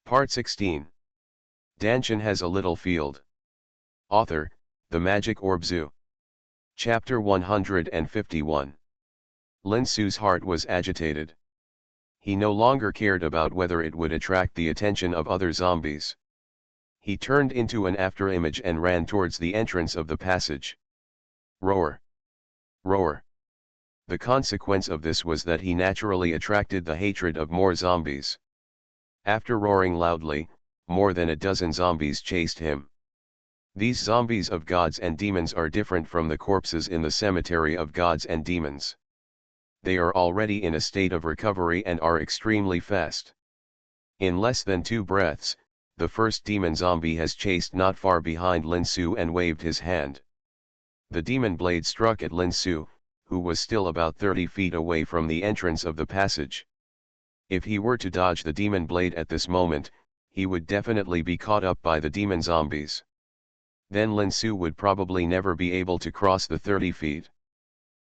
Part 16. Dantian has a little field. Author, The Magic Orb Zoo. Chapter 151. Lin Su's heart was agitated. He no longer cared about whether it would attract the attention of other zombies. He turned into an afterimage and ran towards the entrance of the passage. Roar! Roar! The consequence of this was that he naturally attracted the hatred of more zombies. After roaring loudly, more than a dozen zombies chased him. These zombies of gods and demons are different from the corpses in the cemetery of gods and demons. They are already in a state of recovery and are extremely fast. In less than 2 breaths, the first demon zombie has chased not far behind Lin Su and waved his hand. The demon blade struck at Lin Su, who was still about 30 feet away from the entrance of the passage. If he were to dodge the demon blade at this moment, he would definitely be caught up by the demon zombies. Then Lin Su would probably never be able to cross the 30 feet.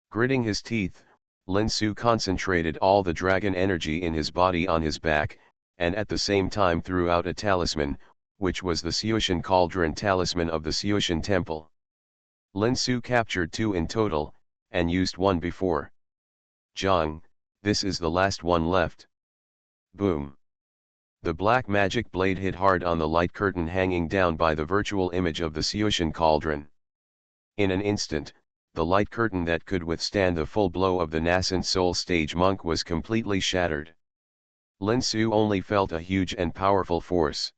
Gritting his teeth, Lin Su concentrated all the dragon energy in his body on his back, and at the same time threw out a talisman, which was the Xianxia cauldron talisman of the Xianxia temple. Lin Su captured 2 in total, and used 1 before. Zhang, this is the last one left. Boom! The black magic blade hit hard on the light curtain hanging down by the virtual image of the Xianxia cauldron. In an instant, the light curtain that could withstand the full blow of the nascent soul stage monk was completely shattered. Lin Su only felt a huge and powerful force.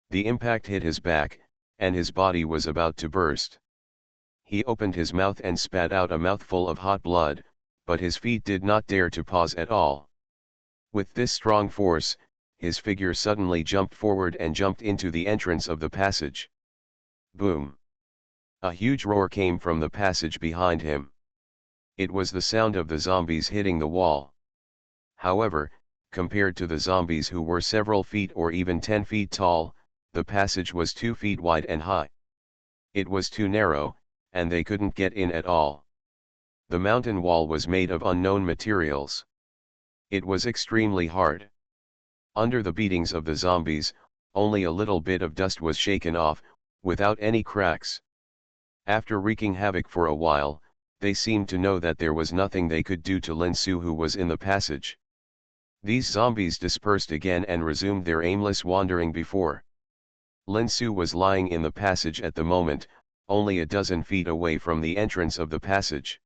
The impact hit his back, and his body was about to burst. He opened his mouth and spat out a mouthful of hot blood, but his feet did not dare to pause at all. With this strong force, his figure suddenly jumped forward and jumped into the entrance of the passage. Boom! A huge roar came from the passage behind him. It was the sound of the zombies hitting the wall. However, compared to the zombies who were several feet or even 10 feet tall, the passage was 2 feet wide and high. It was too narrow, and they couldn't get in at all. The mountain wall was made of unknown materials. It was extremely hard. Under the beatings of the zombies, only a little bit of dust was shaken off, without any cracks. After wreaking havoc for a while, they seemed to know that there was nothing they could do to Lin Su, who was in the passage. These zombies dispersed again and resumed their aimless wandering before. Lin Su was lying in the passage at the moment, only a dozen feet away from the entrance of the passage.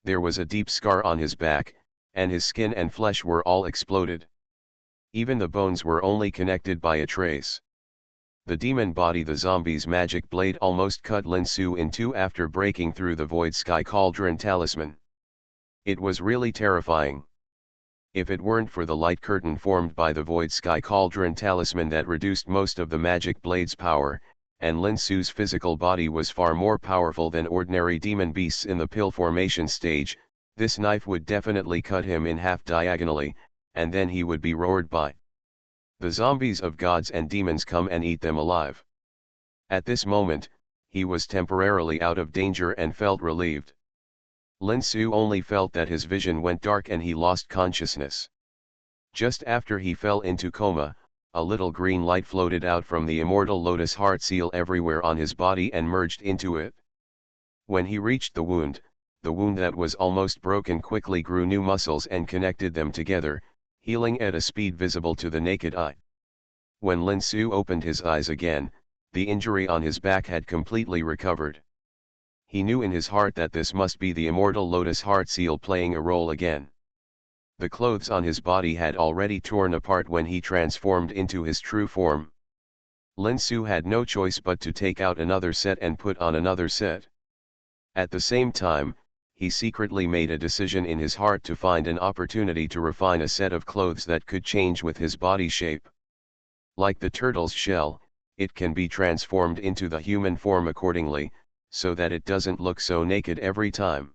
There was a deep scar on his back, and his skin and flesh were all exploded. Even the bones were only connected by a trace. The demon body, the zombie's magic blade, almost cut Lin Su in 2 after breaking through the void sky cauldron talisman. It was really terrifying. If it weren't for the light curtain formed by the void sky cauldron talisman that reduced most of the magic blade's power, and Lin Su's physical body was far more powerful than ordinary demon beasts in the pill formation stage, this knife would definitely cut him in half diagonally, and then he would be roared by the zombies of gods and demons come and eat them alive. At this moment, he was temporarily out of danger and felt relieved. Lin Su only felt that his vision went dark and he lost consciousness. Just after he fell into coma, a little green light floated out from the immortal lotus heart seal everywhere on his body and merged into it. When he reached the wound that was almost broken quickly grew new muscles and connected them together, healing at a speed visible to the naked eye. When Lin Su opened his eyes again, the injury on his back had completely recovered. He knew in his heart that this must be the immortal lotus heart seal playing a role again. The clothes on his body had already torn apart when he transformed into his true form. Lin Su had no choice but to take out another set and put on another set. At the same time, he secretly made a decision in his heart to find an opportunity to refine a set of clothes that could change with his body shape. Like the turtle's shell, it can be transformed into the human form accordingly, so that it doesn't look so naked every time.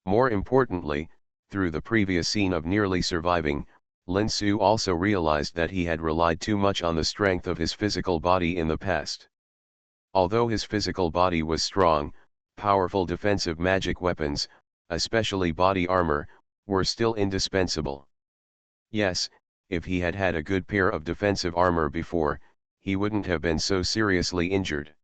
More importantly, through the previous scene of nearly surviving, Lin Su also realized that he had relied too much on the strength of his physical body in the past. Although his physical body was strong, powerful defensive magic weapons, especially body armor, were still indispensable. Yes, if he had had a good pair of defensive armor before, he wouldn't have been so seriously injured.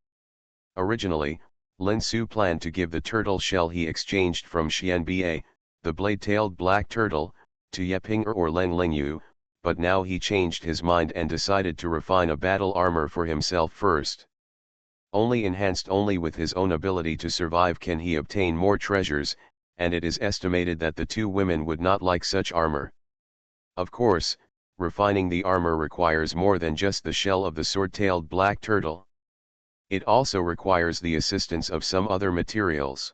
Originally, Lin Su planned to give the turtle shell he exchanged from Xianxia, the blade-tailed black turtle, to Yeping or Leng Lingyu, but now he changed his mind and decided to refine a battle armor for himself first. Only enhanced only with his own ability to survive can he obtain more treasures, and it is estimated that the two women would not like such armor. Of course, refining the armor requires more than just the shell of the sword-tailed black turtle. It also requires the assistance of some other materials.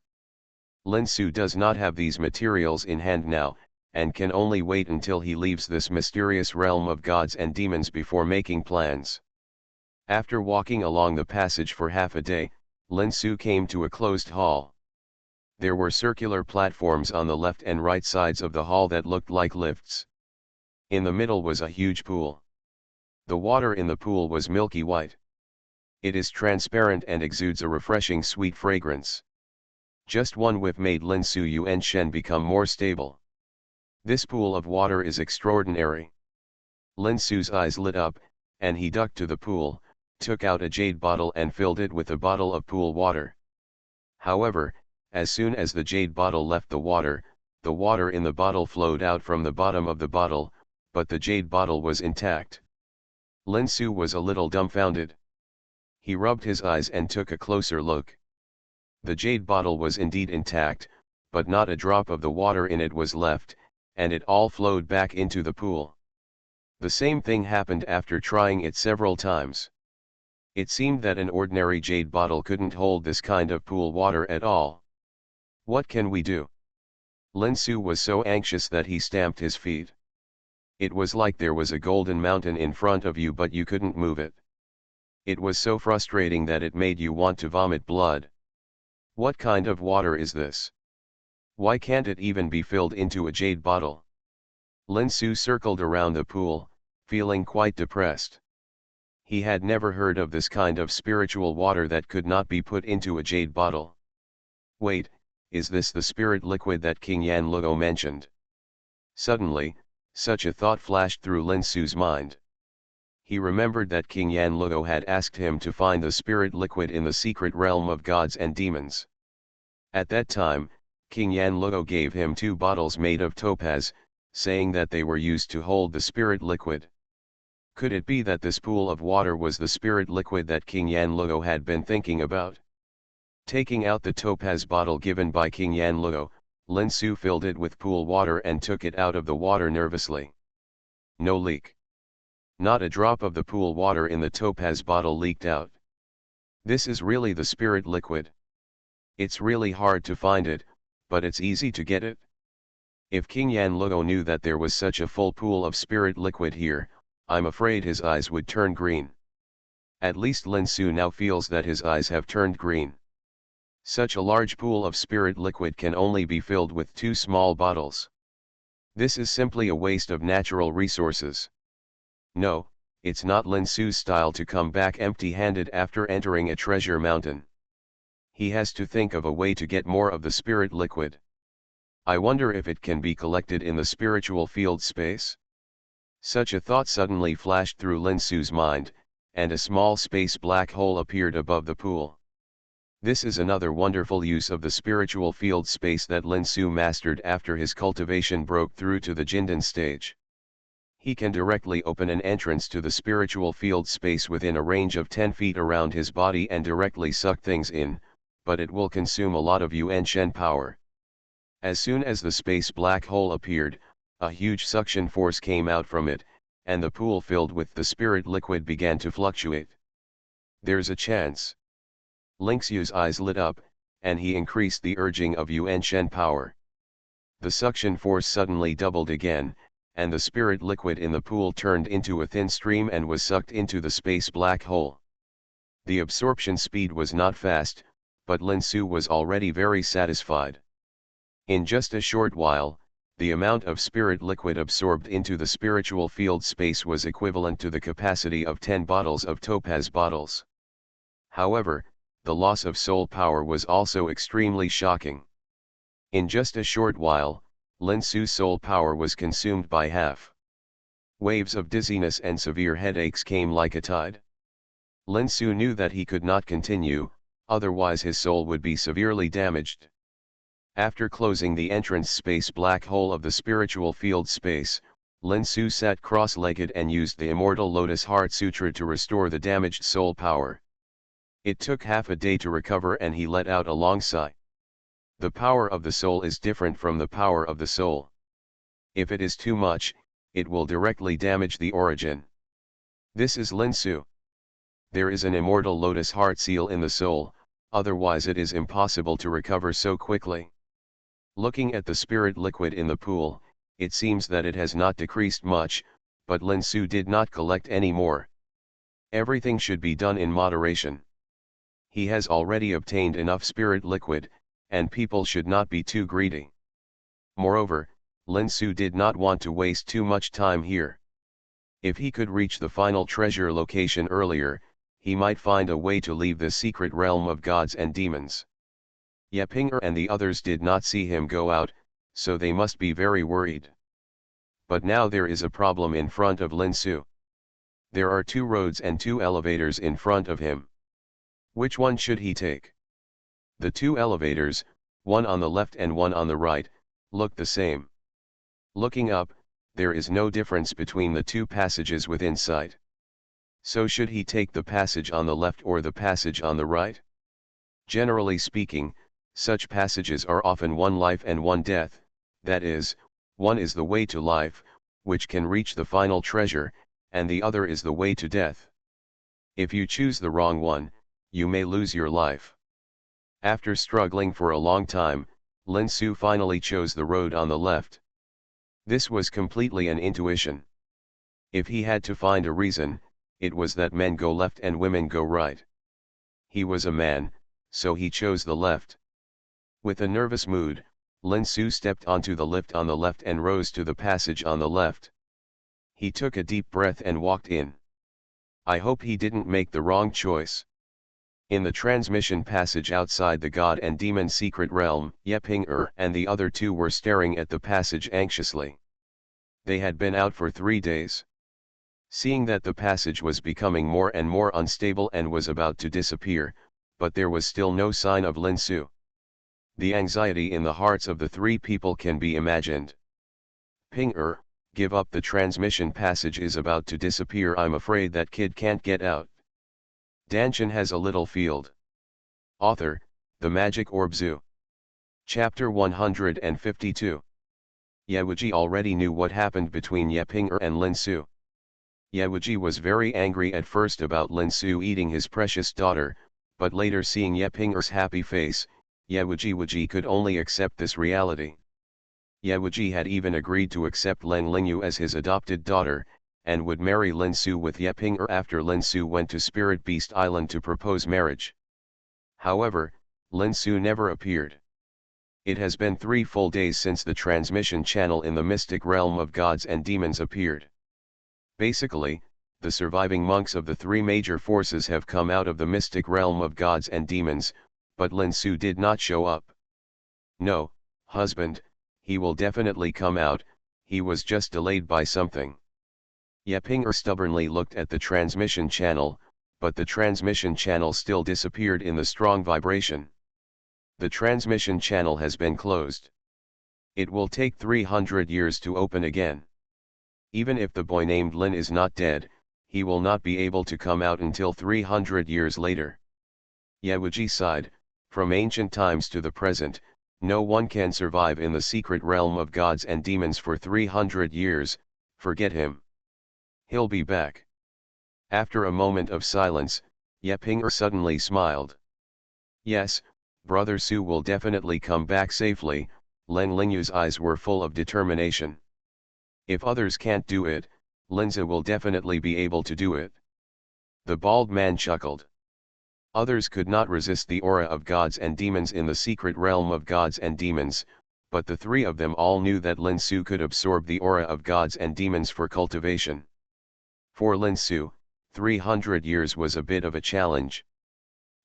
Lin Su does not have these materials in hand now, and can only wait until he leaves this mysterious realm of gods and demons before making plans. After walking along the passage for half a day, Lin Su came to a closed hall. There were circular platforms on the left and right sides of the hall that looked like lifts. In the middle was a huge pool. The water in the pool was milky white. It is transparent and exudes a refreshing sweet fragrance. Just one whiff made Lin Su Yuan Shen become more stable. This pool of water is extraordinary. Lin Su's eyes lit up, and he ducked to the pool, took out a jade bottle and filled it with a bottle of pool water. However, as soon as the jade bottle left the water in the bottle flowed out from the bottom of the bottle, but the jade bottle was intact. Lin Su was a little dumbfounded. He rubbed his eyes and took a closer look. The jade bottle was indeed intact, but not a drop of the water in it was left, and it all flowed back into the pool. The same thing happened after trying it several times. It seemed that an ordinary jade bottle couldn't hold this kind of pool water at all. What can we do? Lin Su was so anxious that he stamped his feet. It was like there was a golden mountain in front of you but you couldn't move it. It was so frustrating that it made you want to vomit blood. What kind of water is this? Why can't it even be filled into a jade bottle? Lin Su circled around the pool, feeling quite depressed. He had never heard of this kind of spiritual water that could not be put into a jade bottle. Wait, is this the spirit liquid that King Yan Luo mentioned? Suddenly, such a thought flashed through Lin Su's mind. He remembered that King Yan Luo had asked him to find the spirit liquid in the secret realm of gods and demons. At that time, King Yan Luo gave him 2 bottles made of topaz, saying that they were used to hold the spirit liquid. Could it be that this pool of water was the spirit liquid that King Yan Luo had been thinking about? Taking out the topaz bottle given by King Yan Luo, Lin Su filled it with pool water and took it out of the water nervously. No leak. Not a drop of the pool water in the topaz bottle leaked out. This is really the spirit liquid. It's really hard to find it, but it's easy to get it. If King Yan Luo knew that there was such a full pool of spirit liquid here, I'm afraid his eyes would turn green. At least Lin Su now feels that his eyes have turned green. Such a large pool of spirit liquid can only be filled with 2 small bottles. This is simply a waste of natural resources. No, it's not Lin Su's style to come back empty-handed after entering a treasure mountain. He has to think of a way to get more of the spirit liquid. I wonder if it can be collected in the spiritual field space? Such a thought suddenly flashed through Lin Su's mind, and a small space black hole appeared above the pool. This is another wonderful use of the spiritual field space that Lin Su mastered after his cultivation broke through to the Jindan stage. He can directly open an entrance to the spiritual field space within a range of 10 feet around his body and directly suck things in, but it will consume a lot of Yuan Shen power. As soon as the space black hole appeared, a huge suction force came out from it, and the pool filled with the spirit liquid began to fluctuate. There's a chance. Ling Xiu's eyes lit up, and he increased the urging of Yuan Shen power. The suction force suddenly doubled again, and the spirit liquid in the pool turned into a thin stream and was sucked into the space black hole. The absorption speed was not fast, but Lin Su was already very satisfied. In just a short while, the amount of spirit liquid absorbed into the spiritual field space was equivalent to the capacity of 10 bottles of topaz bottles. However, the loss of soul power was also extremely shocking. In just a short while, Lin Su's soul power was consumed by half. Waves of dizziness and severe headaches came like a tide. Lin Su knew that he could not continue, otherwise his soul would be severely damaged. After closing the entrance space black hole of the spiritual field space, Lin Su sat cross-legged and used the immortal Lotus Heart Sutra to restore the damaged soul power. It took half a day to recover and he let out a long sigh. The power of the soul is different from the power of the soul. If it is too much, it will directly damage the origin. This is Lin Su. There is an immortal Lotus Heart seal in the soul, otherwise it is impossible to recover so quickly. Looking at the spirit liquid in the pool, it seems that it has not decreased much, but Lin Su did not collect any more. Everything should be done in moderation. He has already obtained enough spirit liquid, and people should not be too greedy. Moreover, Lin Su did not want to waste too much time here. If he could reach the final treasure location earlier, he might find a way to leave the secret realm of gods and demons. Ye Ping'er and the others did not see him go out, so they must be very worried. But now there is a problem in front of Lin Su. There are 2 roads and 2 elevators in front of him. Which one should he take? The 2 elevators, one on the left and one on the right, look the same. Looking up, there is no difference between the 2 passages within sight. So should he take the passage on the left or the passage on the right? Generally speaking, such passages are often one life and one death, that is, one is the way to life, which can reach the final treasure, and the other is the way to death. If you choose the wrong one, you may lose your life. After struggling for a long time, Lin Su finally chose the road on the left. This was completely an intuition. If he had to find a reason, it was that men go left and women go right. He was a man, so he chose the left. With a nervous mood, Lin Su stepped onto the lift on the left and rose to the passage on the left. He took a deep breath and walked in. I hope he didn't make the wrong choice. In the transmission passage outside the god and demon secret realm, Ye Ping'er and the other 2 were staring at the passage anxiously. They had been out for 3 days. Seeing that the passage was becoming more and more unstable and was about to disappear, but there was still no sign of Lin Su. The anxiety in the hearts of the 3 people can be imagined. Ping'er, give up, the transmission passage is about to disappear, I'm afraid that kid can't get out. Dantian has a little field. Author, The Magic Orb Zoo. Chapter 152. Ye Wuji already knew what happened between Ye Ping'er and Lin Su. Ye Wuji was very angry at first about Lin Su eating his precious daughter, but later seeing Ye Ping'er's happy face, Ye Wuji could only accept this reality. Ye Wuji had even agreed to accept Len Lingyu as his adopted daughter, and would marry Lin Su with Ye Ping'er after Lin Su went to Spirit Beast Island to propose marriage. However, Lin Su never appeared. It has been 3 full days since the transmission channel in the mystic realm of gods and demons appeared. Basically, the surviving monks of the 3 major forces have come out of the mystic realm of gods and demons, but Lin Su did not show up. No, husband, he will definitely come out, he was just delayed by something. Ye Ping'er stubbornly looked at the transmission channel, but the transmission channel still disappeared in the strong vibration. The transmission channel has been closed. It will take 300 years to open again. Even if the boy named Lin is not dead, he will not be able to come out until 300 years later. Ye Wuji sighed, from ancient times to the present, no one can survive in the secret realm of gods and demons for 300 years, forget him. He'll be back. After a moment of silence, Ye Ping'er suddenly smiled. Yes, Brother Su will definitely come back safely, Len Lingyu's eyes were full of determination. If others can't do it, Linza will definitely be able to do it. The bald man chuckled. Others could not resist the aura of gods and demons in the secret realm of gods and demons, but the 3 of them all knew that Lin Su could absorb the aura of gods and demons for cultivation. For Lin Su, 300 years was a bit of a challenge.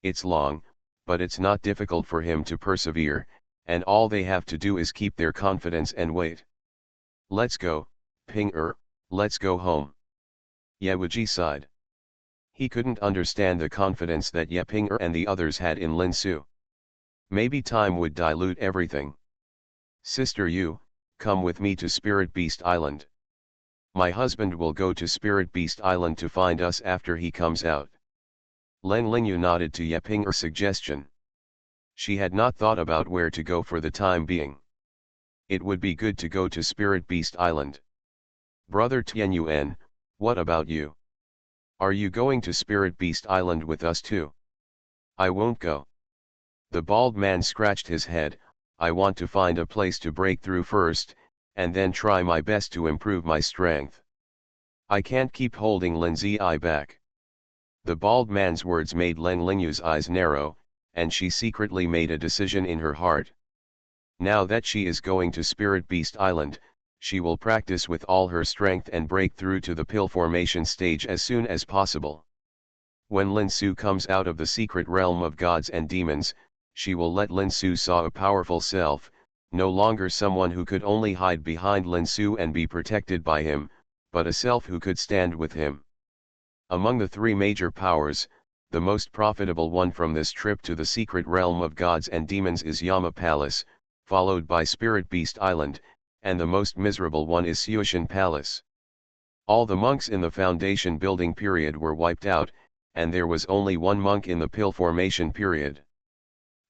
It's long, but it's not difficult for him to persevere, and all they have to do is keep their confidence and wait. Let's go, Ping'er, Let's go home. Yewuji sighed. He couldn't understand the confidence that Ye Ping'er and the others had in Lin Su. Maybe time would dilute everything. Sister Yu, come with me to Spirit Beast Island. My husband will go to Spirit Beast Island to find us after he comes out. Len Lingyu nodded to Ye Ping'er's suggestion. She had not thought about where to go for the time being. It would be good to go to Spirit Beast Island. Brother Tianyuan, what about you? Are you going to Spirit Beast Island with us too? I won't go. The bald man scratched his head. I want to find a place to break through first, and then try my best to improve my strength. I can't keep holding Lin Zi back. The bald man's words made Len Lingyu's eyes narrow, and she secretly made a decision in her heart. Now that she is going to Spirit Beast Island, she will practice with all her strength and break through to the pill formation stage as soon as possible. When Lin Su comes out of the secret realm of gods and demons, she will let Lin Su saw a powerful self, no longer someone who could only hide behind Lin Su and be protected by him, but a self who could stand with him. Among the three major powers, the most profitable one from this trip to the secret realm of gods and demons is Yama Palace, followed by Spirit Beast Island, and the most miserable one is Xianxia Palace. All the monks in the foundation building period were wiped out, and there was only one monk in the pill formation period.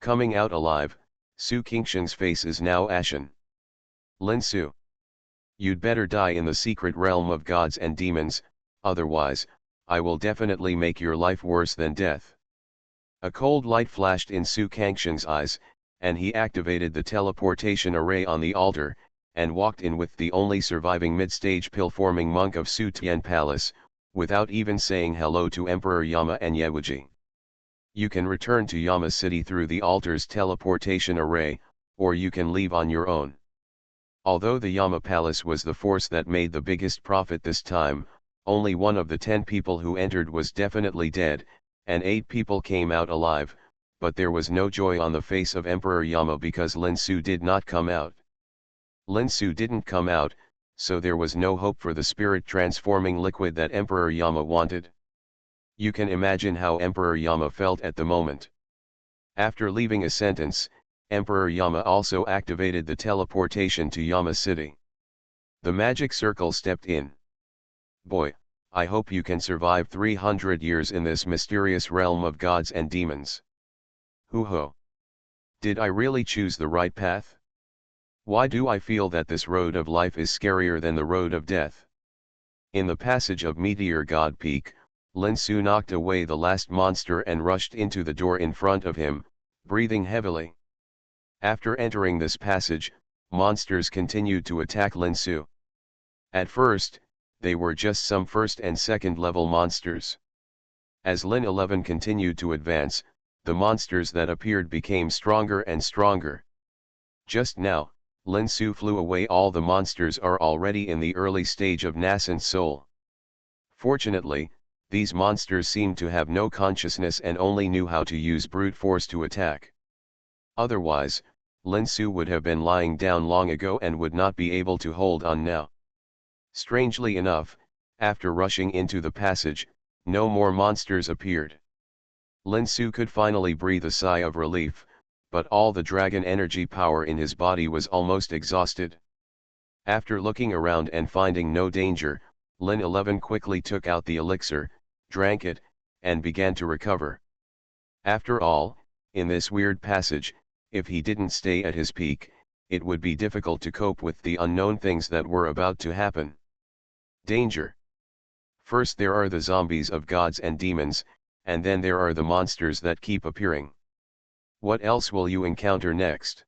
Coming out alive, Su Qingshan's face is now ashen. Lin Su. You'd better die in the secret realm of gods and demons, otherwise, I will definitely make your life worse than death. A cold light flashed in Su Qingshan's eyes, and he activated the teleportation array on the altar, and walked in with the only surviving mid-stage pill-forming monk of Su Tian Palace, without even saying hello to Emperor Yama and Yewuji. You can return to Yama City through the altar's teleportation array, or you can leave on your own. Although the Yama Palace was the force that made the biggest profit this time, only one of the 10 people who entered was definitely dead, and 8 people came out alive, but there was no joy on the face of Emperor Yama because Lin Su did not come out. Lin Su didn't come out, so there was no hope for the spirit-transforming liquid that Emperor Yama wanted. You can imagine how Emperor Yama felt at the moment. After leaving a sentence, Emperor Yama also activated the teleportation to Yama City. The magic circle stepped in. Boy, I hope you can survive 300 years in this mysterious realm of gods and demons. Hoo-ho. Did I really choose the right path? Why do I feel that this road of life is scarier than the road of death? In the passage of Meteor God Peak, Lin Su knocked away the last monster and rushed into the door in front of him, breathing heavily. After entering this passage, monsters continued to attack Lin Su. At first, they were just some first and second level monsters. As Lin 11 continued to advance, the monsters that appeared became stronger and stronger. Just now, Lin Su flew away. All the monsters are already in the early stage of nascent soul. Fortunately, these monsters seemed to have no consciousness and only knew how to use brute force to attack. Otherwise, Lin Su would have been lying down long ago and would not be able to hold on now. Strangely enough, after rushing into the passage, no more monsters appeared. Lin Su could finally breathe a sigh of relief, but all the dragon energy power in his body was almost exhausted. After looking around and finding no danger, Lin 11 quickly took out the elixir, drank it, and began to recover. After all, in this weird passage, if he didn't stay at his peak, it would be difficult to cope with the unknown things that were about to happen. Danger. First there are the zombies of gods and demons, and then there are the monsters that keep appearing. What else will you encounter next?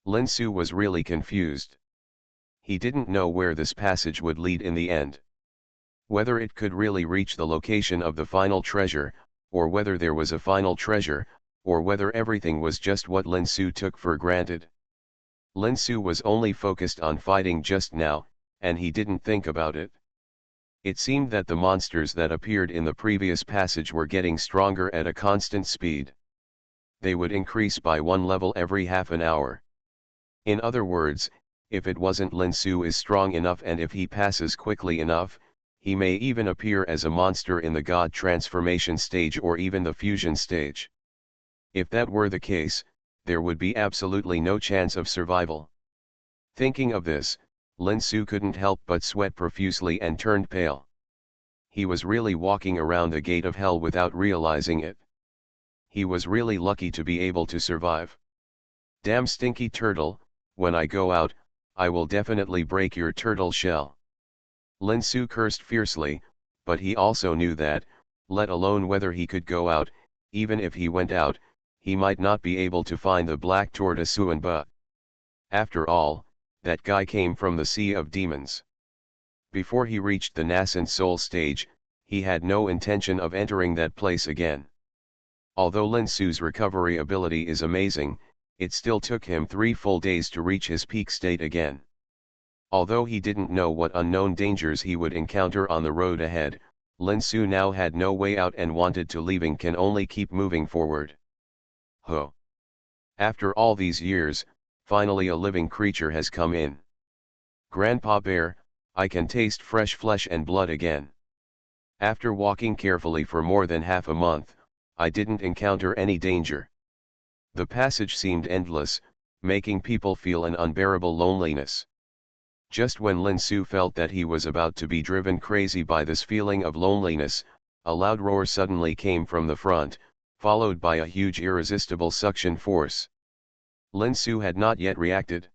Lin Su was really confused. He didn't know where this passage would lead in the end. Whether it could really reach the location of the final treasure, or whether there was a final treasure, or whether everything was just what Lin Su took for granted. Lin Su was only focused on fighting just now, and he didn't think about it. It seemed that the monsters that appeared in the previous passage were getting stronger at a constant speed. They would increase by 1 level every half an hour. In other words, if it wasn't, Lin Su is strong enough, and if he passes quickly enough, he may even appear as a monster in the god transformation stage or even the fusion stage. If that were the case, there would be absolutely no chance of survival. Thinking of this, Lin Su couldn't help but sweat profusely and turned pale. He was really walking around the gate of hell without realizing it. He was really lucky to be able to survive. Damn stinky turtle, when I go out, I will definitely break your turtle shell. Lin Su cursed fiercely, but he also knew that, let alone whether he could go out, even if he went out, he might not be able to find the black tortoise Suanba. After all, that guy came from the Sea of Demons. Before he reached the nascent soul stage, he had no intention of entering that place again. Although Lin Su's recovery ability is amazing, it still took him 3 full days to reach his peak state again. Although he didn't know what unknown dangers he would encounter on the road ahead, Lin Su now had no way out and wanted to leave and can only keep moving forward. Ho! After all these years, finally a living creature has come in. Grandpa Bear, I can taste fresh flesh and blood again. After walking carefully for more than half a month, I didn't encounter any danger. The passage seemed endless, making people feel an unbearable loneliness. Just when Lin Su felt that he was about to be driven crazy by this feeling of loneliness, a loud roar suddenly came from the front, followed by a huge irresistible suction force. Lin Su had not yet reacted.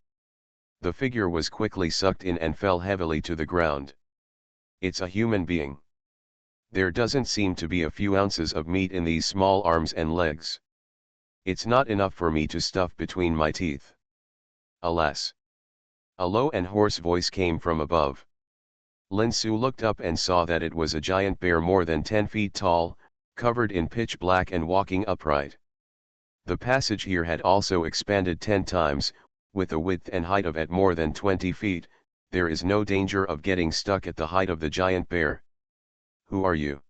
The figure was quickly sucked in and fell heavily to the ground. It's a human being. There doesn't seem to be a few ounces of meat in these small arms and legs. It's not enough for me to stuff between my teeth. Alas! A low and hoarse voice came from above. Lin Su looked up and saw that it was a giant bear more than 10 feet tall, covered in pitch black and walking upright. The passage here had also expanded 10 times, with a width and height of at more than 20 feet, there is no danger of getting stuck at the height of the giant bear. Who are you?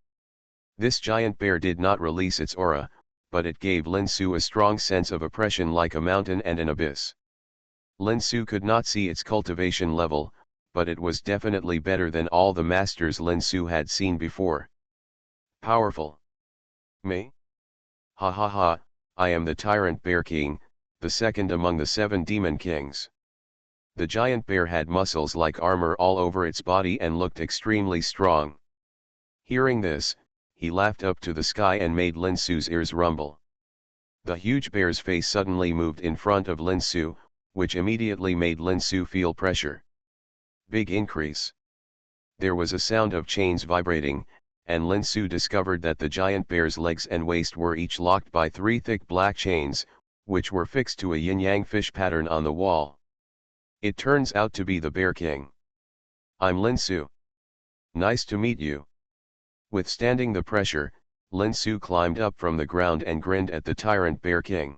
This giant bear did not release its aura, but it gave Lin Su a strong sense of oppression like a mountain and an abyss. Lin Su could not see its cultivation level, but it was definitely better than all the masters Lin Su had seen before. Powerful. Me? Ha ha ha, I am the Tyrant Bear King, the second among the 7 demon kings. The giant bear had muscles like armor all over its body and looked extremely strong. Hearing this, he laughed up to the sky and made Lin Su's ears rumble. The huge bear's face suddenly moved in front of Lin Su, which immediately made Lin Su feel pressure. Big increase. There was a sound of chains vibrating, and Lin Su discovered that the giant bear's legs and waist were each locked by 3 thick black chains, which were fixed to a yin-yang fish pattern on the wall. It turns out to be the Bear King. I'm Lin Su. Nice to meet you. Withstanding the pressure, Lin Su climbed up from the ground and grinned at the Tyrant Bear King.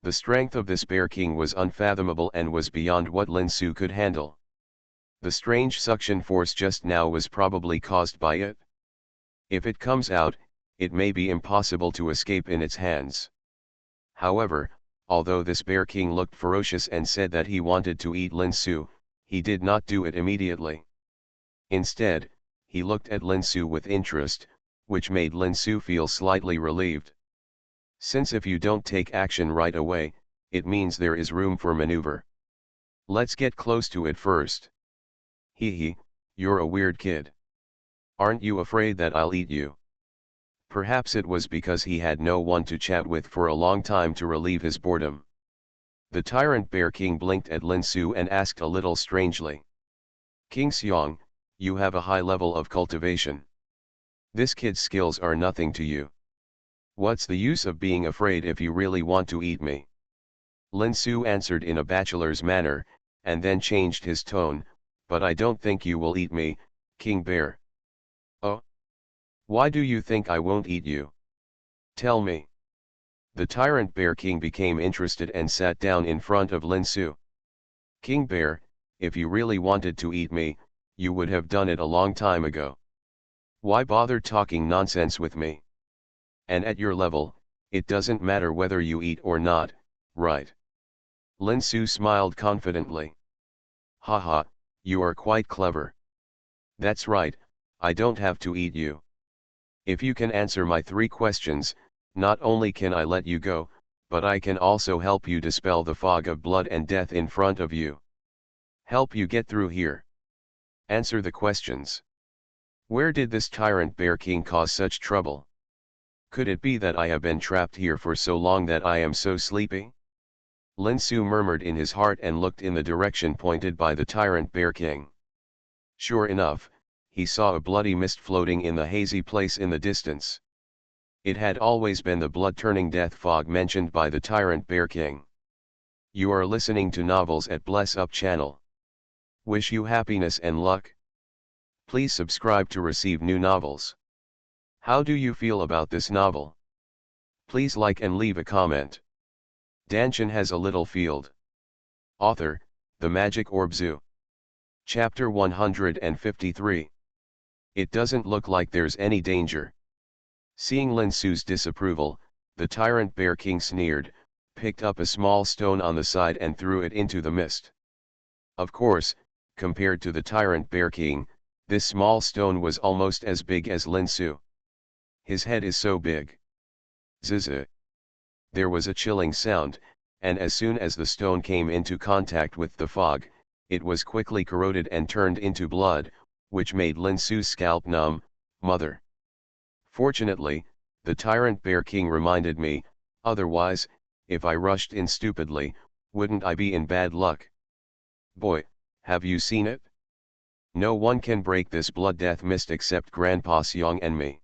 The strength of this Bear King was unfathomable and was beyond what Lin Su could handle. The strange suction force just now was probably caused by it. If it comes out, it may be impossible to escape in its hands. However, although this Bear King looked ferocious and said that he wanted to eat Lin Su, he did not do it immediately. Instead, he looked at Lin Su with interest, which made Lin Su feel slightly relieved. Since if you don't take action right away, it means there is room for maneuver. Let's get close to it first. Hee, you're a weird kid. Aren't you afraid that I'll eat you? Perhaps it was because he had no one to chat with for a long time to relieve his boredom. The Tyrant Bear King blinked at Lin Su and asked a little strangely. King Xiang, you have a high level of cultivation. This kid's skills are nothing to you. What's the use of being afraid if you really want to eat me? Lin Su answered in a bachelor's manner, and then changed his tone, but I don't think you will eat me, King Bear. Oh? Why do you think I won't eat you? Tell me. The Tyrant Bear King became interested and sat down in front of Lin Su. King Bear, if you really wanted to eat me, you would have done it a long time ago. Why bother talking nonsense with me? And at your level, it doesn't matter whether you eat or not, right? Lin Su smiled confidently. Haha, you are quite clever. That's right, I don't have to eat you. If you can answer my 3 questions, not only can I let you go, but I can also help you dispel the fog of blood and death in front of you. Help you get through here. Answer the questions. Where did this tyrant bear king cause such trouble? Could it be that I have been trapped here for so long that I am so sleepy? Lin Su murmured in his heart and looked in the direction pointed by the tyrant bear king. Sure enough, he saw a bloody mist floating in the hazy place in the distance. It had always been the blood-turning death fog mentioned by the tyrant bear king. You are listening to Novels at Bless Up channel. Wish you happiness and luck. Please subscribe to receive new novels. How do you feel about this novel? Please like and leave a comment. Dantian has a little field. Author, The Magic Orb Zoo. Chapter 153. It doesn't look like there's any danger. Seeing Lin Su's disapproval, the tyrant bear king sneered, picked up a small stone on the side and threw it into the mist. Of course, compared to the tyrant bear king, this small stone was almost as big as Lin Su. His head is so big. Zzz. There was a chilling sound, and as soon as the stone came into contact with the fog, it was quickly corroded and turned into blood, which made Lin Su's scalp numb. Mother. Fortunately, the tyrant bear king reminded me, otherwise, if I rushed in stupidly, wouldn't I be in bad luck? Boy, have you seen it? No one can break this blood death mist except Grandpa Xiang and me.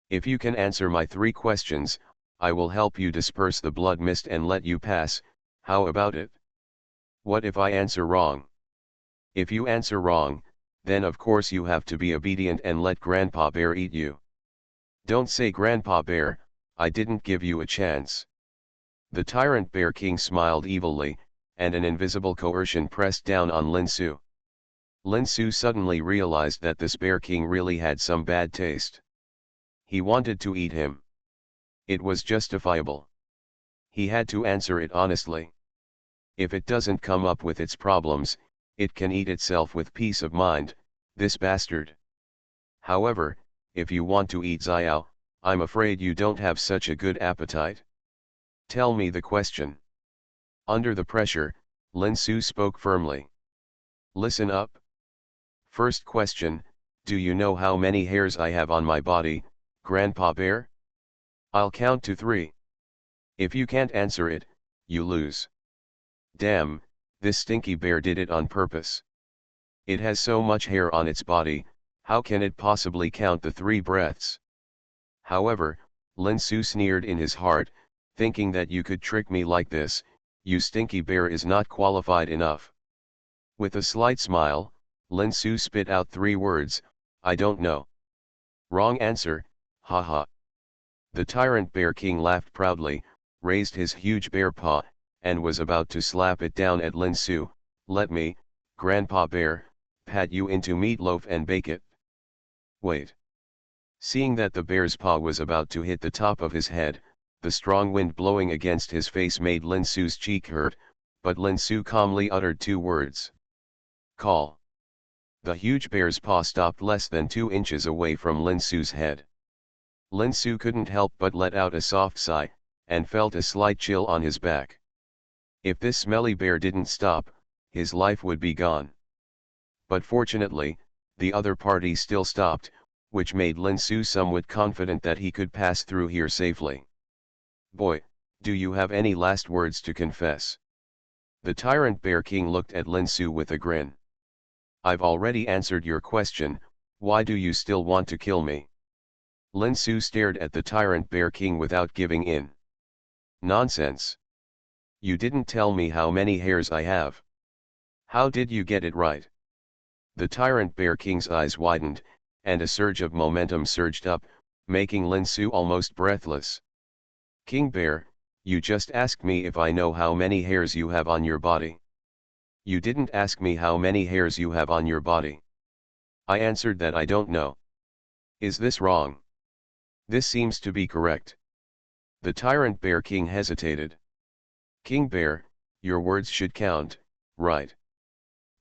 If you can answer my 3 questions, I will help you disperse the blood mist and let you pass. How about it? What if I answer wrong? If you answer wrong, then of course you have to be obedient and let Grandpa Bear eat you. Don't say Grandpa Bear, I didn't give you a chance. The tyrant bear king smiled evilly, and an invisible coercion pressed down on Lin Su. Lin Su suddenly realized that this bear king really had some bad taste. He wanted to eat him. It was justifiable. He had to answer it honestly. If it doesn't come up with its problems, it can eat itself with peace of mind, this bastard. However, if you want to eat Xiao, I'm afraid you don't have such a good appetite. Tell me the question. Under the pressure, Lin Su spoke firmly. Listen up. First question, do you know how many hairs I have on my body, Grandpa Bear? I'll count to 3. If you can't answer it, you lose. Damn, this stinky bear did it on purpose. It has so much hair on its body, how can it possibly count the 3 breaths? However, Lin Su sneered in his heart, thinking that you could trick me like this, you stinky bear is not qualified enough. With a slight smile, Lin Su spit out 3 words, I don't know. Wrong answer, haha. The tyrant bear king laughed proudly, raised his huge bear paw, and was about to slap it down at Lin Su. Let me, Grandpa Bear, pat you into meatloaf and bake it. Wait. Seeing that the bear's paw was about to hit the top of his head, the strong wind blowing against his face made Lin Su's cheek hurt, but Lin Su calmly uttered 2 words. Call. The huge bear's paw stopped less than 2 inches away from Lin Su's head. Lin Su couldn't help but let out a soft sigh, and felt a slight chill on his back. If this smelly bear didn't stop, his life would be gone. But fortunately, the other party still stopped, which made Lin Su somewhat confident that he could pass through here safely. Boy, do you have any last words to confess? The tyrant bear king looked at Lin Su with a grin. I've already answered your question, why do you still want to kill me? Lin Su stared at the tyrant bear king without giving in. Nonsense. You didn't tell me how many hairs I have. How did you get it right? The tyrant bear king's eyes widened, and a surge of momentum surged up, making Lin Su almost breathless. King Bear, you just asked me if I know how many hairs you have on your body. You didn't ask me how many hairs you have on your body. I answered that I don't know. Is this wrong? This seems to be correct. The tyrant bear king hesitated. King Bear, your words should count, right?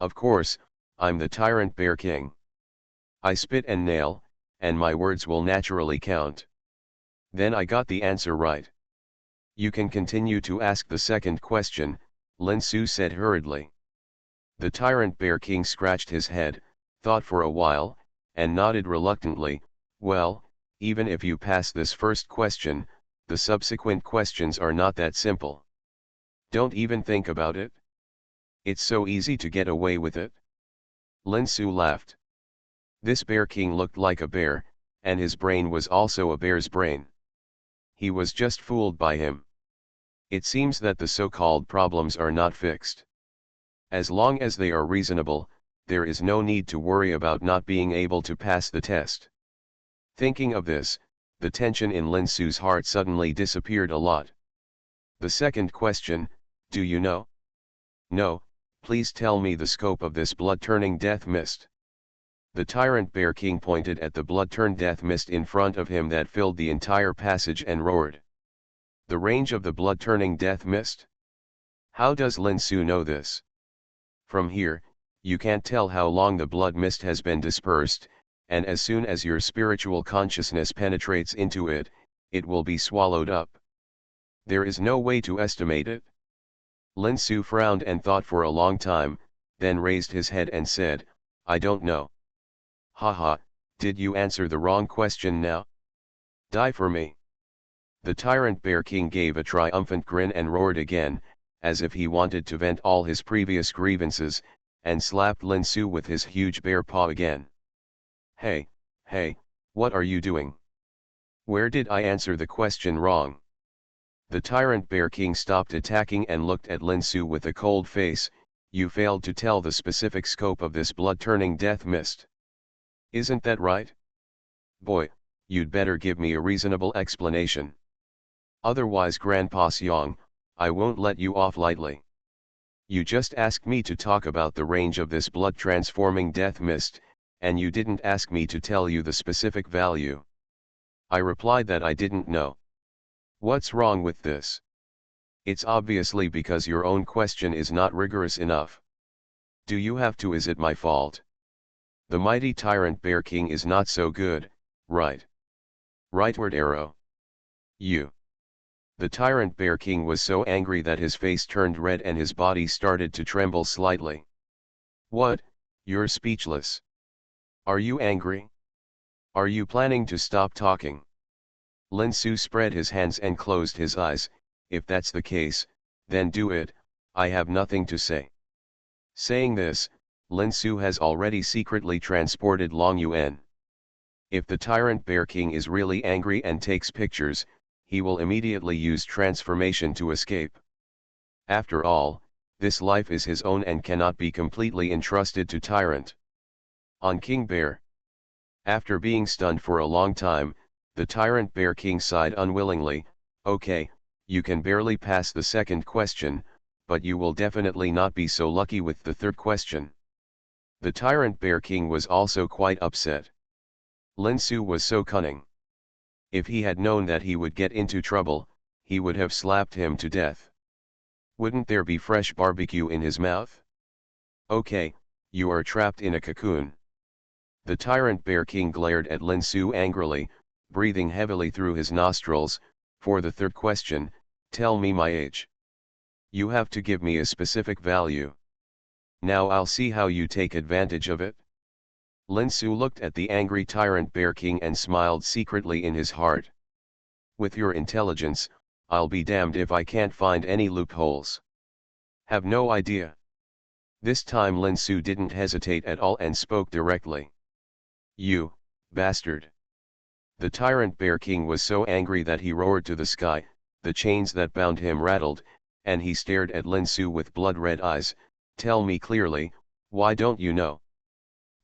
Of course, I'm the Tyrant Bear King. I spit and nail, and my words will naturally count. Then I got the answer right. You can continue to ask the second question, Lin Su said hurriedly. The Tyrant Bear King scratched his head, thought for a while, and nodded reluctantly. Well, even if you pass this first question, the subsequent questions are not that simple. Don't even think about it. It's so easy to get away with it. Lin Su laughed. This Bear King looked like a bear, and his brain was also a bear's brain. He was just fooled by him. It seems that the so-called problems are not fixed. As long as they are reasonable, there is no need to worry about not being able to pass the test. Thinking of this, the tension in Lin Su's heart suddenly disappeared a lot. The second question, do you know? No, please tell me the scope of this blood-turning death mist. The Tyrant Bear King pointed at the blood-turned death mist in front of him that filled the entire passage and roared. The range of the blood-turning death mist? How does Lin Su know this? From here, you can't tell how long the blood mist has been dispersed, and as soon as your spiritual consciousness penetrates into it, it will be swallowed up. There is no way to estimate it. Lin Su frowned and thought for a long time, then raised his head and said, I don't know. Haha, did you answer the wrong question now? Die for me. The Tyrant Bear King gave a triumphant grin and roared again, as if he wanted to vent all his previous grievances, and slapped Lin Su with his huge bear paw again. Hey, what are you doing? Where did I answer the question wrong? The Tyrant Bear King stopped attacking and looked at Lin Su with a cold face. You failed to tell the specific scope of this blood-turning death mist. Isn't that right? Boy, you'd better give me a reasonable explanation. Otherwise, Grandpa Xiang, I won't let you off lightly. You just asked me to talk about the range of this blood-transforming death mist, and you didn't ask me to tell you the specific value. I replied that I didn't know. What's wrong with this? It's obviously because your own question is not rigorous enough. Do you have to? Is it my fault? The mighty Tyrant Bear King is not so good, right? Rightward arrow. You. The Tyrant Bear King was so angry that his face turned red and his body started to tremble slightly. What, you're speechless? Are you angry? Are you planning to stop talking? Lin Su spread his hands and closed his eyes. If that's the case, then do it, I have nothing to say. Saying this, Lin Su has already secretly transported Long Yuan. If the Tyrant Bear King is really angry and takes pictures, he will immediately use transformation to escape. After all, this life is his own and cannot be completely entrusted to Tyrant. On King Bear. After being stunned for a long time, the Tyrant Bear King sighed unwillingly. Okay, you can barely pass the second question, but you will definitely not be so lucky with the third question. The Tyrant Bear King was also quite upset. Lin Su was so cunning. If he had known that he would get into trouble, he would have slapped him to death. Wouldn't there be fresh barbecue in his mouth? Okay, you are trapped in a cocoon. The Tyrant Bear King glared at Lin Su angrily, breathing heavily through his nostrils. For the third question, tell me my age. You have to give me a specific value. Now I'll see how you take advantage of it. Lin Su looked at the angry Tyrant Bear King and smiled secretly in his heart. With your intelligence, I'll be damned if I can't find any loopholes. Have no idea. This time Lin Su didn't hesitate at all and spoke directly. You, bastard. The Tyrant Bear King was so angry that he roared to the sky, the chains that bound him rattled, and he stared at Lin Su with blood-red eyes. Tell me clearly, why don't you know?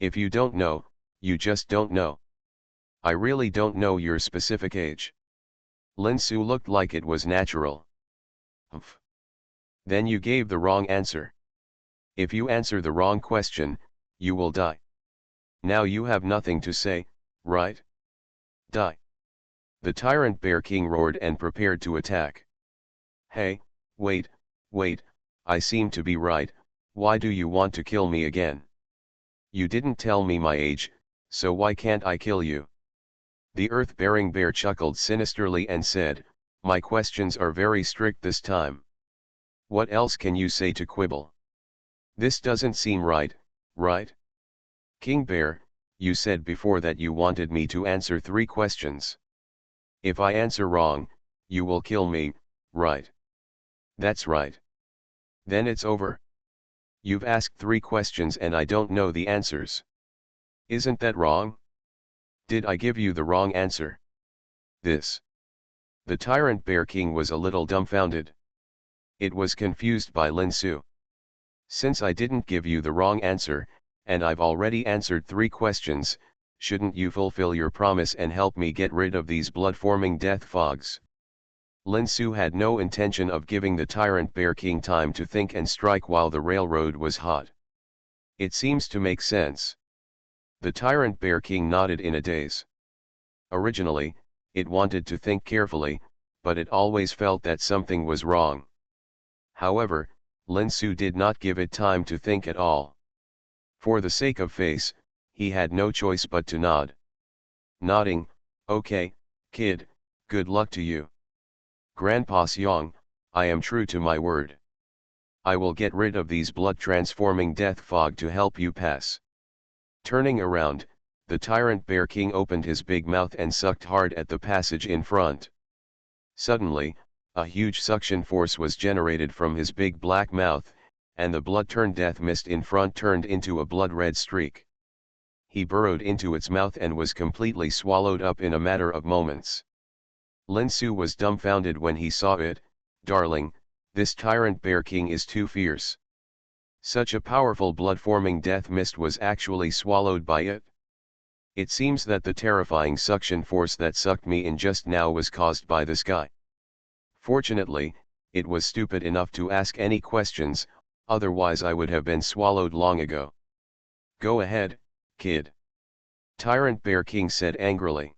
If you don't know, you just don't know. I really don't know your specific age. Lin Su looked like it was natural. Humph. Then you gave the wrong answer. If you answer the wrong question, you will die. Now you have nothing to say, right? Die. The Tyrant Bear King roared and prepared to attack. Hey, wait, I seem to be right. Why do you want to kill me again? You didn't tell me my age, so why can't I kill you? The earth-bearing bear chuckled sinisterly and said, my questions are very strict this time. What else can you say to quibble? This doesn't seem right, right? King Bear, you said before that you wanted me to answer 3 questions. If I answer wrong, you will kill me, right? That's right. Then it's over. You've asked 3 questions and I don't know the answers. Isn't that wrong? Did I give you the wrong answer? This. The tyrant bear king was a little dumbfounded. It was confused by Lin Su. Since I didn't give you the wrong answer, and I've already answered 3 questions, shouldn't you fulfill your promise and help me get rid of these blood-forming death fogs? Lin Su had no intention of giving the tyrant bear king time to think and strike while the railroad was hot. It seems to make sense. The tyrant bear king nodded in a daze. Originally, it wanted to think carefully, but it always felt that something was wrong. However, Lin Su did not give it time to think at all. For the sake of face, he had no choice but to nod. Nodding, okay, kid, good luck to you. Grandpa Xiang, I am true to my word. I will get rid of these blood-transforming death fog to help you pass. Turning around, the tyrant bear king opened his big mouth and sucked hard at the passage in front. Suddenly, a huge suction force was generated from his big black mouth, and the blood-turned death mist in front turned into a blood-red streak. He burrowed into its mouth and was completely swallowed up in a matter of moments. Lin Su was dumbfounded when he saw it. Darling, this tyrant bear king is too fierce. Such a powerful blood-forming death mist was actually swallowed by it. It seems that the terrifying suction force that sucked me in just now was caused by the sky. Fortunately, it was stupid enough to ask any questions, otherwise I would have been swallowed long ago. Go ahead, kid. Tyrant Bear King said angrily.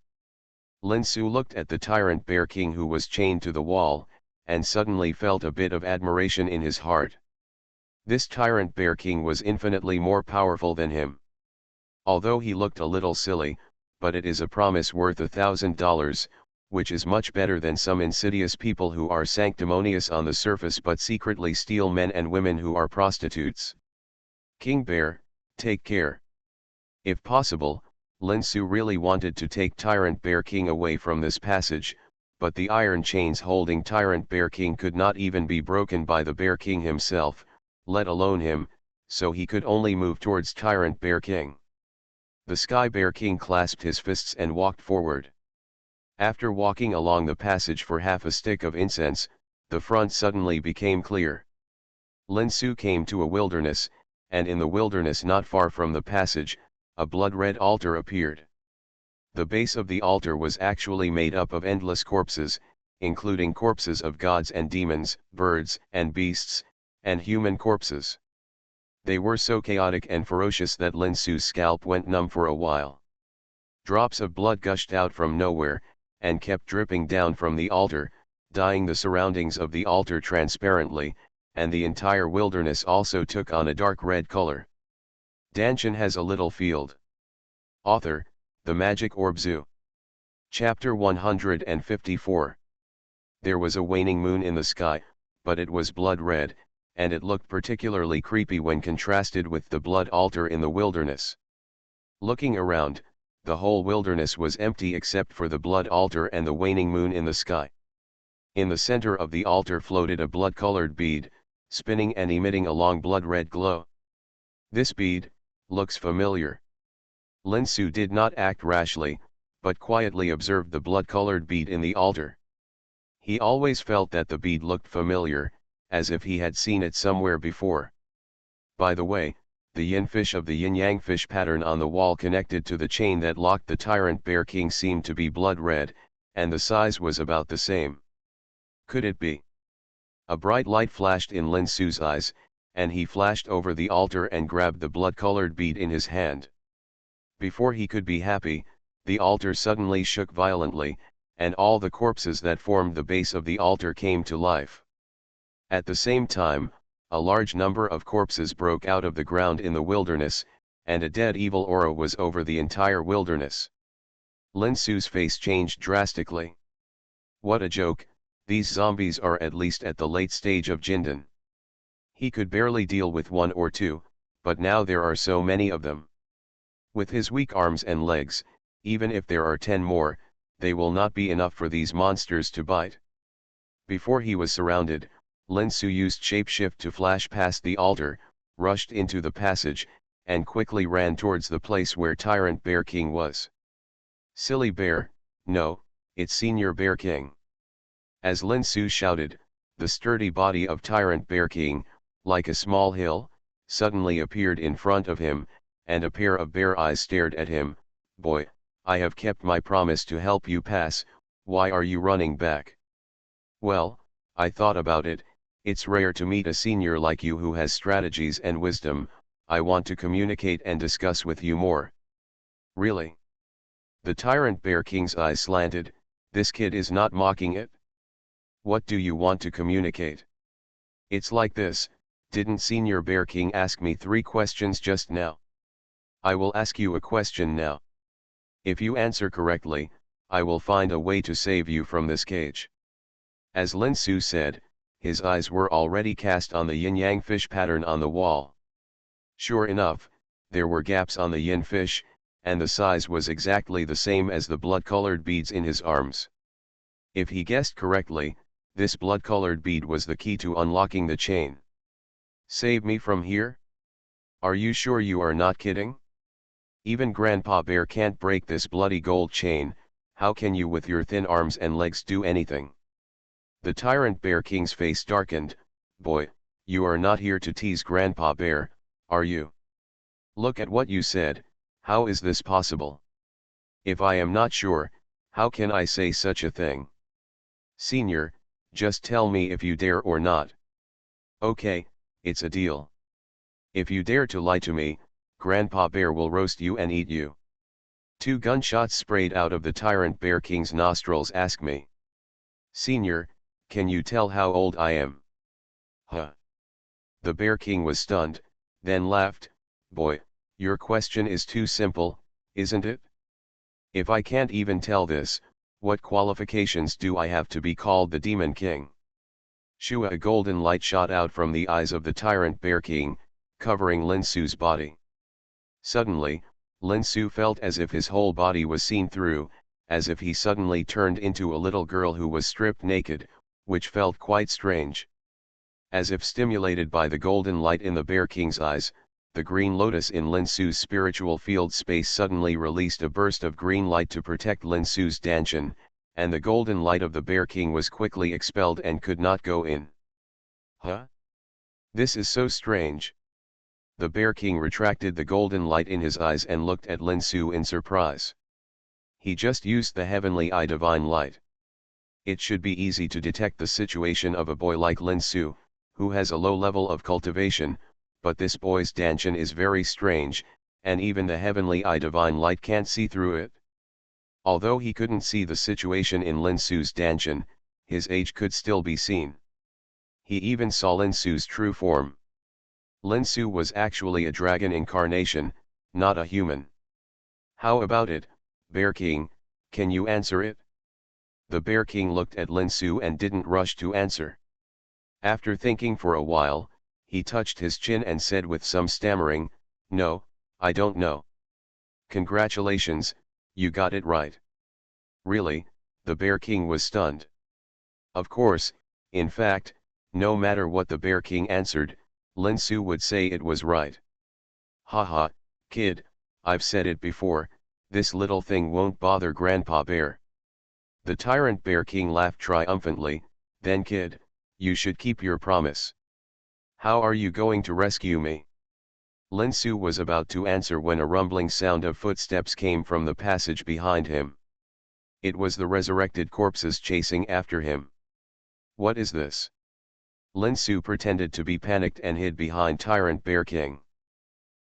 Lin Su looked at the Tyrant Bear King who was chained to the wall, and suddenly felt a bit of admiration in his heart. This Tyrant Bear King was infinitely more powerful than him. Although he looked a little silly, but it is a promise worth $1,000, which is much better than some insidious people who are sanctimonious on the surface but secretly steal men and women who are prostitutes. King Bear, take care. If possible, Lin Su really wanted to take Tyrant Bear King away from this passage, but the iron chains holding Tyrant Bear King could not even be broken by the Bear King himself, let alone him, so he could only move towards Tyrant Bear King. The Sky Bear King clasped his fists and walked forward. After walking along the passage for half a stick of incense, the front suddenly became clear. Lin Su came to a wilderness, and in the wilderness not far from the passage, a blood-red altar appeared. The base of the altar was actually made up of endless corpses, including corpses of gods and demons, birds and beasts, and human corpses. They were so chaotic and ferocious that Lin Su's scalp went numb for a while. Drops of blood gushed out from nowhere, and kept dripping down from the altar, dyeing the surroundings of the altar transparently, and the entire wilderness also took on a dark red color. Dantian has a little field. Author, The Magic Orb Zoo. Chapter 154. There was a waning moon in the sky, but it was blood red, and it looked particularly creepy when contrasted with the blood altar in the wilderness. Looking around, the whole wilderness was empty except for the blood altar and the waning moon in the sky. In the center of the altar floated a blood-colored bead, spinning and emitting a long blood-red glow. This bead looks familiar. Lin Su did not act rashly, but quietly observed the blood-colored bead in the altar. He always felt that the bead looked familiar, as if he had seen it somewhere before. By the way, the yin fish of the yin-yang fish pattern on the wall connected to the chain that locked the Tyrant Bear King seemed to be blood red, and the size was about the same. Could it be? A bright light flashed in Lin Su's eyes, and he flashed over the altar and grabbed the blood-colored bead in his hand. Before he could be happy, the altar suddenly shook violently, and all the corpses that formed the base of the altar came to life. At the same time, A large number of corpses broke out of the ground in the wilderness, and a dead evil aura was over the entire wilderness. Lin Su's face changed drastically. What a joke, these zombies are at least at the late stage of Jindan. He could barely deal with one or two, but now there are so many of them. With his weak arms and legs, even if there are 10 more, they will not be enough for these monsters to bite. Before he was surrounded, Lin Su used shapeshift to flash past the altar, rushed into the passage, and quickly ran towards the place where Tyrant Bear King was. Silly bear, no, it's Senior Bear King. As Lin Su shouted, the sturdy body of Tyrant Bear King, like a small hill, suddenly appeared in front of him, and a pair of bear eyes stared at him. Boy, I have kept my promise to help you pass, why are you running back? Well, I thought about it, it's rare to meet a senior like you who has strategies and wisdom, I want to communicate and discuss with you more. Really? The Tyrant Bear King's eyes slanted, this kid is not mocking it? What do you want to communicate? It's like this, didn't Senior Bear King ask me 3 questions just now? I will ask you a question now. If you answer correctly, I will find a way to save you from this cage. As Lin Su said, his eyes were already cast on the yin-yang fish pattern on the wall. Sure enough, there were gaps on the yin fish, and the size was exactly the same as the blood-colored beads in his arms. If he guessed correctly, this blood-colored bead was the key to unlocking the chain. Save me from here? Are you sure you are not kidding? Even Grandpa Bear can't break this bloody gold chain, how can you with your thin arms and legs do anything? The Tyrant Bear King's face darkened. Boy, you are not here to tease Grandpa Bear, are you? Look at what you said, how is this possible? If I am not sure, how can I say such a thing? Senior, just tell me if you dare or not. Okay, it's a deal. If you dare to lie to me, Grandpa Bear will roast you and eat you. 2 gunshots sprayed out of the Tyrant Bear King's nostrils. Ask me. Senior, can you tell how old I am? Huh? The Bear King was stunned, then laughed. Boy, your question is too simple, isn't it? If I can't even tell this, what qualifications do I have to be called the Demon King? Shua, a golden light shot out from the eyes of the Tyrant Bear King, covering Lin Su's body. Suddenly, Lin Su felt as if his whole body was seen through, as if he suddenly turned into a little girl who was stripped naked, which felt quite strange. As if stimulated by the golden light in the Bear King's eyes, the green lotus in Lin Su's spiritual field space suddenly released a burst of green light to protect Lin Su's Dantian, and the golden light of the Bear King was quickly expelled and could not go in. Huh? This is so strange. The Bear King retracted the golden light in his eyes and looked at Lin Su in surprise. He just used the heavenly eye divine light. It should be easy to detect the situation of a boy like Lin Su, who has a low level of cultivation, but this boy's Dantian is very strange, and even the heavenly eye divine light can't see through it. Although he couldn't see the situation in Lin Su's Dantian, his age could still be seen. He even saw Lin Su's true form. Lin Su was actually a dragon incarnation, not a human. How about it, Bear King, can you answer it? The Bear King looked at Lin Su and didn't rush to answer. After thinking for a while, he touched his chin and said with some stammering, No, I don't know. Congratulations, you got it right. Really, the Bear King was stunned. Of course, in fact, no matter what the Bear King answered, Lin Su would say it was right. Haha, kid, I've said it before, this little thing won't bother Grandpa Bear. The Tyrant Bear King laughed triumphantly. Then kid, you should keep your promise. How are you going to rescue me? Lin Su was about to answer when a rumbling sound of footsteps came from the passage behind him. It was the resurrected corpses chasing after him. What is this? Lin Su pretended to be panicked and hid behind Tyrant Bear King.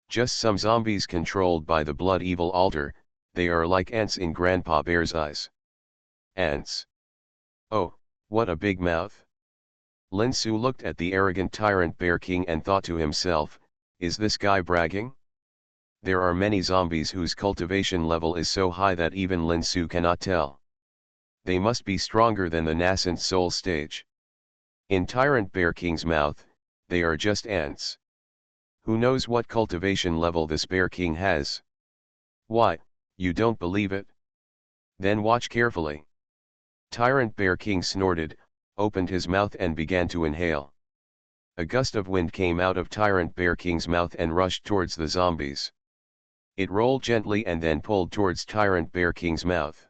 Just some zombies controlled by the blood evil altar, they are like ants in Grandpa Bear's eyes. Ants. Oh, what a big mouth. Lin Su looked at the arrogant tyrant Bear King and thought to himself, is this guy bragging? There are many zombies whose cultivation level is so high that even Lin Su cannot tell. They must be stronger than the nascent soul stage. In Tyrant Bear King's mouth, they are just ants. Who knows what cultivation level this Bear King has? Why, you don't believe it? Then watch carefully. Tyrant Bear King snorted, opened his mouth and began to inhale. A gust of wind came out of Tyrant Bear King's mouth and rushed towards the zombies. It rolled gently and then pulled towards Tyrant Bear King's mouth.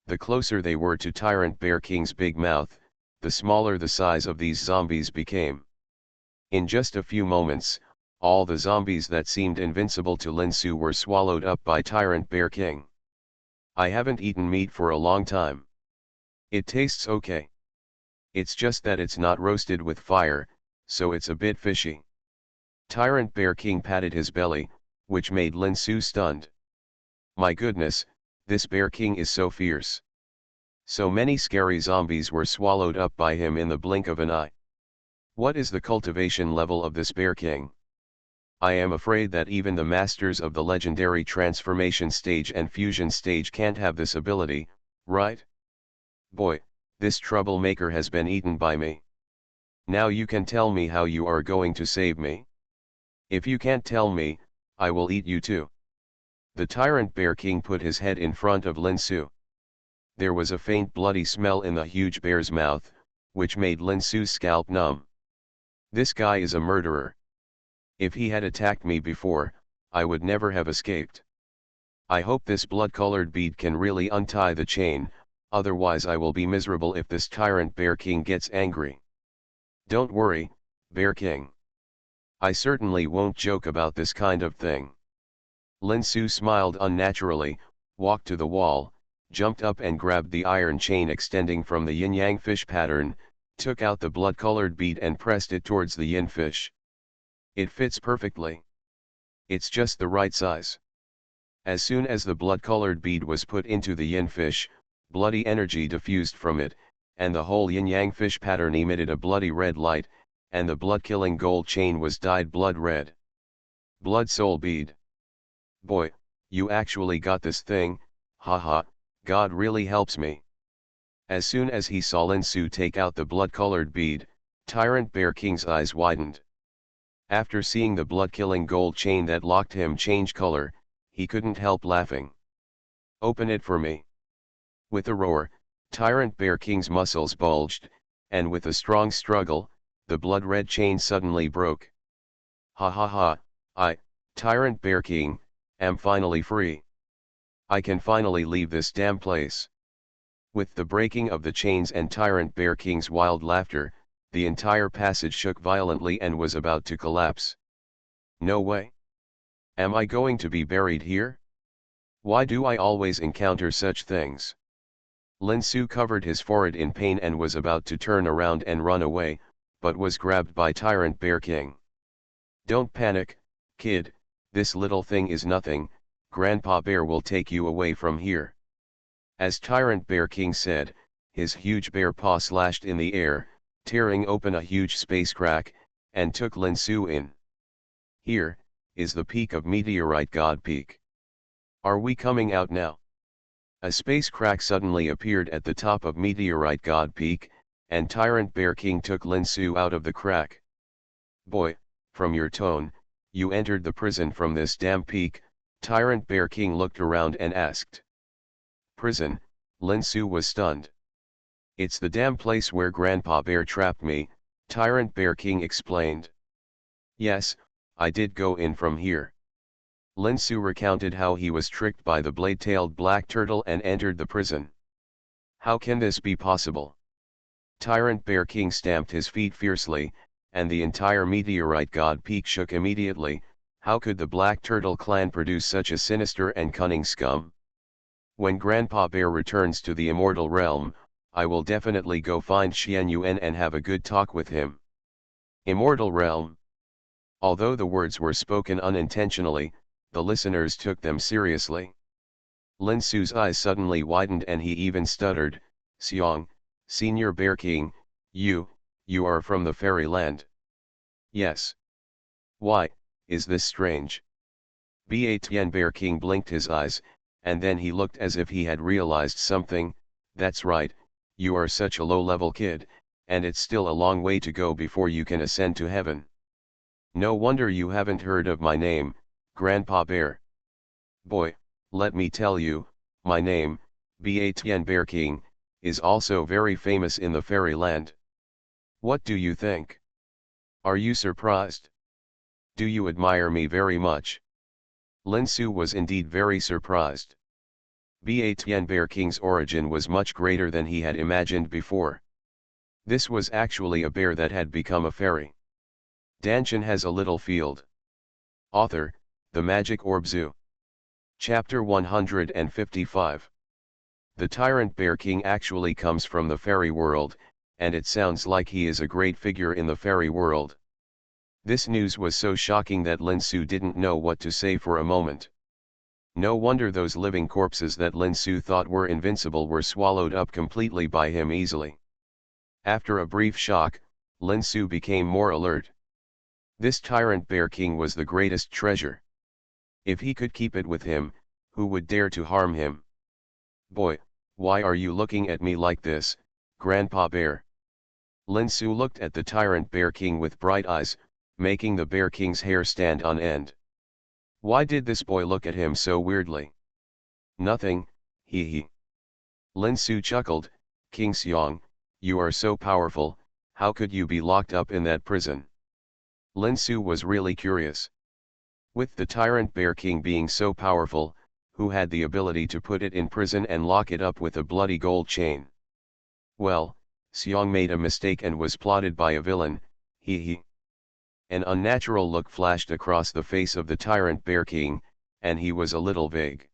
The closer they were to Tyrant Bear King's big mouth, the smaller the size of these zombies became. In just a few moments, all the zombies that seemed invincible to Lin Su were swallowed up by Tyrant Bear King. I haven't eaten meat for a long time. It tastes okay. It's just that it's not roasted with fire, so it's a bit fishy. Tyrant Bear King patted his belly, which made Lin Su stunned. My goodness, this Bear King is so fierce. So many scary zombies were swallowed up by him in the blink of an eye. What is the cultivation level of this Bear King? I am afraid that even the masters of the legendary transformation stage and fusion stage can't have this ability, right? Boy, this troublemaker has been eaten by me. Now you can tell me how you are going to save me? If you can't tell me, I will eat you too. The Tyrant Bear King put his head in front of Lin Su. There was a faint bloody smell in the huge bear's mouth, which made Lin Su's scalp numb. This guy is a murderer. If he had attacked me before, I would never have escaped. I hope this blood-colored bead can really untie the chain, otherwise I will be miserable if this Tyrant Bear King gets angry. Don't worry, Bear King. I certainly won't joke about this kind of thing. Lin Su smiled unnaturally, walked to the wall, jumped up and grabbed the iron chain extending from the yin-yang fish pattern, took out the blood-colored bead and pressed it towards the yin fish. It fits perfectly. It's just the right size. As soon as the blood-colored bead was put into the yin fish, bloody energy diffused from it, and the whole yin-yang fish pattern emitted a bloody red light, and the blood-killing gold chain was dyed blood red. Blood soul bead. Boy, you actually got this thing, haha, God really helps me. As soon as he saw Lin Su take out the blood-colored bead, Tyrant Bear King's eyes widened. After seeing the blood-killing gold chain that locked him change color, he couldn't help laughing. Open it for me. With a roar, Tyrant Bear King's muscles bulged, and with a strong struggle, the blood-red chain suddenly broke. Ha ha ha, I, Tyrant Bear King, am finally free. I can finally leave this damn place. With the breaking of the chains and Tyrant Bear King's wild laughter, the entire passage shook violently and was about to collapse. No way. Am I going to be buried here? Why do I always encounter such things? Lin Su covered his forehead in pain and was about to turn around and run away, but was grabbed by Tyrant Bear King. Don't panic, kid, this little thing is nothing, Grandpa Bear will take you away from here. As Tyrant Bear King said, his huge bear paw slashed in the air, tearing open a huge space crack, and took Lin Su in. Here, is the peak of Meteorite God Peak. Are we coming out now? A space crack suddenly appeared at the top of Meteorite God Peak, and Tyrant Bear King took Lin Su out of the crack. Boy, from your tone, you entered the prison from this damn peak, Tyrant Bear King looked around and asked. Prison, Lin Su was stunned. It's the damn place where Grandpa Bear trapped me, Tyrant Bear King explained. Yes, I did go in from here. Lin Su recounted how he was tricked by the blade-tailed black turtle and entered the prison. How can this be possible? Tyrant Bear King stamped his feet fiercely, and the entire Meteorite God Peak shook immediately. How could the Black Turtle clan produce such a sinister and cunning scum? When Grandpa Bear returns to the immortal realm, I will definitely go find Xianxia and have a good talk with him. Immortal realm. Although the words were spoken unintentionally, the listeners took them seriously. Lin Su's eyes suddenly widened and he even stuttered, Xiang, Senior Bear King, you You are from the fairyland? Yes. Why, is this strange? Tian Bear King blinked his eyes, and then he looked as if he had realized something. That's right, you are such a low-level kid, and it's still a long way to go before you can ascend to heaven. No wonder you haven't heard of my name, Grandpa Bear. Boy, let me tell you, my name, Tian Bear King, is also very famous in the fairyland. What do you think? Are you surprised? Do you admire me very much? Lin Su was indeed very surprised. Tian Bear King's origin was much greater than he had imagined before. This was actually a bear that had become a fairy. Dantian has a little field. Author, The Magic Orb Zoo. Chapter 155. The Tyrant Bear King actually comes from the fairy world, and it sounds like he is a great figure in the fairy world. This news was so shocking that Lin Su didn't know what to say for a moment. No wonder those living corpses that Lin Su thought were invincible were swallowed up completely by him easily. After a brief shock, Lin Su became more alert. This Tyrant Bear King was the greatest treasure. If he could keep it with him, who would dare to harm him? Boy, why are you looking at me like this, Grandpa Bear? Lin Su looked at the Tyrant Bear King with bright eyes, making the Bear King's hair stand on end. Why did this boy look at him so weirdly? Nothing, hee hee. Lin Su chuckled, King Xiang, you are so powerful, how could you be locked up in that prison? Lin Su was really curious. With the Tyrant Bear King being so powerful, who had the ability to put it in prison and lock it up with a bloody gold chain? Well, Xiang made a mistake and was plotted by a villain, hee hee. An unnatural look flashed across the face of the Tyrant Bear King, and he was a little vague.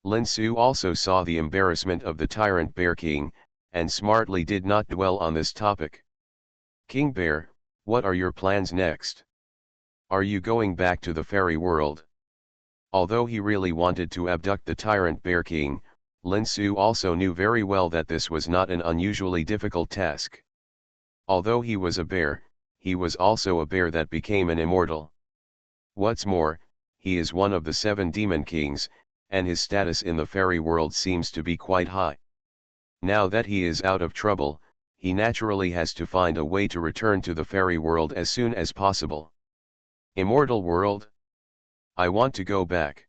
Lin Su also saw the embarrassment of the Tyrant Bear King, and smartly did not dwell on this topic. King Bear, what are your plans next? Are you going back to the fairy world? Although he really wanted to abduct the Tyrant Bear King, Lin Su also knew very well that this was not an unusually difficult task. Although he was a bear, he was also a bear that became an immortal. What's more, he is one of the 7 demon kings, and his status in the fairy world seems to be quite high. Now that he is out of trouble, he naturally has to find a way to return to the fairy world as soon as possible. Immortal world? I want to go back.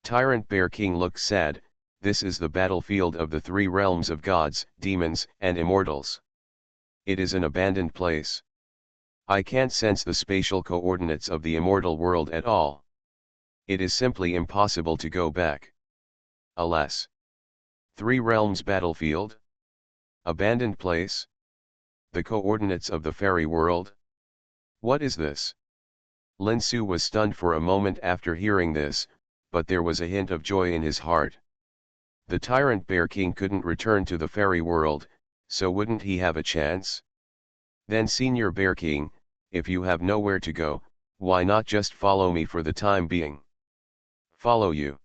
Tyrant Bear King looked sad. This is the battlefield of the 3 realms of gods, demons, and immortals. It is an abandoned place. I can't sense the spatial coordinates of the immortal world at all. It is simply impossible to go back. Alas. 3 realms battlefield? Abandoned place? The coordinates of the fairy world? What is this? Lin Su was stunned for a moment after hearing this, but there was a hint of joy in his heart. The Tyrant Bear King couldn't return to the fairy world, so wouldn't he have a chance? Then Senior Bear King, if you have nowhere to go, why not just follow me for the time being? Follow you?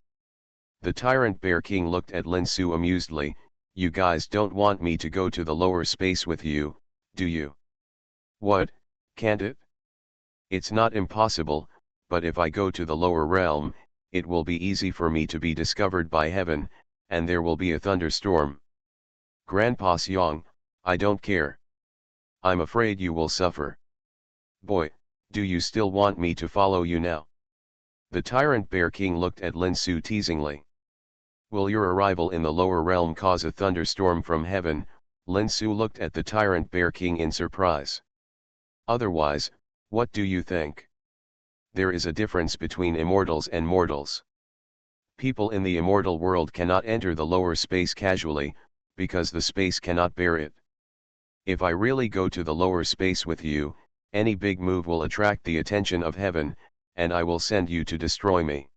The Tyrant Bear King looked at Lin Su amusedly. You guys don't want me to go to the lower space with you, do you? What, can't it? It's not impossible, but if I go to the lower realm, it will be easy for me to be discovered by heaven, and there will be a thunderstorm. Grandpa Xiang, I don't care. I'm afraid you will suffer. Boy, do you still want me to follow you now? The Tyrant Bear King looked at Lin Su teasingly. Will your arrival in the lower realm cause a thunderstorm from heaven? Lin Su looked at the Tyrant Bear King in surprise. Otherwise, what do you think? There is a difference between immortals and mortals. People in the immortal world cannot enter the lower space casually, because the space cannot bear it. If I really go to the lower space with you, any big move will attract the attention of heaven, and I will send you to destroy me.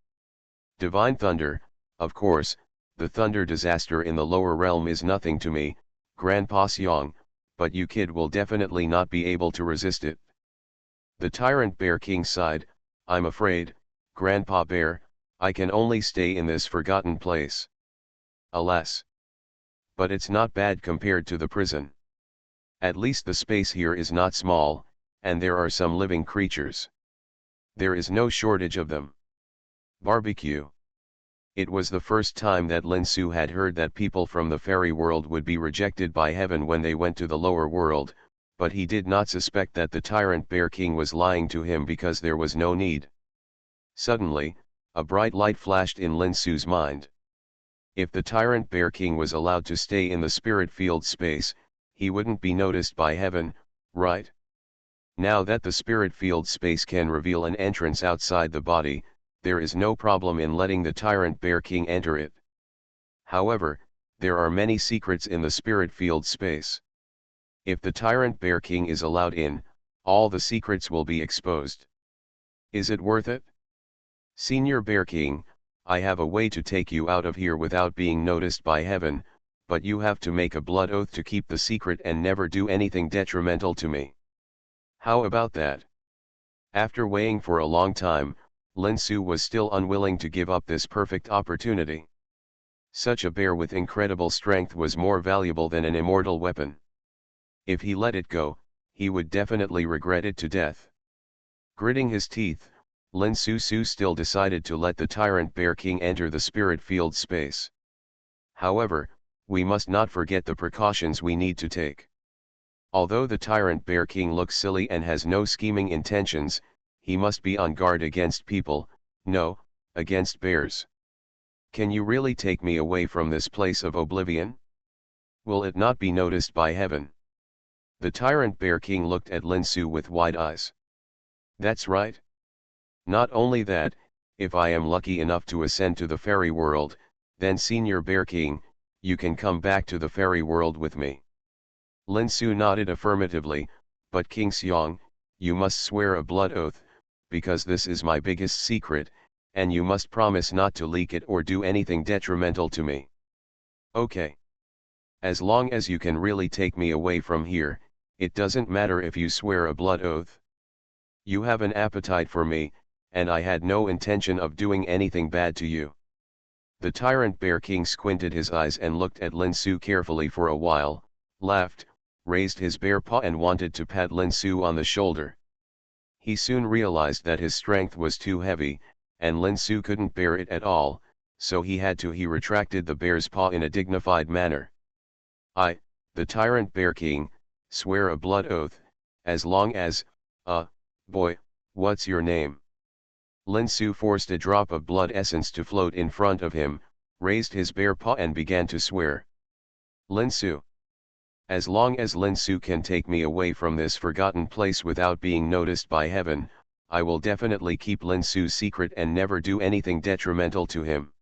Divine thunder, of course, the thunder disaster in the lower realm is nothing to me, Grandpa Xiang, but you kid will definitely not be able to resist it. The Tyrant Bear King sighed, I'm afraid, Grandpa Bear, I can only stay in this forgotten place. Alas. But it's not bad compared to the prison. At least the space here is not small, and there are some living creatures. There is no shortage of them. Barbecue. It was the first time that Lin Su had heard that people from the fairy world would be rejected by heaven when they went to the lower world, but he did not suspect that the tyrant Bear King was lying to him because there was no need. Suddenly, a bright light flashed in Lin Su's mind. If the tyrant Bear King was allowed to stay in the spirit field space, he wouldn't be noticed by heaven, right? Now that the spirit field space can reveal an entrance outside the body, there is no problem in letting the tyrant Bear King enter it. However, there are many secrets in the spirit field space. If the tyrant Bear King is allowed in, all the secrets will be exposed. Is it worth it? Senior Bear King, I have a way to take you out of here without being noticed by heaven, but you have to make a blood oath to keep the secret and never do anything detrimental to me. How about that? After weighing for a long time, Lin Su was still unwilling to give up this perfect opportunity. Such a bear with incredible strength was more valuable than an immortal weapon. If he let it go, he would definitely regret it to death. Gritting his teeth, Lin Su still decided to let the tyrant Bear King enter the spirit field space. However, we must not forget the precautions we need to take. Although the tyrant Bear King looks silly and has no scheming intentions, he must be on guard against people, no, against bears. Can you really take me away from this place of oblivion? Will it not be noticed by heaven? The tyrant Bear King looked at Lin Su with wide eyes. That's right. Not only that, if I am lucky enough to ascend to the fairy world, then Senior Bear King, you can come back to the fairy world with me. Lin Su nodded affirmatively, but King Xiang, you must swear a blood oath, because this is my biggest secret, and you must promise not to leak it or do anything detrimental to me. Okay. As long as you can really take me away from here, it doesn't matter if you swear a blood oath. You have an appetite for me, and I had no intention of doing anything bad to you. The tyrant Bear King squinted his eyes and looked at Lin Su carefully for a while, laughed, raised his bare paw and wanted to pat Lin Su on the shoulder. He soon realized that his strength was too heavy, and Lin Su couldn't bear it at all, so he retracted the bear's paw in a dignified manner. I, the tyrant Bear King, swear a blood oath, as long as, boy, what's your name? Lin Su forced a drop of blood essence to float in front of him, raised his bare paw and began to swear. Lin Su. As long as Lin Su can take me away from this forgotten place without being noticed by heaven, I will definitely keep Lin Su's secret and never do anything detrimental to him.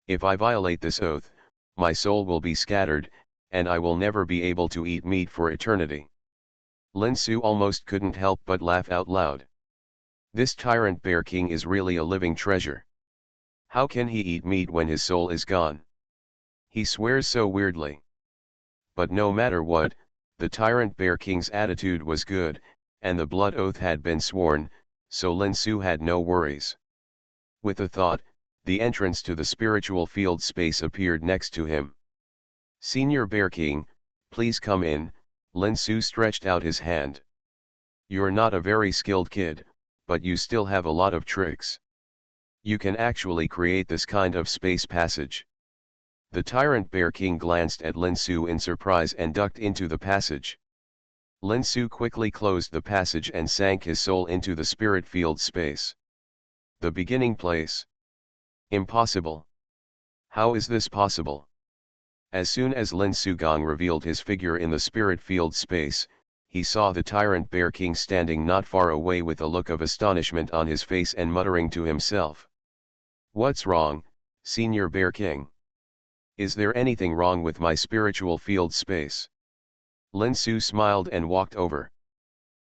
If I violate this oath, my soul will be scattered, and I will never be able to eat meat for eternity. Lin Su almost couldn't help but laugh out loud. This tyrant Bear King is really a living treasure. How can he eat meat when his soul is gone? He swears so weirdly. But no matter what, the tyrant Bear King's attitude was good, and the blood oath had been sworn, so Lin Su had no worries. With a thought, the entrance to the spiritual field space appeared next to him. Senior Bear King, please come in, Lin Su stretched out his hand. You're not a very skilled kid, but you still have a lot of tricks. You can actually create this kind of space passage. The tyrant Bear King glanced at Lin Su in surprise and ducked into the passage. Lin Su quickly closed the passage and sank his soul into the spirit field space. The beginning place. Impossible. How is this possible? As soon as Lin Su Gong revealed his figure in the spirit field space, he saw the tyrant Bear King standing not far away with a look of astonishment on his face and muttering to himself. What's wrong, Senior Bear King? Is there anything wrong with my spiritual field space? Lin Su smiled and walked over.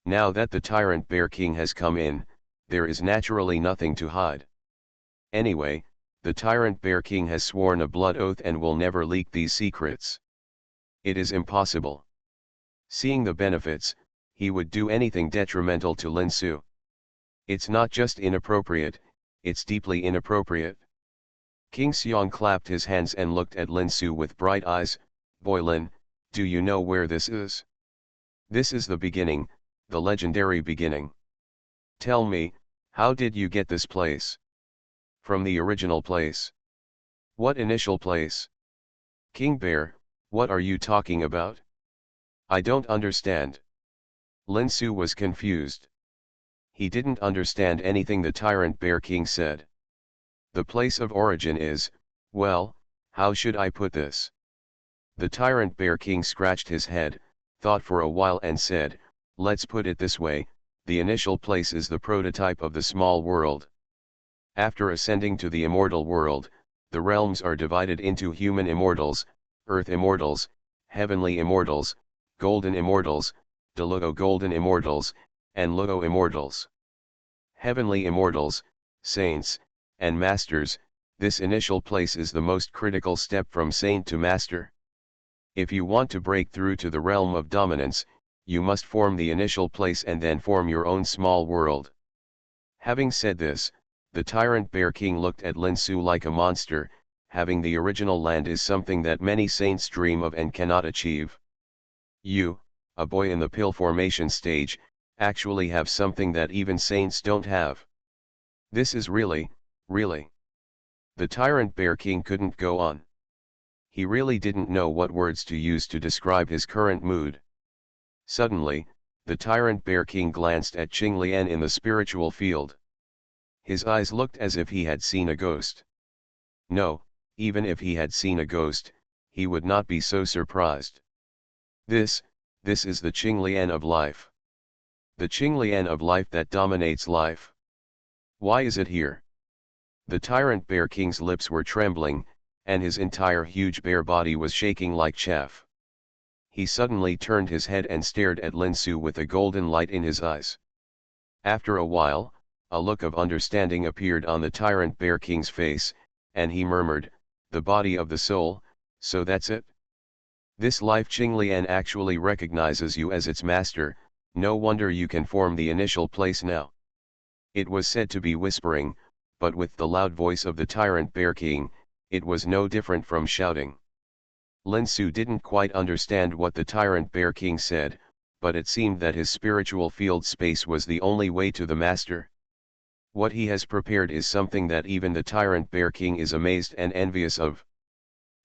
Now that the tyrant Bear King has come in, there is naturally nothing to hide. Anyway, the tyrant Bear King has sworn a blood oath and will never leak these secrets. It is impossible. Seeing the benefits, he would do anything detrimental to Lin Su. It's not just inappropriate, it's deeply inappropriate. King Xiang clapped his hands and looked at Lin Su with bright eyes. Boy Lin, do you know where this is? This is the beginning, the legendary beginning. Tell me, how did you get this place? From the original place. What initial place? King Bear, what are you talking about? I don't understand. Lin Su was confused. He didn't understand anything the Tyrant Bear King said. The place of origin is, well, how should I put this? The Tyrant Bear King scratched his head, thought for a while and said, let's put it this way, the initial place is the prototype of the small world. After ascending to the immortal world, the realms are divided into human immortals, earth immortals, heavenly immortals, golden immortals, Delugo golden immortals, and Lugo immortals. Heavenly immortals, saints, and masters, this initial place is the most critical step from saint to master. If you want to break through to the realm of dominance, you must form the initial place and then form your own small world. Having said this, the Tyrant Bear King looked at Lin Su like a monster. Having the original land is something that many saints dream of and cannot achieve. You, a boy in the pill formation stage, actually have something that even saints don't have. This is really. The Tyrant Bear King couldn't go on. He really didn't know what words to use to describe his current mood. Suddenly, the Tyrant Bear King glanced at Qing Lian in the spiritual field. His eyes looked as if he had seen a ghost. No, even if he had seen a ghost, he would not be so surprised. This is the Qing Lian of life. The Qing Lian of life that dominates life. Why is it here? The Tyrant Bear King's lips were trembling, and his entire huge bear body was shaking like chaff. He suddenly turned his head and stared at Lin Su with a golden light in his eyes. After a while, a look of understanding appeared on the Tyrant Bear King's face, and he murmured, the body of the soul, so that's it? This life Qing Lian actually recognizes you as its master, no wonder you can form the initial place now. It was said to be whispering, but with the loud voice of the Tyrant Bear King, it was no different from shouting. Lin Su didn't quite understand what the Tyrant Bear King said, but it seemed that his spiritual field space was the only way to the master. What he has prepared is something that even the Tyrant Bear King is amazed and envious of.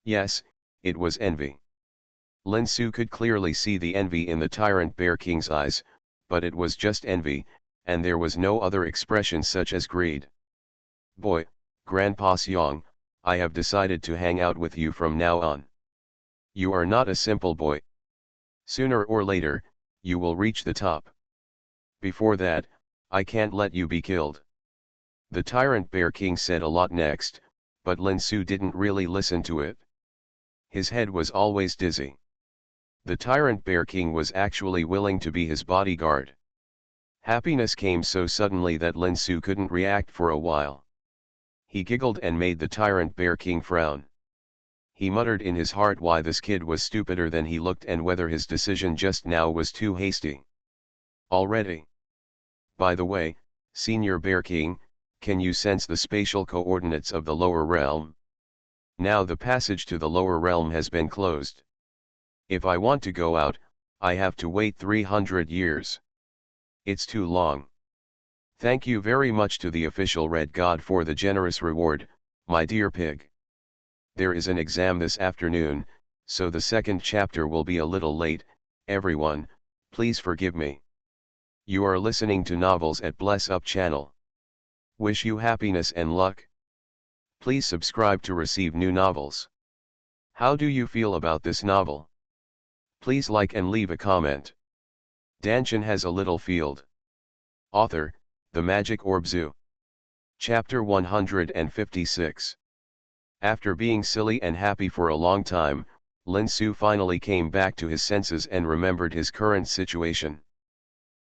Yes, it was envy. Lin Su could clearly see the envy in the Tyrant Bear King's eyes, but it was just envy, and there was no other expression such as greed. Boy, Grandpa Xiang, I have decided to hang out with you from now on. You are not a simple boy. Sooner or later, you will reach the top. Before that, I can't let you be killed. The Tyrant Bear King said a lot next, but Lin Su didn't really listen to it. His head was always dizzy. The Tyrant Bear King was actually willing to be his bodyguard. Happiness came so suddenly that Lin Su couldn't react for a while. He giggled and made the Tyrant Bear King frown. He muttered in his heart why this kid was stupider than he looked and whether his decision just now was too hasty. Already. By the way, Senior Bear King, can you sense the spatial coordinates of the lower realm? Now the passage to the lower realm has been closed. If I want to go out, I have to wait 300 years. It's too long. Thank you very much to the official Red God for the generous reward, my dear pig. There is an exam this afternoon, so the second chapter will be a little late. Everyone, please forgive me. You are listening to Novels at Bless Up channel. Wish you happiness and luck. Please subscribe to receive new novels. How do you feel about this novel? Please like and leave a comment. Dantian has a little field. Author, The Magic Orb Zoo. Chapter 156. After being silly and happy for a long time, Lin Su finally came back to his senses and remembered his current situation.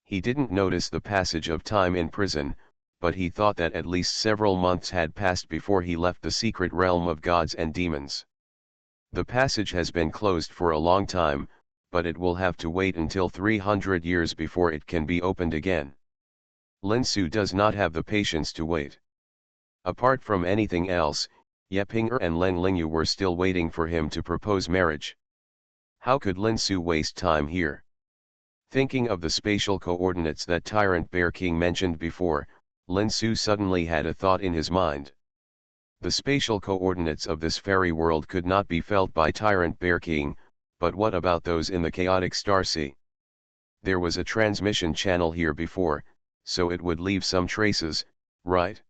He didn't notice the passage of time in prison, but he thought that at least several months had passed before he left the secret realm of gods and demons. The passage has been closed for a long time, but it will have to wait until 300 years before it can be opened again. Lin Su does not have the patience to wait. Apart from anything else, Ye Ping'er and Len Lingyu were still waiting for him to propose marriage. How could Lin Su waste time here? Thinking of the spatial coordinates that Tyrant Bear King mentioned before, Lin Su suddenly had a thought in his mind. The spatial coordinates of this fairy world could not be felt by Tyrant Bear King, but what about those in the chaotic star sea? There was a transmission channel here before, so it would leave some traces, right?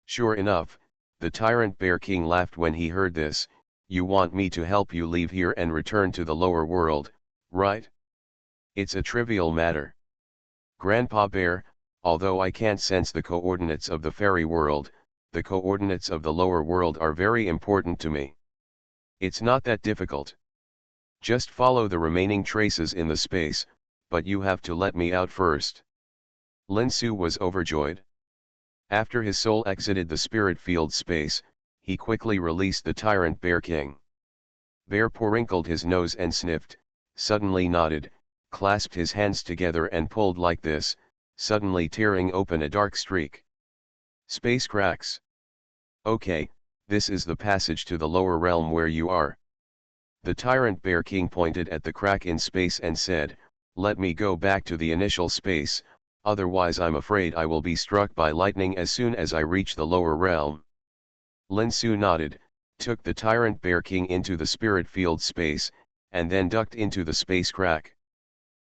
Sure enough, the Tyrant Bear King laughed when he heard this. You want me to help you leave here and return to the lower world, right? It's a trivial matter. Grandpa Bear, although I can't sense the coordinates of the fairy world, the coordinates of the lower world are very important to me. It's not that difficult. Just follow the remaining traces in the space, but you have to let me out first. Lin Su was overjoyed. After his soul exited the spirit field space, he quickly released the Tyrant Bear King. Bear wrinkled his nose and sniffed, suddenly nodded, clasped his hands together and pulled like this, suddenly tearing open a dark streak. Space cracks. Okay, this is the passage to the lower realm where you are. The Tyrant Bear King pointed at the crack in space and said, let me go back to the initial space, otherwise I'm afraid I will be struck by lightning as soon as I reach the lower realm. Lin Su nodded, took the Tyrant Bear King into the spirit field space, and then ducked into the space crack.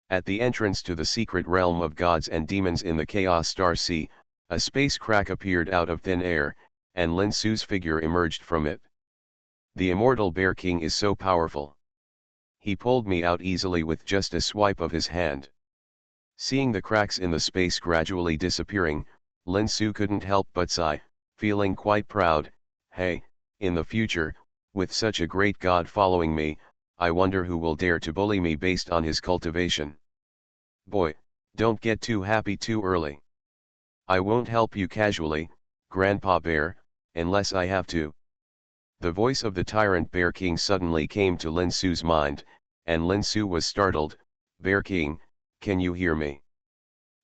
At the entrance to the secret realm of gods and demons in the Chaos Star Sea, a space crack appeared out of thin air, and Lin Su's figure emerged from it. The immortal Bear King is so powerful. He pulled me out easily with just a swipe of his hand. Seeing the cracks in the space gradually disappearing, Lin Su couldn't help but sigh, feeling quite proud. Hey, in the future, with such a great god following me, I wonder who will dare to bully me based on his cultivation. Boy, don't get too happy too early. I won't help you casually, Grandpa Bear, unless I have to. The voice of the Tyrant Bear King suddenly came to Lin Su's mind, and Lin Su was startled. Bear King, can you hear me?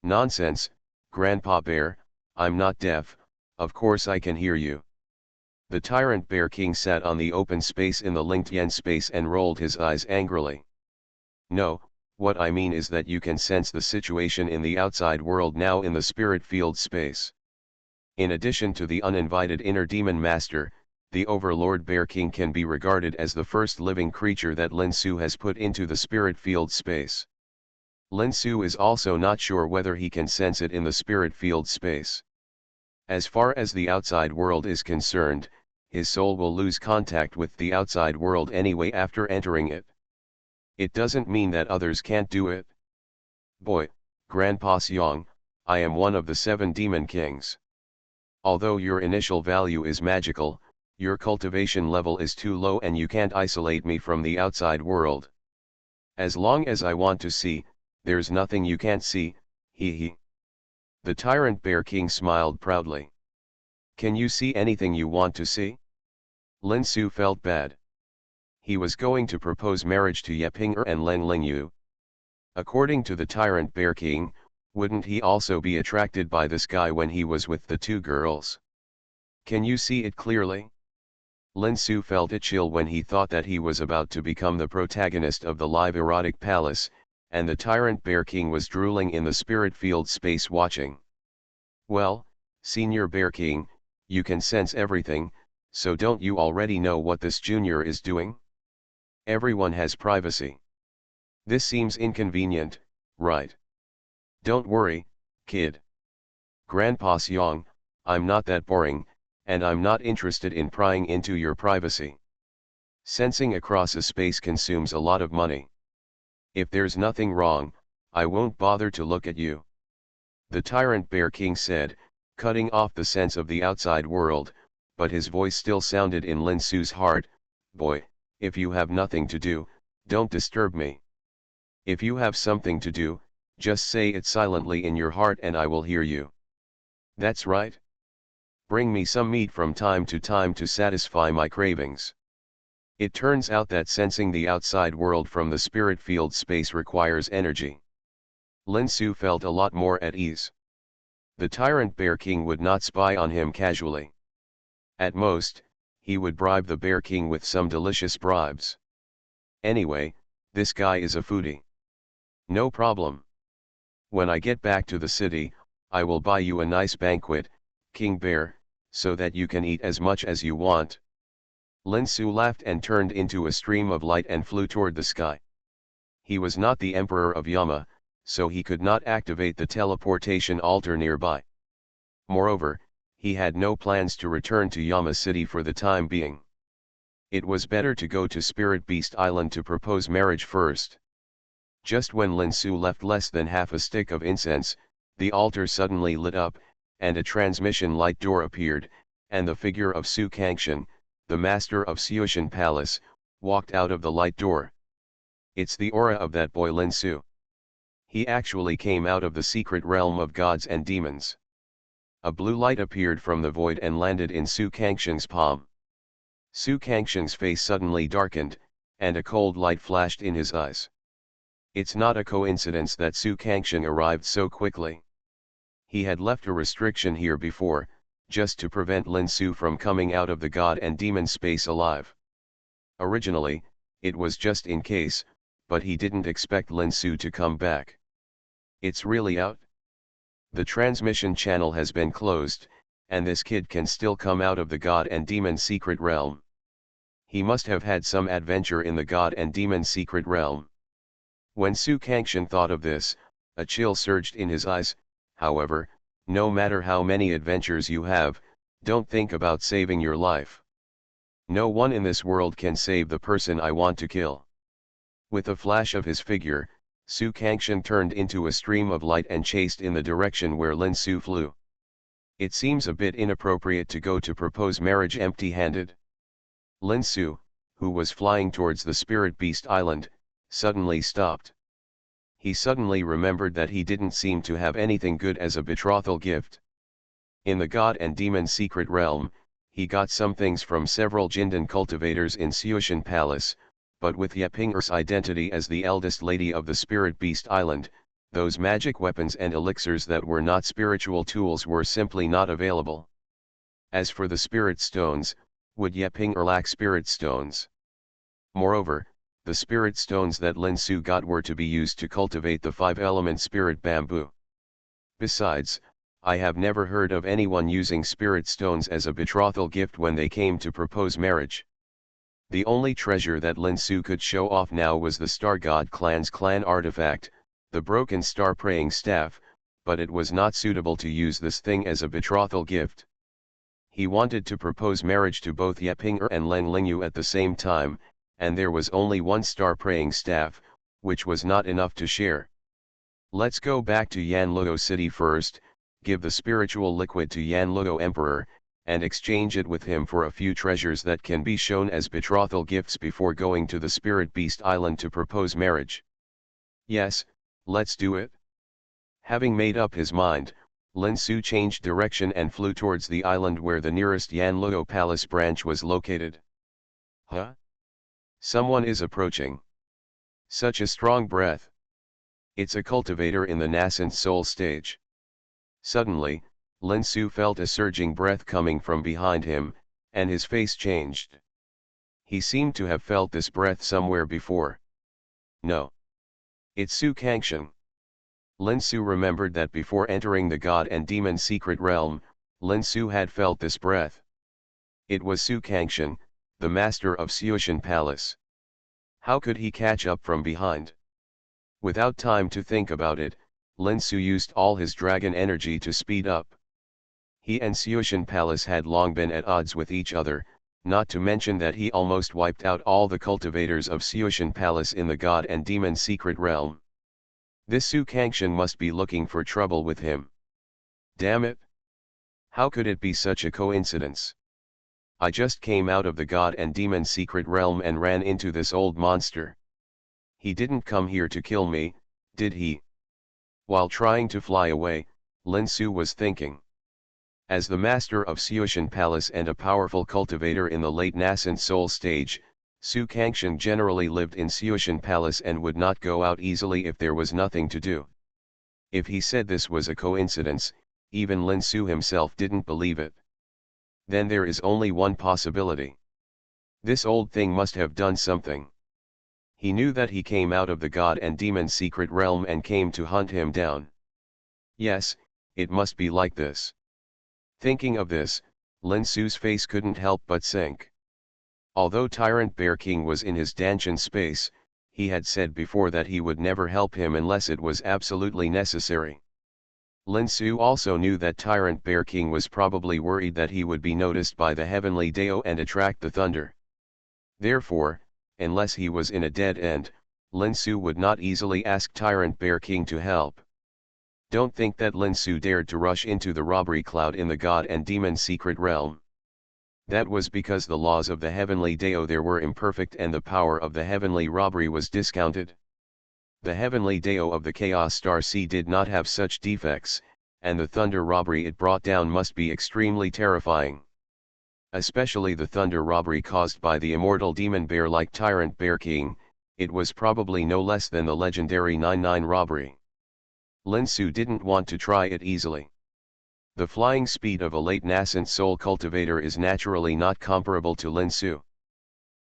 Nonsense, Grandpa Bear, I'm not deaf, of course I can hear you. The Tyrant Bear King sat on the open space in the linked yen space and rolled his eyes angrily. No, what I mean is that you can sense the situation in the outside world now in the spirit field space. In addition to the uninvited inner demon master, the Overlord Bear King can be regarded as the first living creature that Lin Su has put into the spirit field space. Lin Su is also not sure whether he can sense it in the spirit field space. As far as the outside world is concerned, his soul will lose contact with the outside world anyway after entering it. It doesn't mean that others can't do it. Boy, Grandpa Xiang, I am one of the 7 demon kings. Although your initial value is magical, your cultivation level is too low and you can't isolate me from the outside world. As long as I want to see, there's nothing you can't see, hee hee. The Tyrant Bear King smiled proudly. Can you see anything you want to see? Lin Su felt bad. He was going to propose marriage to Ye Ping'er and Len Lingyu. According to the Tyrant Bear King, wouldn't he also be attracted by this guy when he was with the 2 girls? Can you see it clearly? Lin Su felt a chill when he thought that he was about to become the protagonist of the live erotic palace, and the Tyrant Bear King was drooling in the spirit field space watching. Well, Senior Bear King, you can sense everything, so don't you already know what this junior is doing? Everyone has privacy. This seems inconvenient, right? Don't worry, kid. Grandpa Xiang, I'm not that boring, and I'm not interested in prying into your privacy. Sensing across a space consumes a lot of money. If there's nothing wrong, I won't bother to look at you. The Tyrant Bear King said, cutting off the sense of the outside world, but his voice still sounded in Lin Su's heart. Boy, if you have nothing to do, don't disturb me. If you have something to do, just say it silently in your heart and I will hear you. That's right. Bring me some meat from time to satisfy my cravings. It turns out that sensing the outside world from the spirit field space requires energy. Lin Su felt a lot more at ease. The Tyrant Bear King would not spy on him casually. At most, he would bribe the Bear King with some delicious bribes. Anyway, this guy is a foodie. No problem. When I get back to the city, I will buy you a nice banquet, King Bear, so that you can eat as much as you want. Lin Su laughed and turned into a stream of light and flew toward the sky. He was not the Emperor of Yama, so he could not activate the teleportation altar nearby. Moreover, he had no plans to return to Yama City for the time being. It was better to go to Spirit Beast Island to propose marriage first. Just when Lin Su left less than half a stick of incense, the altar suddenly lit up, and a transmission light door appeared, and the figure of Xianxia, the master of Xiushan Palace, walked out of the light door. It's the aura of that boy Lin Su. He actually came out of the secret realm of gods and demons. A blue light appeared from the void and landed in Xianxia's palm. Xianxia's face suddenly darkened, and a cold light flashed in his eyes. It's not a coincidence that Xianxia arrived so quickly. He had left a restriction here before, just to prevent Lin Su from coming out of the god and demon space alive. Originally, it was just in case, but he didn't expect Lin Su to come back. It's really out? The transmission channel has been closed, and this kid can still come out of the god and demon secret realm. He must have had some adventure in the god and demon secret realm. When Xianxia thought of this, a chill surged in his eyes. However, no matter how many adventures you have, don't think about saving your life. No one in this world can save the person I want to kill. With a flash of his figure, Xianxia turned into a stream of light and chased in the direction where Lin Su flew. It seems a bit inappropriate to go to propose marriage empty-handed. Lin Su, who was flying towards the Spirit Beast Island, suddenly stopped. He suddenly remembered that he didn't seem to have anything good as a betrothal gift. In the god and demon secret realm, he got some things from several Jindan cultivators in Xiushan Palace, but with Yaping'er's identity as the eldest lady of the Spirit Beast Island, those magic weapons and elixirs that were not spiritual tools were simply not available. As for the spirit stones, would Yaping'er lack spirit stones? Moreover, the spirit stones that Lin Su got were to be used to cultivate the 5-element spirit bamboo. Besides, I have never heard of anyone using spirit stones as a betrothal gift when they came to propose marriage. The only treasure that Lin Su could show off now was the Star God clan's clan artifact, the broken star praying staff, but it was not suitable to use this thing as a betrothal gift. He wanted to propose marriage to both Yaping'er and Leng Lingyu at the same time, and there was only one star praying staff, which was not enough to share. Let's go back to Yanluo City first, give the spiritual liquid to Yanluo Emperor, and exchange it with him for a few treasures that can be shown as betrothal gifts before going to the Spirit Beast Island to propose marriage. Yes, let's do it. Having made up his mind, Lin Su changed direction and flew towards the island where the nearest Yanluo Palace branch was located. Huh? Someone is approaching. Such a strong breath. It's a cultivator in the nascent soul stage. Suddenly, Lin Su felt a surging breath coming from behind him, and his face changed. He seemed to have felt this breath somewhere before. No. It's Xianxia. Lin Su remembered that before entering the god and demon secret realm, Lin Su had felt this breath. It was Xianxia, the master of Xiushan Palace. How could he catch up from behind? Without time to think about it, Lin Su used all his dragon energy to speed up. He and Xiushan Palace had long been at odds with each other, not to mention that he almost wiped out all the cultivators of Xiushan Palace in the god and demon secret realm. This Xianxia must be looking for trouble with him. Damn it! How could it be such a coincidence? I just came out of the god and demon secret realm and ran into this old monster. He didn't come here to kill me, did he? While trying to fly away, Lin Su was thinking. As the master of Xiushan Palace and a powerful cultivator in the late nascent soul stage, Xianxia generally lived in Xiushan Palace and would not go out easily if there was nothing to do. If he said this was a coincidence, even Lin Su himself didn't believe it. Then there is only one possibility. This old thing must have done something. He knew that he came out of the god and demon secret realm and came to hunt him down. Yes, it must be like this. Thinking of this, Lin Su's face couldn't help but sink. Although Tyrant Bear King was in his Dantian space, he had said before that he would never help him unless it was absolutely necessary. Lin Su also knew that Tyrant Bear King was probably worried that he would be noticed by the heavenly Dao and attract the thunder. Therefore, unless he was in a dead end, Lin Su would not easily ask Tyrant Bear King to help. Don't think that Lin Su dared to rush into the robbery cloud in the god and demon secret realm. That was because the laws of the heavenly Dao there were imperfect and the power of the heavenly robbery was discounted. The heavenly Dao of the Chaos Star Sea did not have such defects, and the thunder robbery it brought down must be extremely terrifying. Especially the thunder robbery caused by the immortal demon bear like Tyrant Bear King, it was probably no less than the legendary 9-9 robbery. Lin Su didn't want to try it easily. The flying speed of a late nascent soul cultivator is naturally not comparable to Lin Su.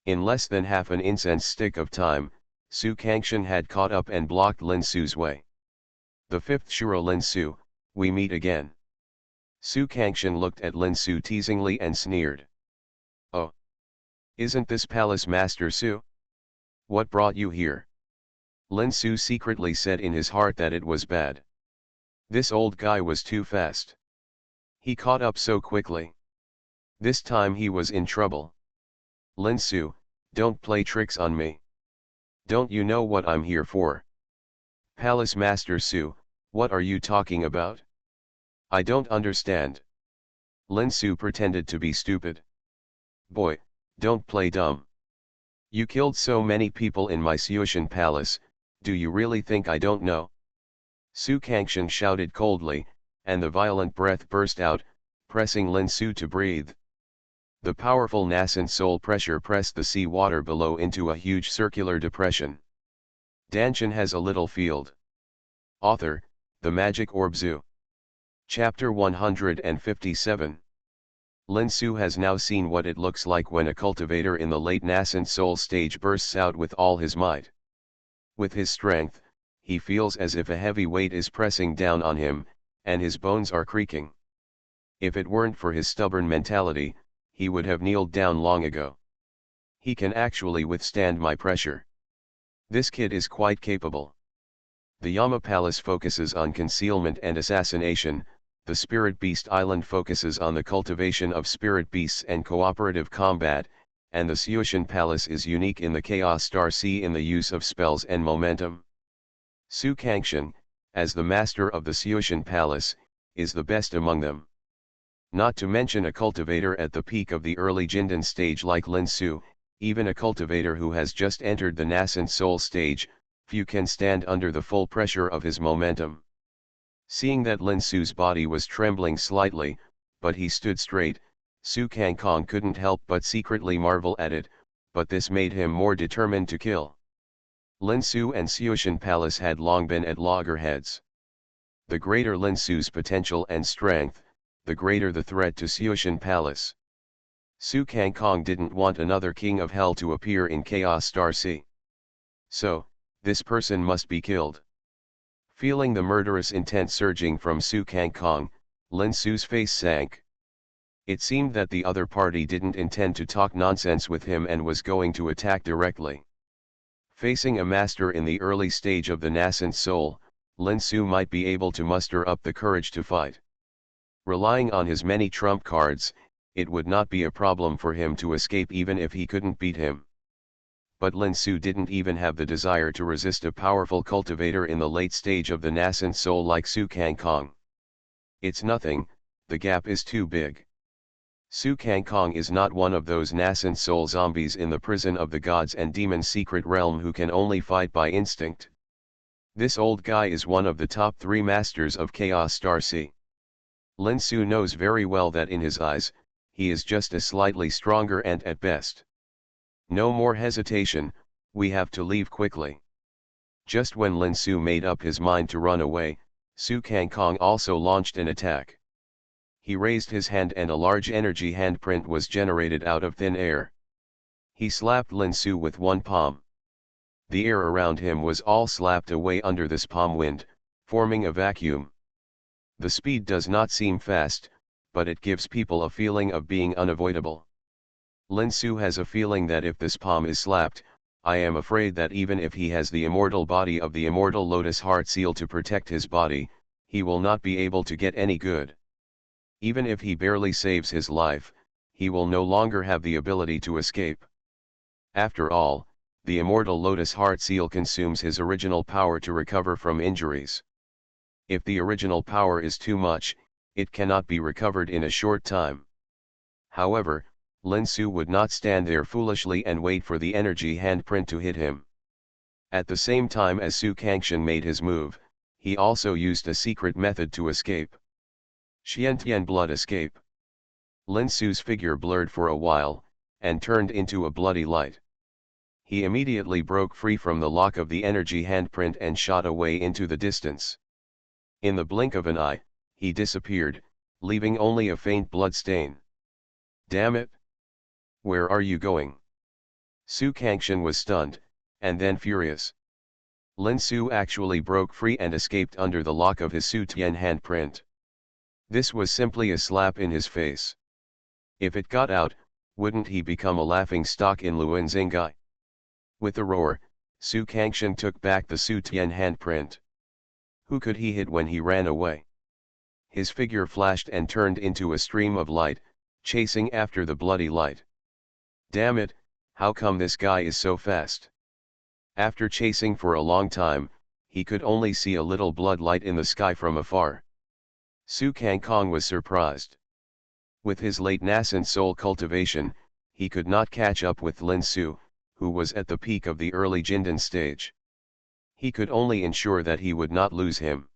In less than half an incense stick of time, Xianxia had caught up and blocked Lin Su's way. The fifth Shuro Lin Su, we meet again. Xianxia looked at Lin Su teasingly and sneered. Oh! Isn't this Palace Master Su? What brought you here? Lin Su secretly said in his heart that it was bad. This old guy was too fast. He caught up so quickly. This time he was in trouble. Lin Su, don't play tricks on me. Don't you know what I'm here for? Palace Master Su, what are you talking about? I don't understand. Lin Su pretended to be stupid. Boy, don't play dumb. You killed so many people in my Xianxia palace, do you really think I don't know? Xianxia shouted coldly, and the violent breath burst out, pressing Lin Su to breathe. The powerful nascent soul pressure pressed the sea water below into a huge circular depression. Dantian has a little field. Author, The Magic Orb Zoo. Chapter 157. Lin Su has now seen what it looks like when a cultivator in the late nascent soul stage bursts out with all his might. With his strength, he feels as if a heavy weight is pressing down on him, and his bones are creaking. If it weren't for his stubborn mentality, he would have kneeled down long ago. He can actually withstand my pressure. This kid is quite capable. The Yama Palace focuses on concealment and assassination, the Spirit Beast Island focuses on the cultivation of spirit beasts and cooperative combat, and the Xianxia Palace is unique in the Chaos Star Sea in the use of spells and momentum. Xianxia, as the master of the Xianxia Palace, is the best among them. Not to mention a cultivator at the peak of the early Jindan stage like Lin Su, even a cultivator who has just entered the nascent soul stage, few can stand under the full pressure of his momentum. Seeing that Lin Su's body was trembling slightly, but he stood straight, Xianxia couldn't help but secretly marvel at it, but this made him more determined to kill. Lin Su and Xianxia Palace had long been at loggerheads. The greater Lin Su's potential and strength, the greater the threat to Xianxia Palace. Xianxia didn't want another king of hell to appear in Chaos Star Sea. So, this person must be killed. Feeling the murderous intent surging from Xianxia, Lin Su's face sank. It seemed that the other party didn't intend to talk nonsense with him and was going to attack directly. Facing a master in the early stage of the nascent soul, Lin Su might be able to muster up the courage to fight. Relying on his many trump cards, it would not be a problem for him to escape even if he couldn't beat him. But Lin Su didn't even have the desire to resist a powerful cultivator in the late stage of the nascent soul like Xianxia. It's nothing, the gap is too big. Xianxia is not one of those nascent soul zombies in the prison of the gods and demons secret realm who can only fight by instinct. This old guy is one of the top 3 masters of Chaos Star Sea. Lin Su knows very well that in his eyes, he is just a slightly stronger and at best. No more hesitation, we have to leave quickly. Just when Lin Su made up his mind to run away, Xianxia also launched an attack. He raised his hand and a large energy handprint was generated out of thin air. He slapped Lin Su with one palm. The air around him was all slapped away under this palm wind, forming a vacuum. The speed does not seem fast, but it gives people a feeling of being unavoidable. Lin Su has a feeling that if this palm is slapped, I am afraid that even if he has the immortal body of the immortal Lotus Heart Seal to protect his body, he will not be able to get any good. Even if he barely saves his life, he will no longer have the ability to escape. After all, the immortal Lotus Heart Seal consumes his original power to recover from injuries. If the original power is too much, it cannot be recovered in a short time. However, Lin Su would not stand there foolishly and wait for the energy handprint to hit him. At the same time as Xianxia made his move, he also used a secret method to escape. Xiantian blood escape. Lin Su's figure blurred for a while, and turned into a bloody light. He immediately broke free from the lock of the energy handprint and shot away into the distance. In the blink of an eye, he disappeared, leaving only a faint blood stain. Damn it! Where are you going? Xianxia was stunned, and then furious. Lin Su actually broke free and escaped under the lock of his Xiantian handprint. This was simply a slap in his face. If it got out, wouldn't he become a laughing stock in Luanzhongai? With a roar, Xianxia took back the Xiantian handprint. Who could he hit when he ran away? His figure flashed and turned into a stream of light, chasing after the bloody light. Damn it, how come this guy is so fast? After chasing for a long time, he could only see a little blood light in the sky from afar. Xianxia was surprised. With his late nascent soul cultivation, he could not catch up with Lin Su, who was at the peak of the early Jindan stage. He could only ensure that he would not lose him.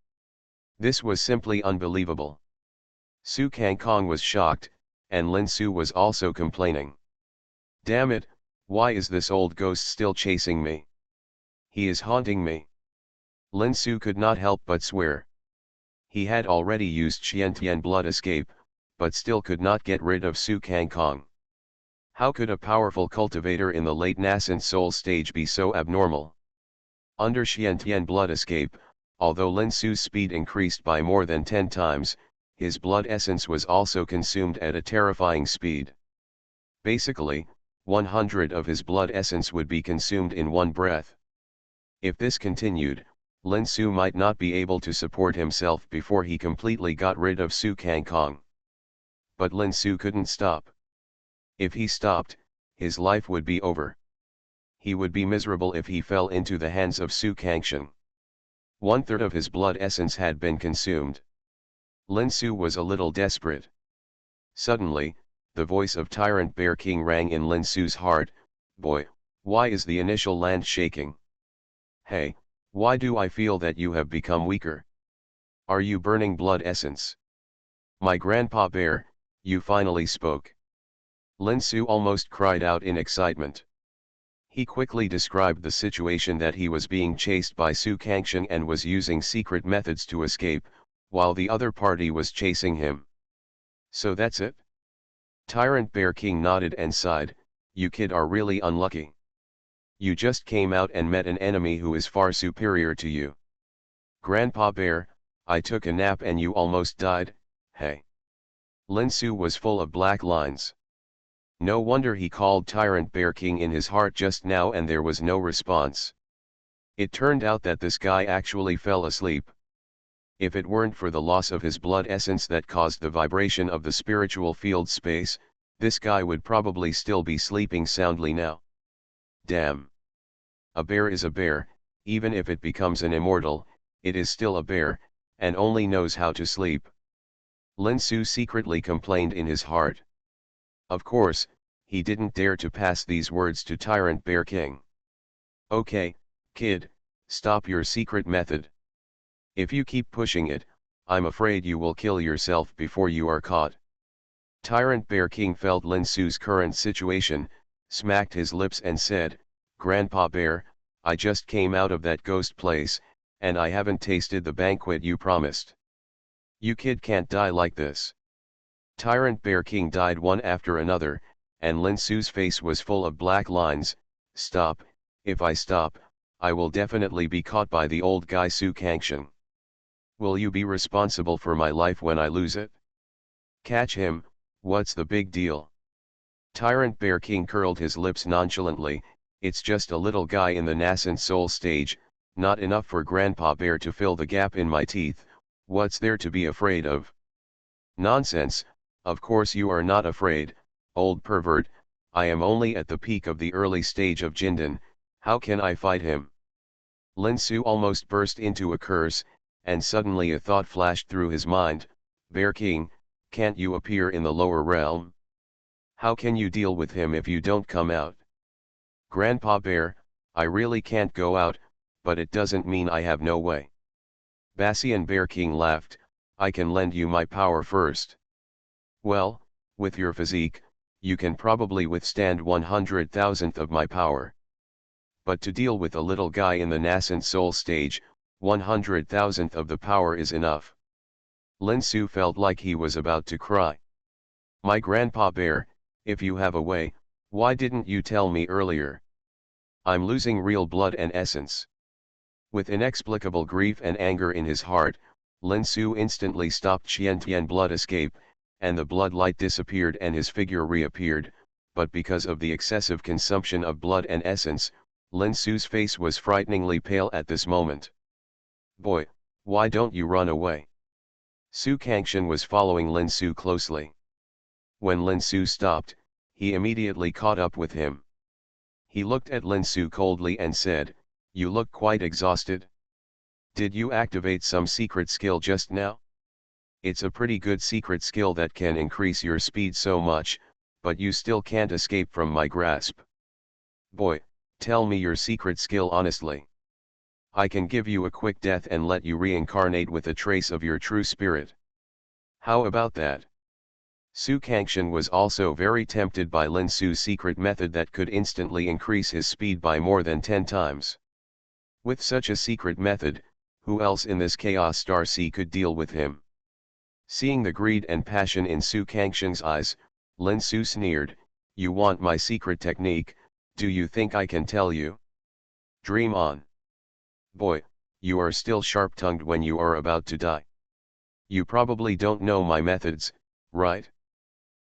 This was simply unbelievable. Xianxia was shocked, and Lin Su was also complaining. Damn it, why is this old ghost still chasing me? He is haunting me. Lin Su could not help but swear. He had already used Xiantian blood escape, but still could not get rid of Xianxia. How could a powerful cultivator in the late nascent soul stage be so abnormal? Under Xiantian blood escape, although Lin Su's speed increased by more than 10 times, his blood essence was also consumed at a terrifying speed. Basically, 100 of his blood essence would be consumed in one breath. If this continued, Lin Su might not be able to support himself before he completely got rid of Xianxia. But Lin Su couldn't stop. If he stopped, his life would be over. He would be miserable if he fell into the hands of Xianxia. 1/3 of his blood essence had been consumed. Lin Su was a little desperate. Suddenly, the voice of Tyrant Bear King rang in Lin Su's heart. Boy, why is the initial land shaking? Hey, why do I feel that you have become weaker? Are you burning blood essence? My grandpa bear, you finally spoke. Lin Su almost cried out in excitement. He quickly described the situation, that he was being chased by Xianxia and was using secret methods to escape, while the other party was chasing him. So that's it? Tyrant Bear King nodded and sighed. You kid are really unlucky. You just came out and met an enemy who is far superior to you. Grandpa Bear, I took a nap and you almost died, hey. Lin Su was full of black lines. No wonder he called Tyrant Bear King in his heart just now and there was no response. It turned out that this guy actually fell asleep. If it weren't for the loss of his blood essence that caused the vibration of the spiritual field space, this guy would probably still be sleeping soundly now. Damn. A bear is a bear, even if it becomes an immortal, it is still a bear, and only knows how to sleep. Lin Su secretly complained in his heart. Of course, he didn't dare to pass these words to Tyrant Bear King. Okay, kid, stop your secret method. If you keep pushing it, I'm afraid you will kill yourself before you are caught. Tyrant Bear King felt Lin Su's current situation, smacked his lips and said, Grandpa Bear, I just came out of that ghost place, and I haven't tasted the banquet you promised. You kid can't die like this. Tyrant Bear King died one after another, and Lin Su's face was full of black lines. Stop, if I stop, I will definitely be caught by the old guy Xianxia. Will you be responsible for my life when I lose it? Catch him, what's the big deal? Tyrant Bear King curled his lips nonchalantly. It's just a little guy in the nascent soul stage, not enough for Grandpa Bear to fill the gap in my teeth. What's there to be afraid of? Nonsense, of course you are not afraid, old pervert. I am only at the peak of the early stage of Jindan. How can I fight him? Lin Su almost burst into a curse, and suddenly a thought flashed through his mind. Bear King, can't you appear in the lower realm? How can you deal with him if you don't come out? Grandpa Bear, I really can't go out, but it doesn't mean I have no way. Bassian Bear King laughed. I can lend you my power first. Well, with your physique, you can probably withstand 100,000th of my power. But to deal with a little guy in the nascent soul stage, 100,000th of the power is enough. Lin Su felt like he was about to cry. My Grandpa Bear, if you have a way, why didn't you tell me earlier? I'm losing real blood and essence. With inexplicable grief and anger in his heart, Lin Su instantly stopped Xiantian blood escape, and the blood light disappeared and his figure reappeared, but because of the excessive consumption of blood and essence, Lin Su's face was frighteningly pale at this moment. Boy, why don't you run away? Xianxia was following Lin Su closely. When Lin Su stopped, he immediately caught up with him. He looked at Lin Su coldly and said, you look quite exhausted. Did you activate some secret skill just now? It's a pretty good secret skill that can increase your speed so much, but you still can't escape from my grasp. Boy, tell me your secret skill honestly. I can give you a quick death and let you reincarnate with a trace of your true spirit. How about that? Xianxia was also very tempted by Lin Su's secret method that could instantly increase his speed by more than 10 times. With such a secret method, who else in this Chaos Star Sea could deal with him? Seeing the greed and passion in Xianxia's eyes, Lin Su sneered, you want my secret technique, do you think I can tell you? Dream on. Boy, you are still sharp-tongued when you are about to die. You probably don't know my methods, right?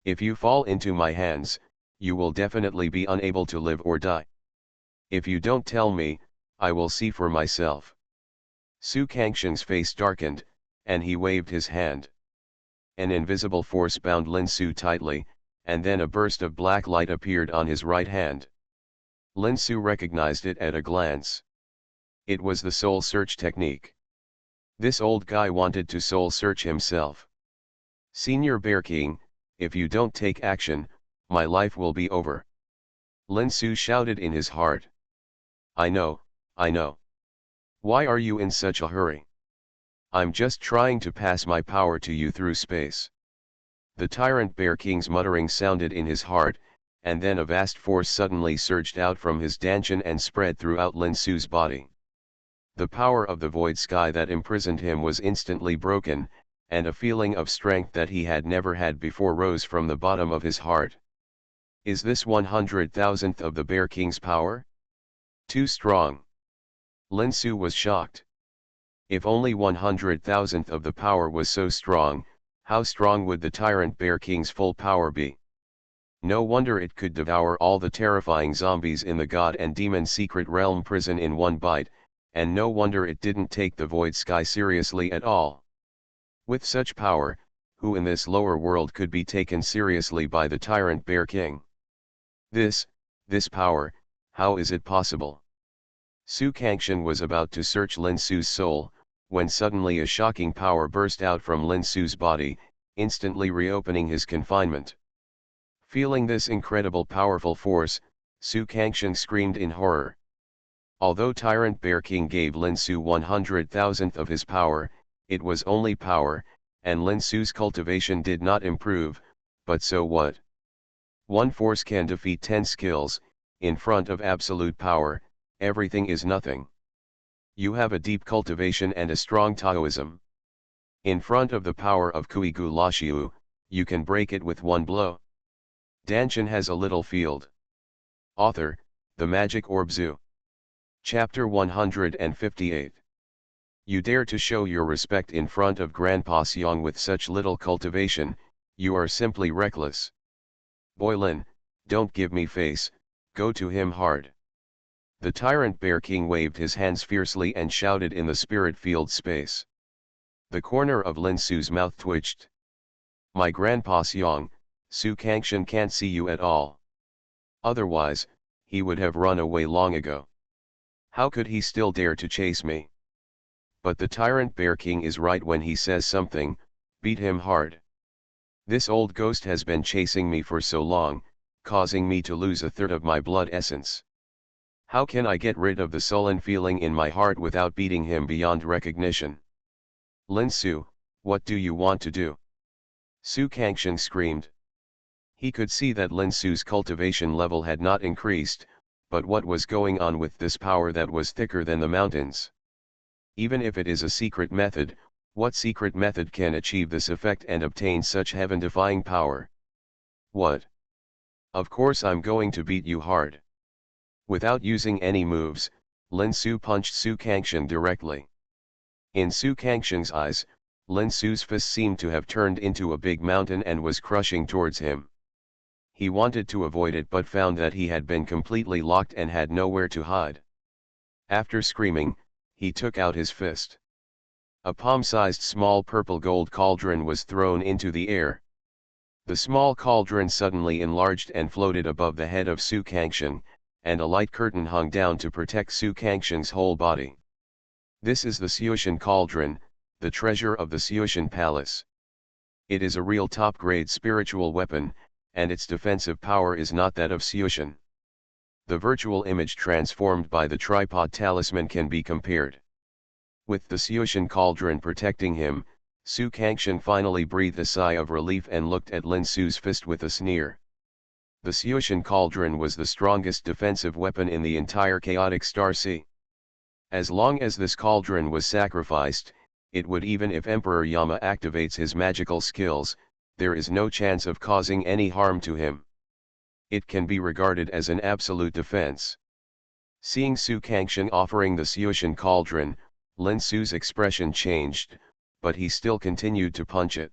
If you fall into my hands, you will definitely be unable to live or die. If you don't tell me, I will see for myself. Xianxia's face darkened, and he waved his hand. An invisible force bound Lin Su tightly, and then a burst of black light appeared on his right hand. Lin Su recognized it at a glance. It was the soul search technique. This old guy wanted to soul search himself. Senior Bear King, if you don't take action, my life will be over. Lin Su shouted in his heart. I know, I know. Why are you in such a hurry? I'm just trying to pass my power to you through space. The tyrant Bear King's muttering sounded in his heart, and then a vast force suddenly surged out from his Dantian and spread throughout Lin Su's body. The power of the void sky that imprisoned him was instantly broken, and a feeling of strength that he had never had before rose from the bottom of his heart. Is this 100,000th of the Bear King's power? Too strong. Lin Su was shocked. If only 100,000th of the power was so strong, how strong would the tyrant Bear King's full power be? No wonder it could devour all the terrifying zombies in the God and Demon Secret Realm prison in one bite, and no wonder it didn't take the void sky seriously at all. With such power, who in this lower world could be taken seriously by the tyrant Bear King? This power, how is it possible? Xianxia was about to search Lin Su's soul, when suddenly a shocking power burst out from Lin Su's body, instantly reopening his confinement. Feeling this incredible powerful force, Xianxia screamed in horror. Although Tyrant Bear King gave Lin Su 100,000th of his power, it was only power, and Lin Su's cultivation did not improve, but so what? One force can defeat 10 skills, in front of absolute power, everything is nothing. You have a deep cultivation and a strong Taoism. In front of the power of Kuigu Lashiu, you can break it with one blow. Dantian has a little field. Author, The Magic Orb Zoo. Chapter 158. You dare to show your respect in front of Grandpa Xiang with such little cultivation, you are simply reckless. Boy Lin, don't give me face, go to him hard. The tyrant Bear King waved his hands fiercely and shouted in the spirit field space. The corner of Lin Su's mouth twitched. My Grandpa Xiang, Su Kangshan can't see you at all. Otherwise, he would have run away long ago. How could he still dare to chase me? But the tyrant Bear King is right when he says something, beat him hard. This old ghost has been chasing me for so long, causing me to lose a third of my blood essence. How can I get rid of the sullen feeling in my heart without beating him beyond recognition? Lin Su, what do you want to do? Su Kangshan screamed. He could see that Lin Su's cultivation level had not increased, but what was going on with this power that was thicker than the mountains? Even if it is a secret method, what secret method can achieve this effect and obtain such heaven-defying power? What? Of course I'm going to beat you hard. Without using any moves, Lin Su punched Su Kangshan directly. In Su Kangshan's eyes, Lin Su's fist seemed to have turned into a big mountain and was crushing towards him. He wanted to avoid it but found that he had been completely locked and had nowhere to hide. After screaming, he took out his fist. A palm-sized small purple gold cauldron was thrown into the air. The small cauldron suddenly enlarged and floated above the head of Su Kangshan, and a light curtain hung down to protect Su Kangshan's whole body. This is the Xiushan Cauldron, the treasure of the Xiushan Palace. It is a real top-grade spiritual weapon, and its defensive power is not that of Xiushan. The virtual image transformed by the tripod talisman can be compared. With the Xiushan Cauldron protecting him, Su Kangshan finally breathed a sigh of relief and looked at Lin Su's fist with a sneer. The Xiushan Cauldron was the strongest defensive weapon in the entire chaotic Star Sea. As long as this cauldron was sacrificed, it would, even if Emperor Yama activates his magical skills, there is no chance of causing any harm to him. It can be regarded as an absolute defense. Seeing Su Kangshan offering the Xiushan Cauldron, Lin Su's expression changed, but he still continued to punch it.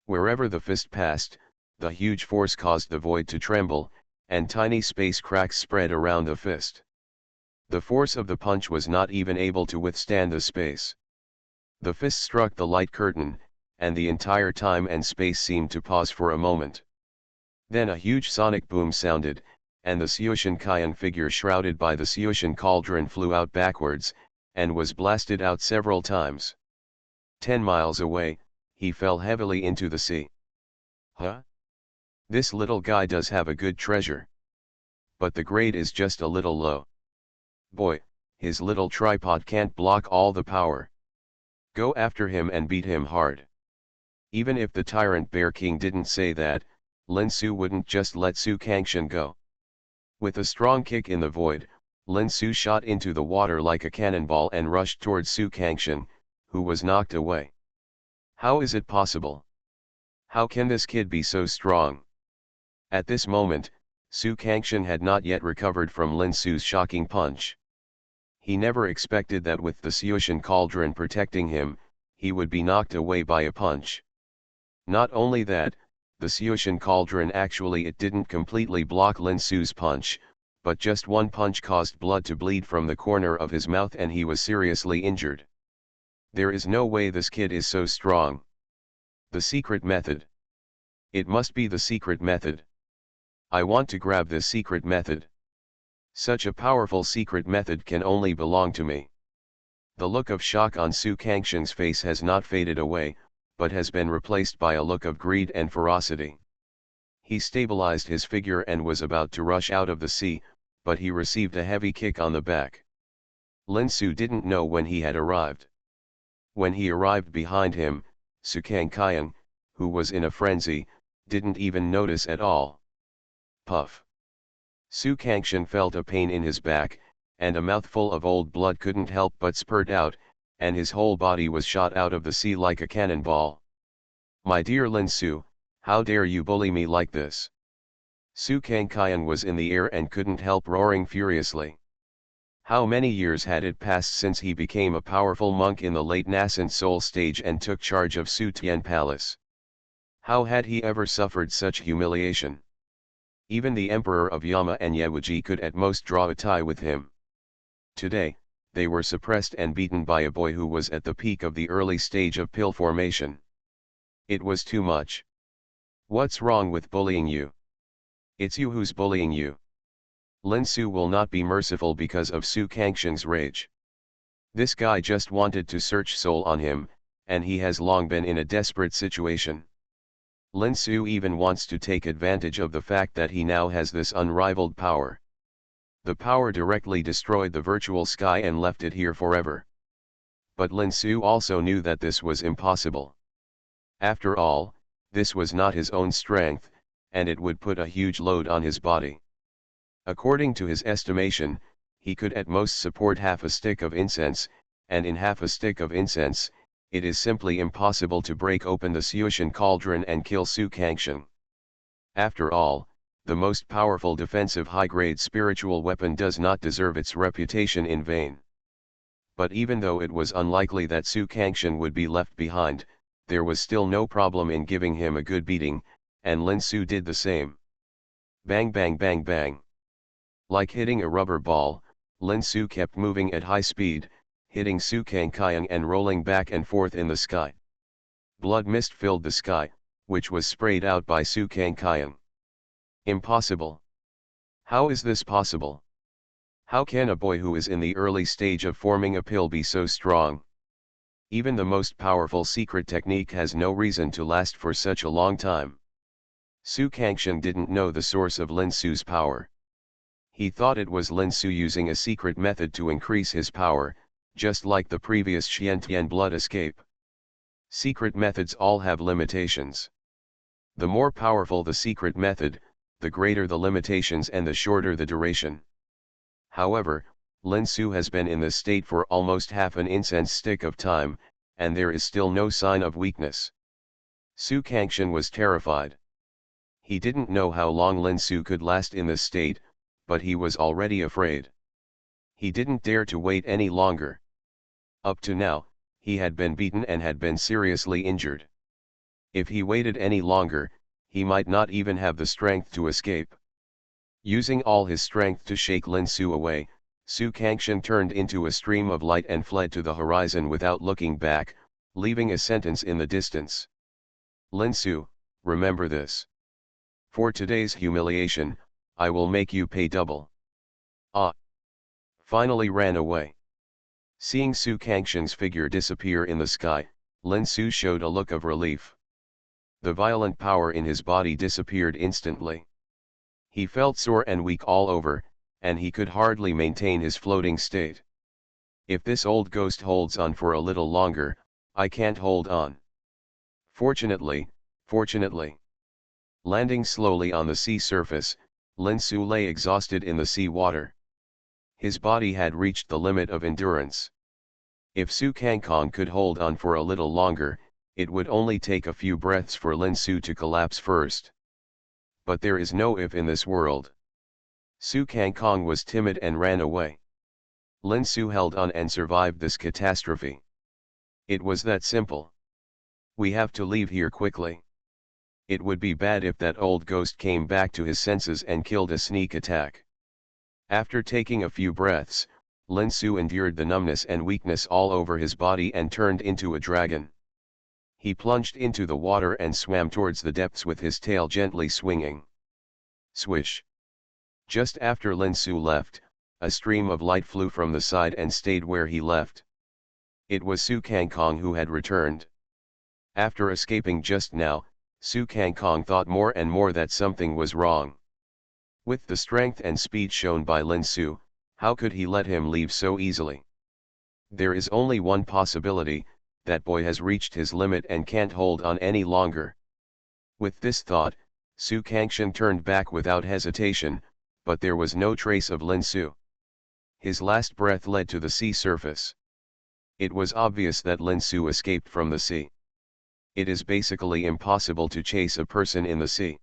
Wherever the fist passed, the huge force caused the void to tremble, and tiny space cracks spread around the fist. The force of the punch was not even able to withstand the space. The fist struck the light curtain, and the entire time and space seemed to pause for a moment. Then a huge sonic boom sounded, and the Xiushan Qian figure shrouded by the Xiushan Cauldron flew out backwards, and was blasted out several times. 10 miles away, he fell heavily into the sea. Huh? This little guy does have a good treasure. But the grade is just a little low. Boy, his little tripod can't block all the power. Go after him and beat him hard. Even if the tyrant Bear King didn't say that, Lin Su wouldn't just let Su Kangshan go. With a strong kick in the void, Lin Su shot into the water like a cannonball and rushed towards Su Kangshan, who was knocked away. How is it possible? How can this kid be so strong? At this moment, Su Kangshan had not yet recovered from Lin Su's shocking punch. He never expected that with the Xiushan Cauldron protecting him, he would be knocked away by a punch. Not only that, the Xiushan Cauldron it didn't completely block Lin Su's punch, but just one punch caused blood to bleed from the corner of his mouth and he was seriously injured. There is no way this kid is so strong. The secret method. It must be the secret method. I want to grab this secret method. Such a powerful secret method can only belong to me. The look of shock on Su Kangshan's face has not faded away, but has been replaced by a look of greed and ferocity. He stabilized his figure and was about to rush out of the sea, but he received a heavy kick on the back. Lin Su didn't know when he had arrived. When he arrived behind him, Su Kangqian, who was in a frenzy, didn't even notice at all. Puff. Su Kangshan felt a pain in his back, and a mouthful of old blood couldn't help but spurt out, and his whole body was shot out of the sea like a cannonball. My dear Lin Su, how dare you bully me like this? Su Kangqian was in the air and couldn't help roaring furiously. How many years had it passed since he became a powerful monk in the late nascent soul stage and took charge of Su Tian Palace? How had he ever suffered such humiliation? Even the emperor of Yama and Yewuji could at most draw a tie with him. Today, they were suppressed and beaten by a boy who was at the peak of the early stage of pill formation. It was too much. What's wrong with bullying you? It's you who's bullying you. Lin Su will not be merciful because of Su Kangxiang's rage. This guy just wanted to search soul on him, and he has long been in a desperate situation. Lin Su even wants to take advantage of the fact that he now has this unrivaled power. The power directly destroyed the virtual sky and left it here forever. But Lin Su also knew that this was impossible. After all, this was not his own strength, and it would put a huge load on his body. According to his estimation, he could at most support half a stick of incense, and in half a stick of incense, it is simply impossible to break open the Xuetian cauldron and kill Su Kangxiang. After all, the most powerful defensive high-grade spiritual weapon does not deserve its reputation in vain. But even though it was unlikely that Su Kangxiang would be left behind, there was still no problem in giving him a good beating, and Lin Su did the same. Bang bang bang bang. Like hitting a rubber ball, Lin Su kept moving at high speed, hitting Su Kangxiang and rolling back and forth in the sky. Blood mist filled the sky, which was sprayed out by Su Kangxiang. Impossible. How is this possible? How can a boy who is in the early stage of forming a pill be so strong? Even the most powerful secret technique has no reason to last for such a long time. Su Kangxiang didn't know the source of Lin Su's power. He thought it was Lin Su using a secret method to increase his power, just like the previous Xiantian blood escape. Secret methods all have limitations. The more powerful the secret method, the greater the limitations and the shorter the duration. However, Lin Su has been in this state for almost half an incense stick of time, and there is still no sign of weakness. Su Kangxiang was terrified. He didn't know how long Lin Su could last in this state, but he was already afraid. He didn't dare to wait any longer. Up to now, he had been beaten and had been seriously injured. If he waited any longer, he might not even have the strength to escape. Using all his strength to shake Lin Su away, Su Kangxiang turned into a stream of light and fled to the horizon without looking back, leaving a sentence in the distance. Lin Su, remember this. For today's humiliation, I will make you pay double. Ah! Finally ran away. Seeing Su Kangxiang's figure disappear in the sky, Lin Su showed a look of relief. The violent power in his body disappeared instantly. He felt sore and weak all over, and he could hardly maintain his floating state. If this old ghost holds on for a little longer, I can't hold on. Fortunately. Landing slowly on the sea surface, Lin Su lay exhausted in the sea water. His body had reached the limit of endurance. If Su Kangxiang could hold on for a little longer, it would only take a few breaths for Lin Su to collapse first. But there is no if in this world. Su Kangxiang was timid and ran away. Lin Su held on and survived this catastrophe. It was that simple. We have to leave here quickly. It would be bad if that old ghost came back to his senses and killed a sneak attack. After taking a few breaths, Lin Su endured the numbness and weakness all over his body and turned into a dragon. He plunged into the water and swam towards the depths with his tail gently swinging. Swish! Just after Lin Su left, a stream of light flew from the side and stayed where he left. It was Su Kangxiang who had returned. After escaping just now, Su Kangxiang thought more and more that something was wrong. With the strength and speed shown by Lin Su, how could he let him leave so easily? There is only one possibility, that boy has reached his limit and can't hold on any longer. With this thought, Su Kangxiang turned back without hesitation, but there was no trace of Lin Su. His last breath led to the sea surface. It was obvious that Lin Su escaped from the sea. It is basically impossible to chase a person in the sea.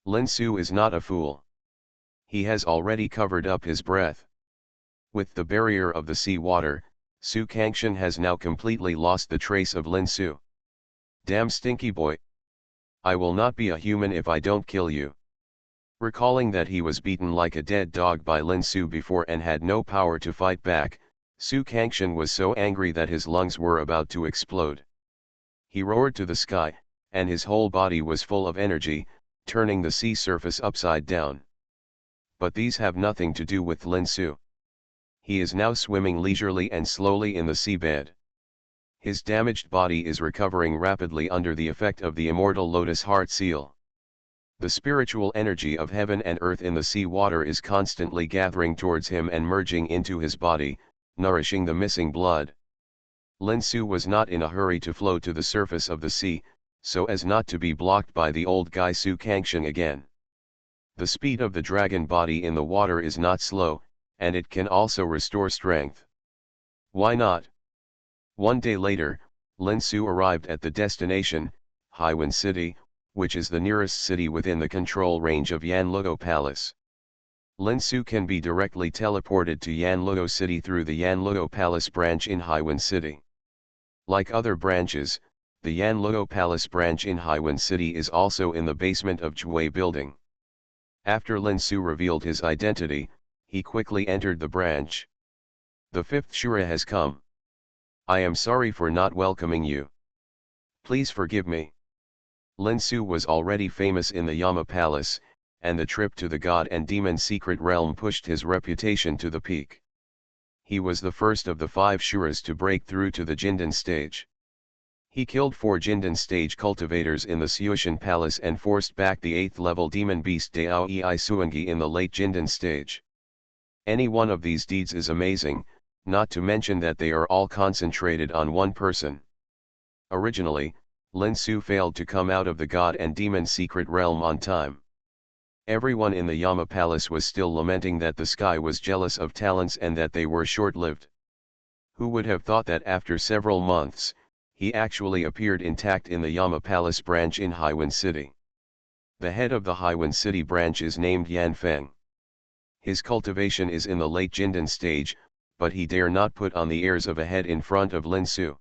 Lin Su is not a fool. He has already covered up his breath. With the barrier of the sea water, Xianxia has now completely lost the trace of Lin Su. Damn stinky boy. I will not be a human if I don't kill you. Recalling that he was beaten like a dead dog by Lin Su before and had no power to fight back, Xianxia was so angry that his lungs were about to explode. He roared to the sky, and his whole body was full of energy, turning the sea surface upside down. But these have nothing to do with Lin Su. He is now swimming leisurely and slowly in the seabed. His damaged body is recovering rapidly under the effect of the immortal lotus heart seal. The spiritual energy of heaven and earth in the sea water is constantly gathering towards him and merging into his body, nourishing the missing blood. Lin Su was not in a hurry to flow to the surface of the sea, so as not to be blocked by the old guy Xianxia again. The speed of the dragon body in the water is not slow, and it can also restore strength. Why not? One day later, Lin Su arrived at the destination, Haiwan City, which is the nearest city within the control range of Yanluo Palace. Lin Su can be directly teleported to Yanluo City through the Yanluo Palace branch in Haiwan City. Like other branches, the Yanluo Palace branch in Haiwan City is also in the basement of Jue Building. After Lin Su revealed his identity, he quickly entered the branch. The fifth Shura has come. I am sorry for not welcoming you. Please forgive me. Lin Su was already famous in the Yama Palace, and the trip to the God and Demon secret realm pushed his reputation to the peak. He was the first of the 5 Shuras to break through to the Jindan stage. He killed 4 Jindan stage cultivators in the Xiushan Palace and forced back the 8th level demon beast Dao Ei Suangi in the late Jindan stage. Any one of these deeds is amazing, not to mention that they are all concentrated on one person. Originally, Lin Su failed to come out of the God and Demon secret realm on time. Everyone in the Yama Palace was still lamenting that the sky was jealous of talents and that they were short-lived. Who would have thought that after several months, he actually appeared intact in the Yama Palace branch in Haiwan City. The head of the Haiwan City branch is named Yan Feng. His cultivation is in the late Jindan stage, but he dare not put on the airs of a head in front of Lin Su.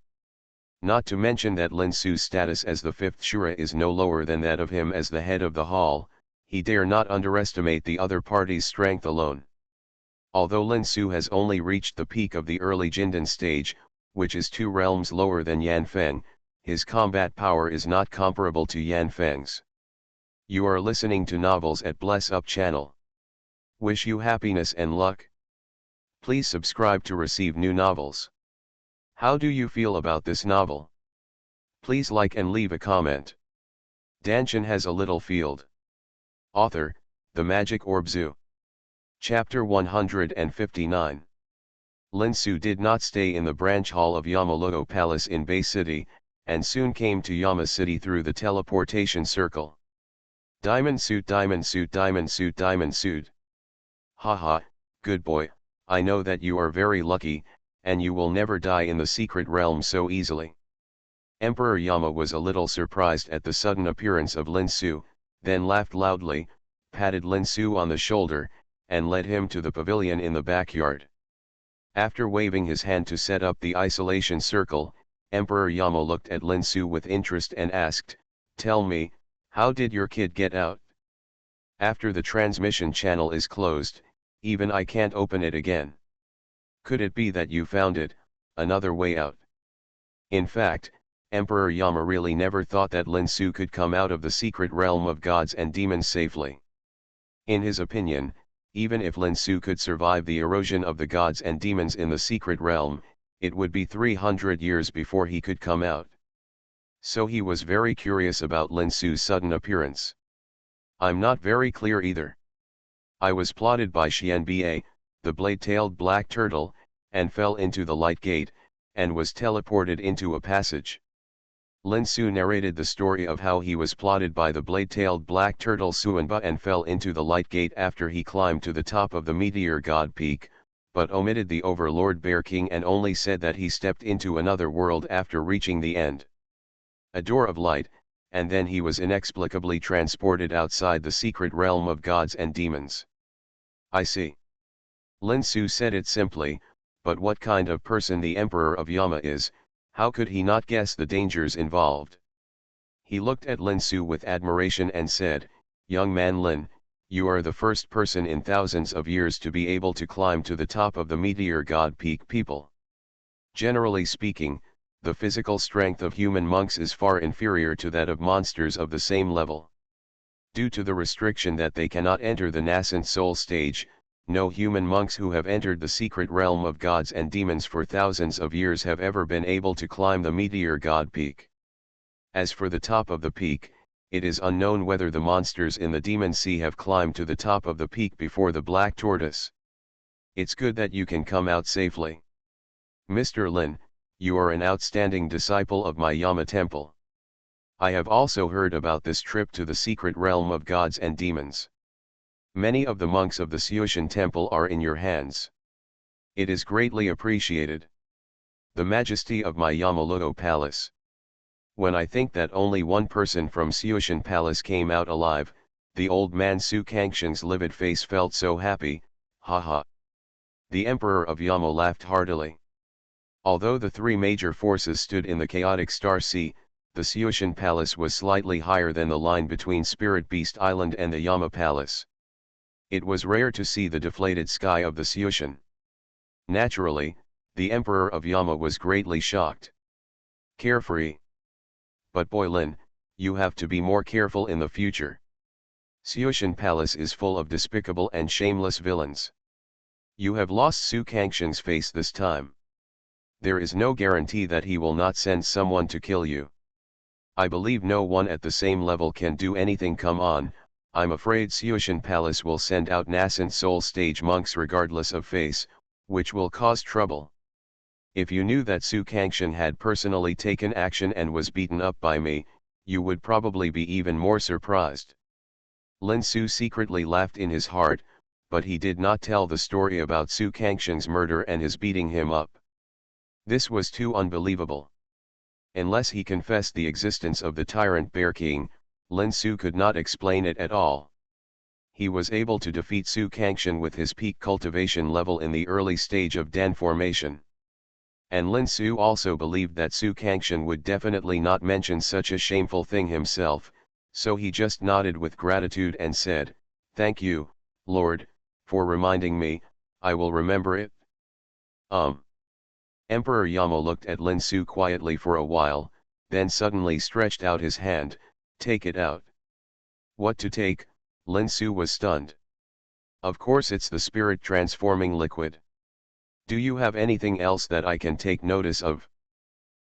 Not to mention that Lin Su's status as the 5th Shura is no lower than that of him as the head of the hall, he dare not underestimate the other party's strength alone. Although Lin Su has only reached the peak of the early Jindan stage, which is 2 realms lower than Yan Feng, his combat power is not comparable to Yan Feng's. You are listening to Novels at Bless Up channel. Wish you happiness and luck. Please subscribe to receive new novels. How do you feel about this novel? Please like and leave a comment. Dantian has a little field. Author, The Magic Orb Zoo. Chapter 159. Lin Su did not stay in the branch hall of Yamaluo Palace in Bay City, and soon came to Yama City through the teleportation circle. Diamond suit, diamond suit, diamond suit, diamond suit. Haha, good boy, I know that you are very lucky, and you will never die in the secret realm so easily. Emperor Yama was a little surprised at the sudden appearance of Lin Su, then laughed loudly, patted Lin Su on the shoulder, and led him to the pavilion in the backyard. After waving his hand to set up the isolation circle, Emperor Yama looked at Lin Su with interest and asked, "Tell me, how did your kid get out? After the transmission channel is closed, even I can't open it again. Could it be that you found it, another way out?" In fact, Emperor Yama really never thought that Lin Su could come out of the secret realm of gods and demons safely. In his opinion, even if Lin Su could survive the erosion of the gods and demons in the secret realm, it would be 300 years before he could come out. So he was very curious about Lin Su's sudden appearance. I'm not very clear either. I was plotted by Xianxia, the blade-tailed black turtle, and fell into the light gate, and was teleported into a passage. Lin Su narrated the story of how he was plotted by the blade-tailed black turtle Suanba and fell into the light gate after he climbed to the top of the meteor god peak, but omitted the overlord bear king and only said that he stepped into another world after reaching the end. A door of light, and then he was inexplicably transported outside the secret realm of gods and demons. I see. Lin Su said it simply, but what kind of person the Emperor of Yama is, how could he not guess the dangers involved? He looked at Lin Su with admiration and said, "Young man Lin, you are the first person in thousands of years to be able to climb to the top of the meteor god peak people. Generally speaking, the physical strength of human monks is far inferior to that of monsters of the same level. Due to the restriction that they cannot enter the nascent soul stage, no human monks who have entered the secret realm of gods and demons for thousands of years have ever been able to climb the meteor god peak. As for the top of the peak, it is unknown whether the monsters in the demon sea have climbed to the top of the peak before the black tortoise. It's good that you can come out safely. Mr. Lin, you are an outstanding disciple of my Yama temple. I have also heard about this trip to the secret realm of gods and demons. Many of the monks of the Xianxia temple are in your hands. It is greatly appreciated. The majesty of my Yamaluo palace. When I think that only one person from Xianxia palace came out alive, the old man Xianxia's livid face felt so happy, haha. The Emperor of Yama laughed heartily. Although the three major forces stood in the chaotic Star Sea, the Xianxia palace was slightly higher than the line between Spirit Beast Island and the Yama palace. It was rare to see the deflated sky of the Xianxia. Naturally, the Emperor of Yama was greatly shocked. Carefree. But boy Lin, you have to be more careful in the future. Xianxia Palace is full of despicable and shameless villains. You have lost Xianxia's face this time. There is no guarantee that he will not send someone to kill you. I believe no one at the same level can do anything. Come on, I'm afraid Xianxia Palace will send out nascent soul stage monks regardless of face, which will cause trouble. If you knew that Xianxia had personally taken action and was beaten up by me, you would probably be even more surprised. Lin Su secretly laughed in his heart, but he did not tell the story about Xianxia's murder and his beating him up. This was too unbelievable. Unless he confessed the existence of the tyrant Bear King, Lin Su could not explain it at all. He was able to defeat Xianxia with his peak cultivation level in the early stage of Dan formation. And Lin Su also believed that Xianxia would definitely not mention such a shameful thing himself, so he just nodded with gratitude and said, "Thank you, Lord, for reminding me, I will remember it." Emperor Yama looked at Lin Su quietly for a while, then suddenly stretched out his hand, "Take it out." What to take? Lin Su was stunned. Of course it's the spirit transforming liquid. Do you have anything else that I can take notice of?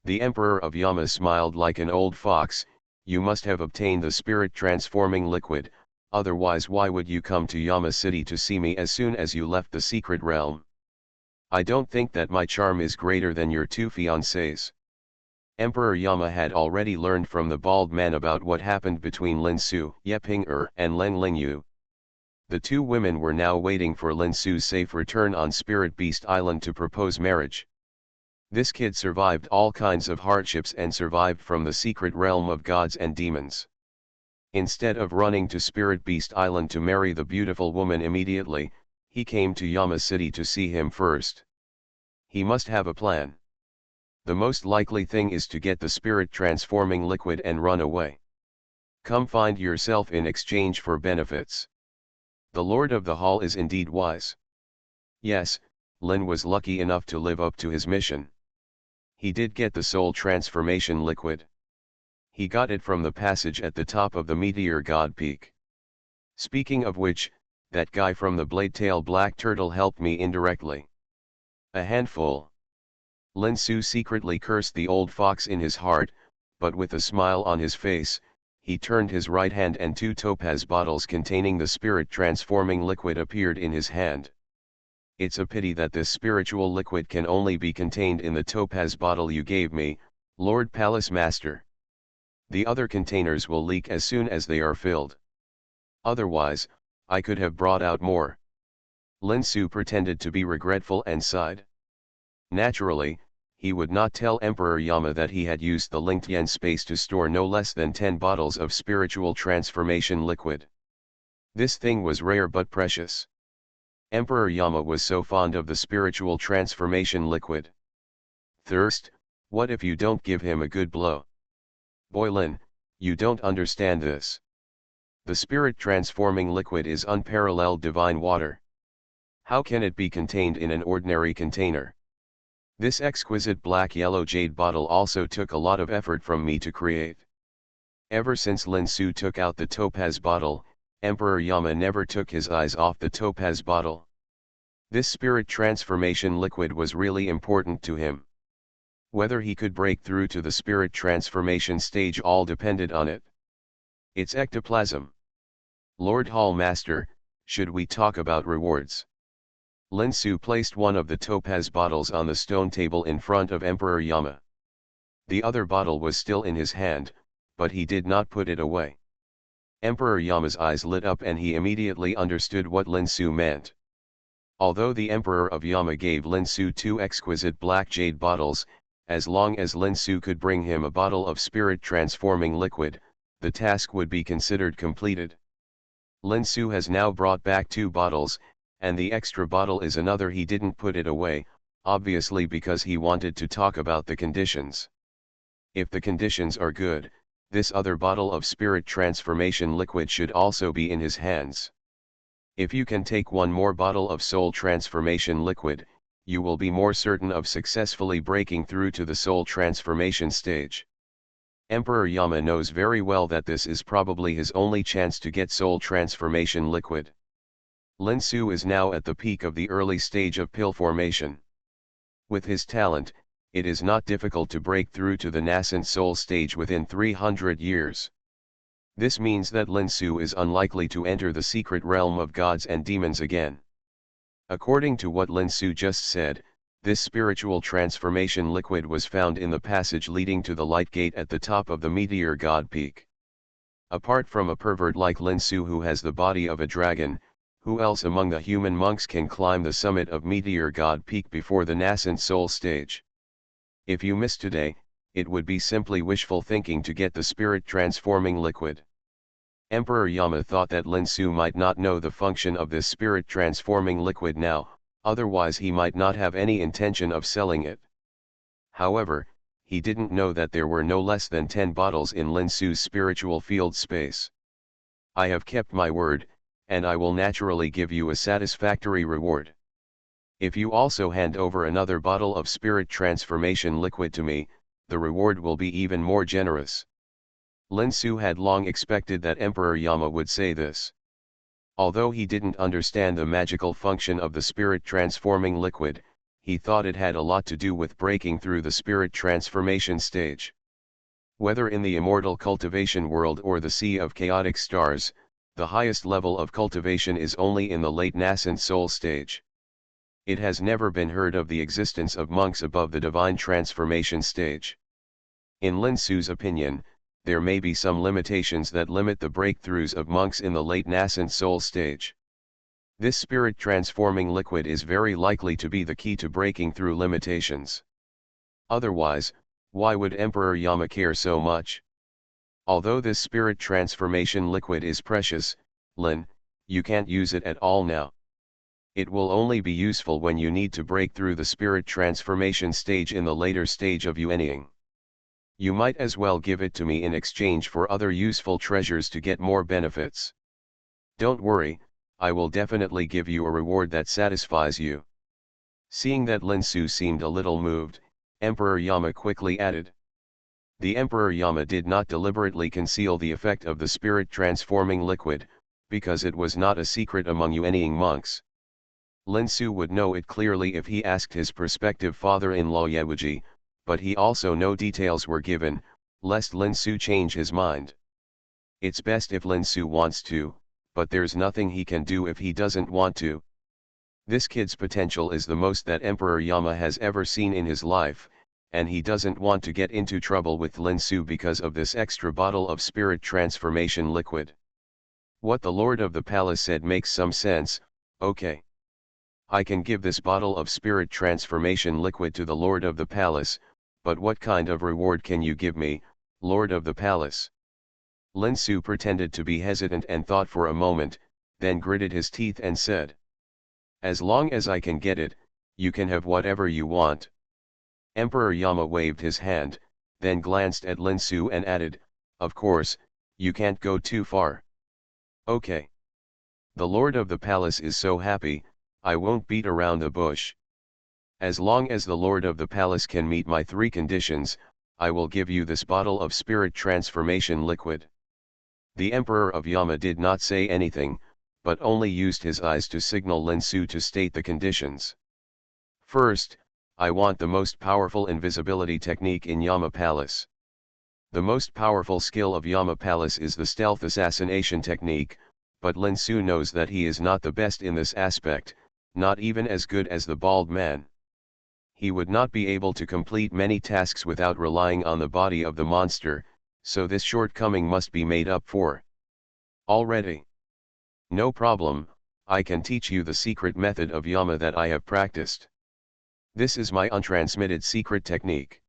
The Emperor of Yama smiled like an old fox. You must have obtained the spirit transforming liquid, otherwise why would you come to Yama City to see me as soon as you left the secret realm? I don't think that my charm is greater than your two fiancés. Emperor Yama had already learned from the bald man about what happened between Lin Su, Ye Ping-er, and Len Lingyu. The two women were now waiting for Lin Su's safe return on Spirit Beast Island to propose marriage. This kid survived all kinds of hardships and survived from the secret realm of gods and demons. Instead of running to Spirit Beast Island to marry the beautiful woman immediately, he came to Yama City to see him first. He must have a plan. The most likely thing is to get the spirit transforming liquid and run away. Come find yourself in exchange for benefits. The Lord of the Hall is indeed wise. Yes, Lin was lucky enough to live up to his mission. He did get the soul transformation liquid. He got it from the passage at the top of the meteor god peak. Speaking of which, that guy from the blade-tail black turtle helped me indirectly. A handful. Lin Su secretly cursed the old fox in his heart, but with a smile on his face, he turned his right hand and two topaz bottles containing the spirit transforming liquid appeared in his hand. It's a pity that this spiritual liquid can only be contained in the topaz bottle you gave me, Lord Palace Master. The other containers will leak as soon as they are filled. Otherwise, I could have brought out more. Lin Su pretended to be regretful and sighed. Naturally, he would not tell Emperor Yama that he had used the linked yen space to store no less than 10 bottles of spiritual transformation liquid. This thing was rare but precious. Emperor Yama was so fond of the spiritual transformation liquid. Thirst, what if you don't give him a good blow? Boy Lin, you don't understand this. The spirit transforming liquid is unparalleled divine water. How can it be contained in an ordinary container? This exquisite black-yellow jade bottle also took a lot of effort from me to create. Ever since Lin Su took out the topaz bottle, Emperor Yama never took his eyes off the topaz bottle. This spirit transformation liquid was really important to him. Whether he could break through to the spirit transformation stage all depended on it. Its ectoplasm. Lord Hall Master, should we talk about rewards? Lin Su placed one of the topaz bottles on the stone table in front of Emperor Yama. The other bottle was still in his hand, but he did not put it away. Emperor Yama's eyes lit up and he immediately understood what Lin Su meant. Although the Emperor of Yama gave Lin Su 2 exquisite black jade bottles, as long as Lin Su could bring him a bottle of spirit transforming liquid, the task would be considered completed. Lin Su has now brought back 2 bottles, and the extra bottle is another. He didn't put it away, obviously because he wanted to talk about the conditions. If the conditions are good, this other bottle of spirit transformation liquid should also be in his hands. If you can take one more bottle of soul transformation liquid, you will be more certain of successfully breaking through to the soul transformation stage. Emperor Yama knows very well that this is probably his only chance to get soul transformation liquid. Lin Su is now at the peak of the early stage of pill formation. With his talent, it is not difficult to break through to the nascent soul stage within 300 years. This means that Lin Su is unlikely to enter the secret realm of gods and demons again. According to what Lin Su just said, this spiritual transformation liquid was found in the passage leading to the light gate at the top of the Meteor God Peak. Apart from a pervert like Lin Su who has the body of a dragon, who else among the human monks can climb the summit of Meteor God Peak before the nascent soul stage? If you miss today, it would be simply wishful thinking to get the spirit transforming liquid. Emperor Yama thought that Lin Su might not know the function of this spirit transforming liquid now, otherwise he might not have any intention of selling it. However, he didn't know that there were no less than 10 bottles in Lin Su's spiritual field space. I have kept my word, and I will naturally give you a satisfactory reward. If you also hand over another bottle of spirit transformation liquid to me, the reward will be even more generous. Lin Su had long expected that Emperor Yama would say this. Although he didn't understand the magical function of the spirit transforming liquid, he thought it had a lot to do with breaking through the spirit transformation stage. Whether in the immortal cultivation world or the sea of chaotic stars, the highest level of cultivation is only in the late nascent soul stage. It has never been heard of the existence of monks above the divine transformation stage. In Lin Su's opinion, there may be some limitations that limit the breakthroughs of monks in the late nascent soul stage. This spirit transforming liquid is very likely to be the key to breaking through limitations. Otherwise, why would Emperor Yama care so much? Although this spirit transformation liquid is precious, Lin, you can't use it at all now. It will only be useful when you need to break through the spirit transformation stage in the later stage of yuanying. You might as well give it to me in exchange for other useful treasures to get more benefits. Don't worry, I will definitely give you a reward that satisfies you. Seeing that Lin Su seemed a little moved, Emperor Yama quickly added. The Emperor Yama did not deliberately conceal the effect of the spirit transforming liquid, because it was not a secret among yuanying monks. Lin Su would know it clearly if he asked his prospective father-in-law Yewuji, but he also no details were given, lest Lin Su change his mind. It's best if Lin Su wants to, but there's nothing he can do if he doesn't want to. This kid's potential is the most that Emperor Yama has ever seen in his life, and he doesn't want to get into trouble with Lin Su because of this extra bottle of spirit transformation liquid. What the Lord of the Palace said makes some sense. Okay. I can give this bottle of spirit transformation liquid to the Lord of the Palace, but what kind of reward can you give me, Lord of the Palace? Lin Su pretended to be hesitant and thought for a moment, then gritted his teeth and said. As long as I can get it, you can have whatever you want. Emperor Yama waved his hand, then glanced at Lin Su and added, of course, you can't go too far. Okay. The lord of the palace is so happy, I won't beat around the bush. As long as the lord of the palace can meet my 3 conditions, I will give you this bottle of spirit transformation liquid. The Emperor of Yama did not say anything, but only used his eyes to signal Lin Su to state the conditions. First, I want the most powerful invisibility technique in Yama Palace. The most powerful skill of Yama Palace is the stealth assassination technique, but Lin Su knows that he is not the best in this aspect, not even as good as the bald man. He would not be able to complete many tasks without relying on the body of the monster, so this shortcoming must be made up for. Already. No problem, I can teach you the secret method of Yama that I have practiced. This is my untransmitted secret technique.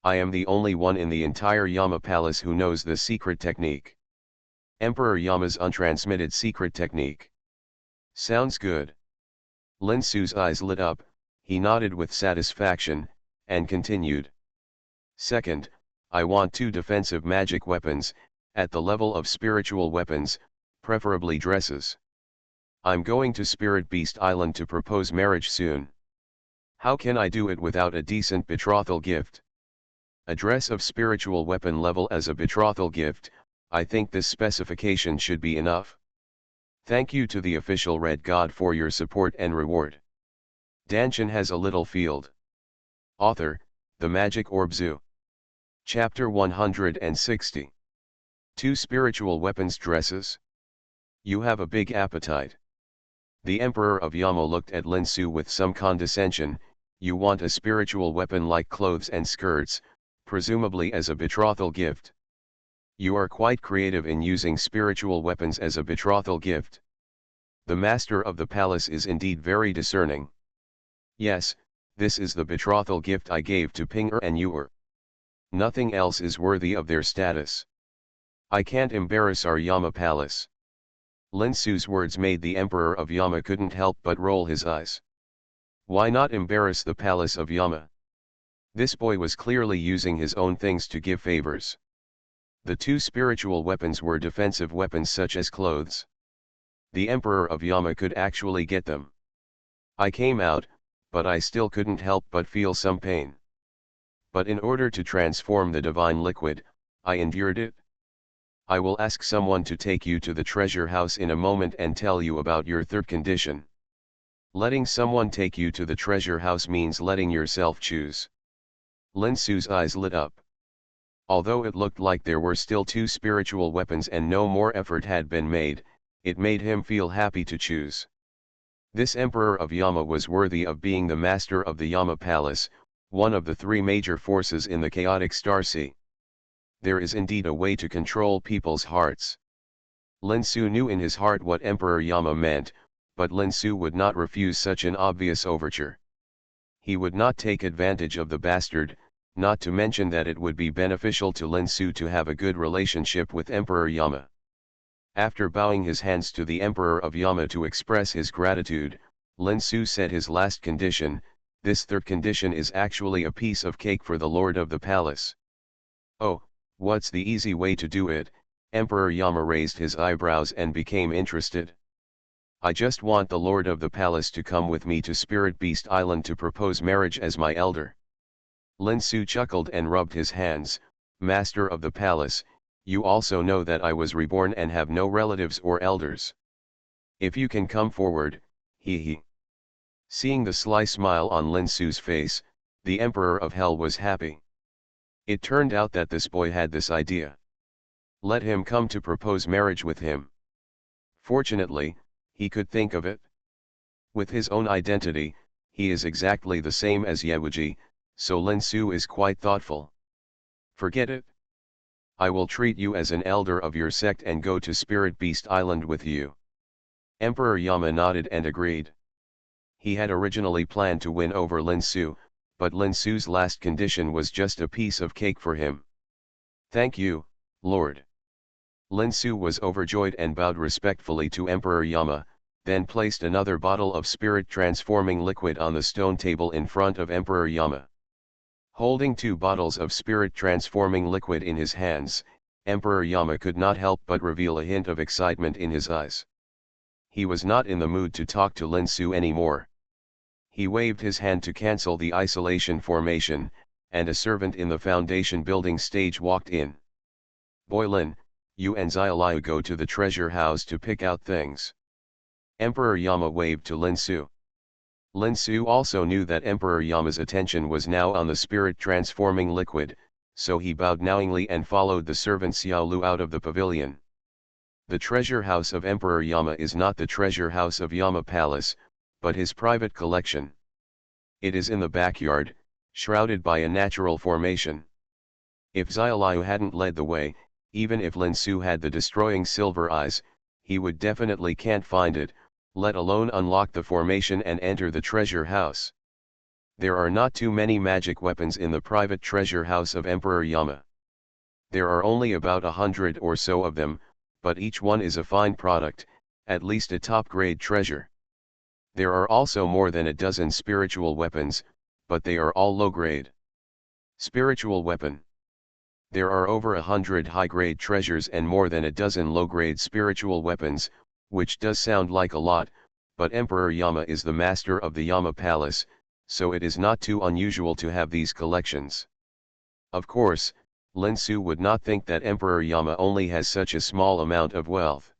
I am the only one in the entire Yama Palace who knows this secret technique. Emperor Yama's untransmitted secret technique. Sounds good. Lin Su's eyes lit up, he nodded with satisfaction, and continued. Second, I want 2 defensive magic weapons, at the level of spiritual weapons, preferably dresses. I'm going to Spirit Beast Island to propose marriage soon. How can I do it without a decent betrothal gift? A dress of spiritual weapon level as a betrothal gift, I think this specification should be enough. Thank you to the official Red God for your support and reward. Dantian has a little field. Author, The Magic Orb Zoo. Chapter 160. 2 spiritual weapons dresses. You have a big appetite. The Emperor of Yama looked at Lin Su with some condescension. You want a spiritual weapon like clothes and skirts, presumably as a betrothal gift. You are quite creative in using spiritual weapons as a betrothal gift. The master of the palace is indeed very discerning. Yes, this is the betrothal gift I gave to Pinger and Yuer. Nothing else is worthy of their status. I can't embarrass our Yama palace. Lin Su's words made the Emperor of Yama couldn't help but roll his eyes. Why not embarrass the palace of Yama? This boy was clearly using his own things to give favors. The 2 spiritual weapons were defensive weapons such as clothes. The Emperor of Yama could actually get them. I came out, but I still couldn't help but feel some pain. But in order to transform the divine liquid, I endured it. I will ask someone to take you to the treasure house in a moment and tell you about your 3rd condition. Letting someone take you to the treasure house means letting yourself choose. Lin Su's eyes lit up. Although it looked like there were still 2 spiritual weapons and no more effort had been made, it made him feel happy to choose. This Emperor of Yama was worthy of being the master of the Yama Palace, one of the 3 major forces in the chaotic Star Sea. There is indeed a way to control people's hearts. Lin Su knew in his heart what Emperor Yama meant, but Lin Su would not refuse such an obvious overture. He would not take advantage of the bastard, not to mention that it would be beneficial to Lin Su to have a good relationship with Emperor Yama. After bowing his hands to the Emperor of Yama to express his gratitude, Lin Su said his last condition. This 3rd condition is actually a piece of cake for the Lord of the Palace. Oh, what's the easy way to do it? Emperor Yama raised his eyebrows and became interested. I just want the Lord of the Palace to come with me to Spirit Beast Island to propose marriage as my elder. Lin Su chuckled and rubbed his hands. Master of the Palace, you also know that I was reborn and have no relatives or elders. If you can come forward, he. Seeing the sly smile on Lin Su's face, the Emperor of Hell was happy. It turned out that this boy had this idea. Let him come to propose marriage with him. Fortunately, he could think of it. With his own identity, he is exactly the same as Yewuji, so Lin Su is quite thoughtful. Forget it. I will treat you as an elder of your sect and go to Spirit Beast Island with you. Emperor Yama nodded and agreed. He had originally planned to win over Lin Su, but Lin Su's last condition was just a piece of cake for him. Thank you, Lord. Lin Su was overjoyed and bowed respectfully to Emperor Yama. then placed another bottle of spirit-transforming liquid on the stone table in front of Emperor Yama. Holding 2 bottles of spirit-transforming liquid in his hands, Emperor Yama could not help but reveal a hint of excitement in his eyes. He was not in the mood to talk to Lin Su anymore. He waved his hand to cancel the isolation formation, and a servant in the foundation building stage walked in. "Boy Lin, you and Xiaoliu go to the treasure house to pick out things." Emperor Yama waved to Lin Su. Lin Su also knew that Emperor Yama's attention was now on the spirit-transforming liquid, so he bowed knowingly and followed the servant Xiaolu out of the pavilion. The treasure house of Emperor Yama is not the treasure house of Yama Palace, but his private collection. It is in the backyard, shrouded by a natural formation. If Xiaoliu hadn't led the way, even if Lin Su had the destroying silver eyes, he would definitely can't find it, let alone unlock the formation and enter the treasure house. There are not too many magic weapons in the private treasure house of Emperor Yama. There are only about 100 or so of them, but each one is a fine product, at least a top-grade treasure. There are also more than a dozen spiritual weapons, but they are all low-grade. Spiritual weapon. There are over 100 high-grade treasures and more than a dozen low-grade spiritual weapons, which does sound like a lot, but Emperor Yama is the master of the Yama Palace, so it is not too unusual to have these collections. Of course, Lin Su would not think that Emperor Yama only has such a small amount of wealth.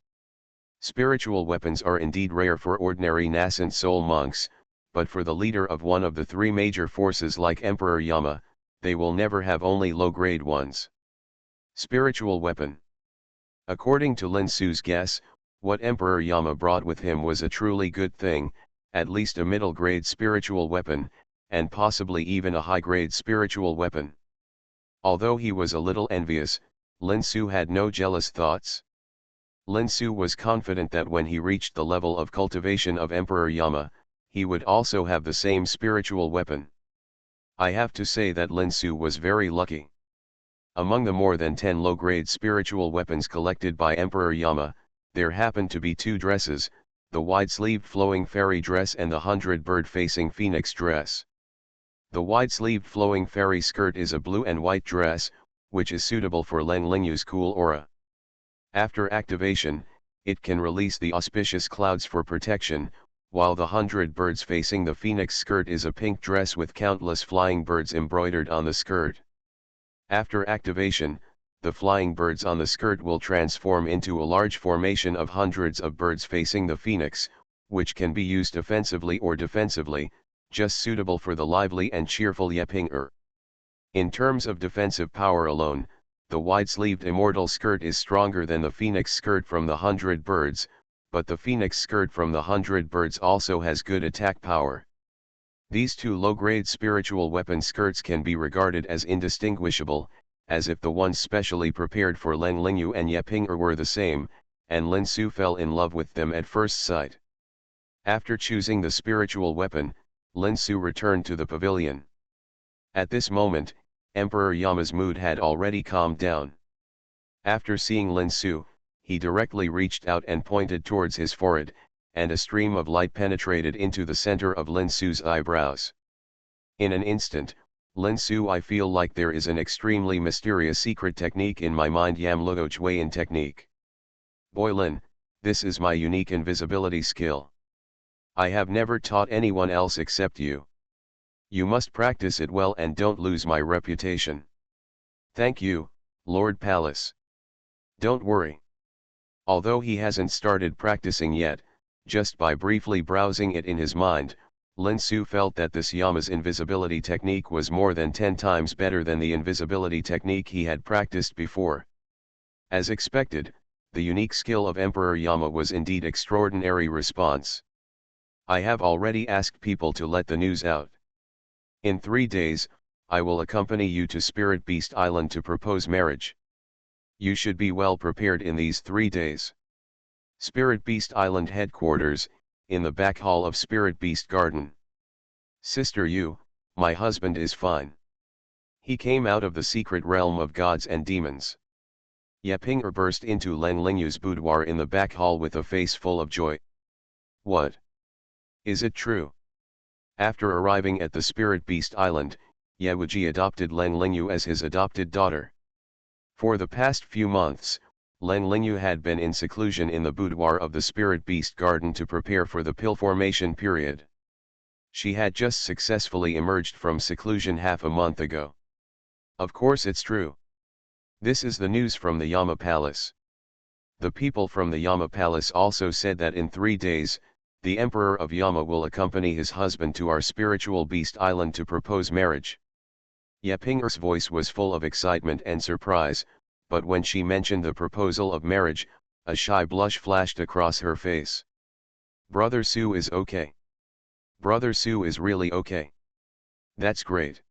Spiritual weapons are indeed rare for ordinary nascent soul monks, but for the leader of one of the 3 major forces like Emperor Yama, they will never have only low-grade ones. Spiritual weapon. According to Lin Su's guess, what Emperor Yama brought with him was a truly good thing, at least a middle-grade spiritual weapon, and possibly even a high-grade spiritual weapon. Although he was a little envious, Lin Su had no jealous thoughts. Lin Su was confident that when he reached the level of cultivation of Emperor Yama, he would also have the same spiritual weapon. I have to say that Lin Su was very lucky. Among the more than 10 low-grade spiritual weapons collected by Emperor Yama, there happened to be 2 dresses, the wide-sleeved flowing fairy dress and the 100-bird-facing phoenix dress. The wide-sleeved flowing fairy skirt is a blue and white dress, which is suitable for Leng Lingyu's cool aura. After activation, it can release the auspicious clouds for protection, while the 100 birds facing the phoenix skirt is a pink dress with countless flying birds embroidered on the skirt. After activation, the flying birds on the skirt will transform into a large formation of hundreds of birds facing the phoenix, which can be used offensively or defensively, just suitable for the lively and cheerful Yeping. In terms of defensive power alone, the wide-sleeved immortal skirt is stronger than the phoenix skirt from the 100 birds, but the phoenix skirt from the 100 birds also has good attack power. These 2 low-grade spiritual weapon skirts can be regarded as indistinguishable, as if the ones specially prepared for Leng Lingyu and Yeping were the same, and Lin Su fell in love with them at first sight. After choosing the spiritual weapon, Lin Su returned to the pavilion. At this moment, Emperor Yama's mood had already calmed down. After seeing Lin Su, he directly reached out and pointed towards his forehead, and a stream of light penetrated into the center of Lin Su's eyebrows. In an instant, Lin Su, I feel like there is an extremely mysterious secret technique in my mind, Yam Luo Chuan technique. Boy Lin, this is my unique invisibility skill. I have never taught anyone else except you. You must practice it well and don't lose my reputation. Thank you, Lord Palace. Don't worry. Although he hasn't started practicing yet, just by briefly browsing it in his mind, Lin Su felt that this Yama's invisibility technique was more than 10 times better than the invisibility technique he had practiced before. As expected, the unique skill of Emperor Yama was indeed extraordinary response. I have already asked people to let the news out. In 3 days, I will accompany you to Spirit Beast Island to propose marriage. You should be well prepared in these 3 days. Spirit Beast Island headquarters, in the back hall of Spirit Beast Garden. Sister Yu, my husband is fine. He came out of the secret realm of gods and demons. Yeping burst into Leng Lingyu's boudoir in the back hall with a face full of joy. What? Is it true? After arriving at the Spirit Beast Island, Yewuji adopted Len Lingyu as his adopted daughter. For the past few months, Len Lingyu had been in seclusion in the boudoir of the Spirit Beast Garden to prepare for the pill formation period. She had just successfully emerged from seclusion half a month ago. Of course it's true. This is the news from the Yama Palace. The people from the Yama Palace also said that in 3 days, the Emperor of Yama will accompany his husband to our spiritual beast island to propose marriage. Yaping'er's voice was full of excitement and surprise, but when she mentioned the proposal of marriage, a shy blush flashed across her face. Brother Su is okay. Brother Su is really okay. That's great.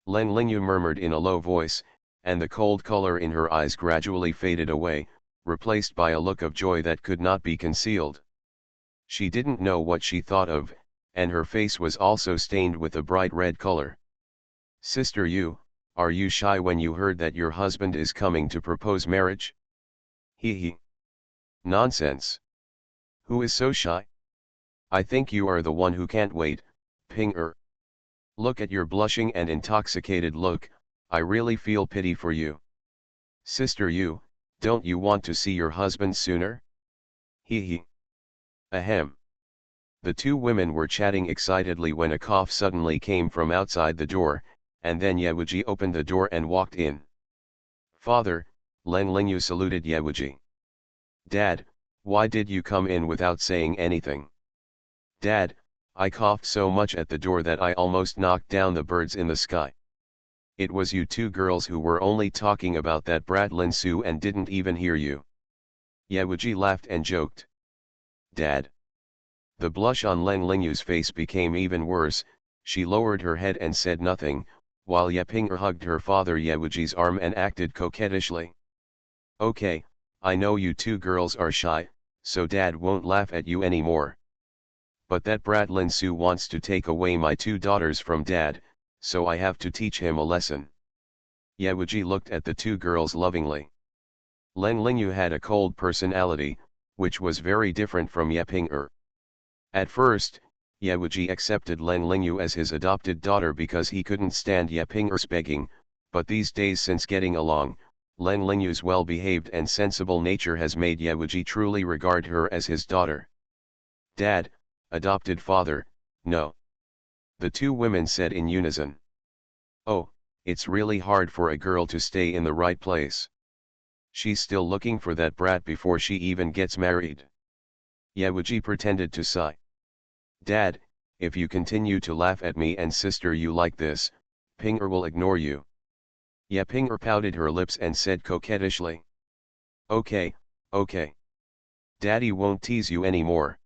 Len Lingyu murmured in a low voice, and the cold color in her eyes gradually faded away, replaced by a look of joy that could not be concealed. She didn't know what she thought of, and her face was also stained with a bright red color. Sister Yu, are you shy when you heard that your husband is coming to propose marriage? He. Nonsense. Who is so shy? I think you are the one who can't wait, Ping-er. Look at your blushing and intoxicated look, I really feel pity for you. Sister Yu, don't you want to see your husband sooner? He. Ahem. The two women were chatting excitedly when a cough suddenly came from outside the door, and then Yewuji opened the door and walked in. Father, Len Lingyu saluted Yewuji. Dad, why did you come in without saying anything? Dad, I coughed so much at the door that I almost knocked down the birds in the sky. It was you two girls who were only talking about that brat Lin Su and didn't even hear you. Yewuji laughed and joked. Dad. The blush on Len Lingyu's face became even worse, she lowered her head and said nothing, while Yaping'er hugged her father Yewuji's arm and acted coquettishly. Okay, I know you two girls are shy, so Dad won't laugh at you anymore. But that brat Lin Su wants to take away my two daughters from Dad, so I have to teach him a lesson. Yewuji looked at the two girls lovingly. Len Lingyu had a cold personality, which was very different from Yaping'er. At first, Yewuji accepted Len Lingyu as his adopted daughter because he couldn't stand Yaping'er's begging, but these days since getting along, Len Lingyu's well-behaved and sensible nature has made Yewuji truly regard her as his daughter. Dad, adopted father, no. The two women said in unison. Oh, it's really hard for a girl to stay in the right place. She's still looking for that brat before she even gets married. Yewuji pretended to sigh. Dad, if you continue to laugh at me and sister you like this, Ping-er will ignore you. Yaping'er pouted her lips and said coquettishly. Okay, okay. Daddy won't tease you anymore.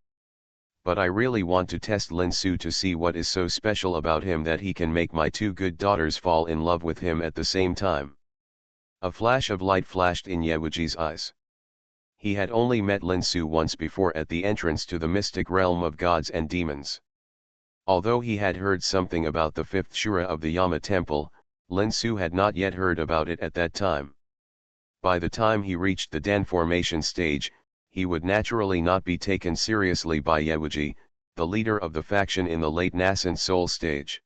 But I really want to test Lin Su to see what is so special about him that he can make my two good daughters fall in love with him at the same time. A flash of light flashed in Yewuji's eyes. He had only met Lin Su once before at the entrance to the mystic realm of gods and demons. Although he had heard something about the fifth Shura of the Yama temple, Lin Su had not yet heard about it at that time. By the time he reached the Dan formation stage, he would naturally not be taken seriously by Yewuji, the leader of the faction in the late nascent soul stage.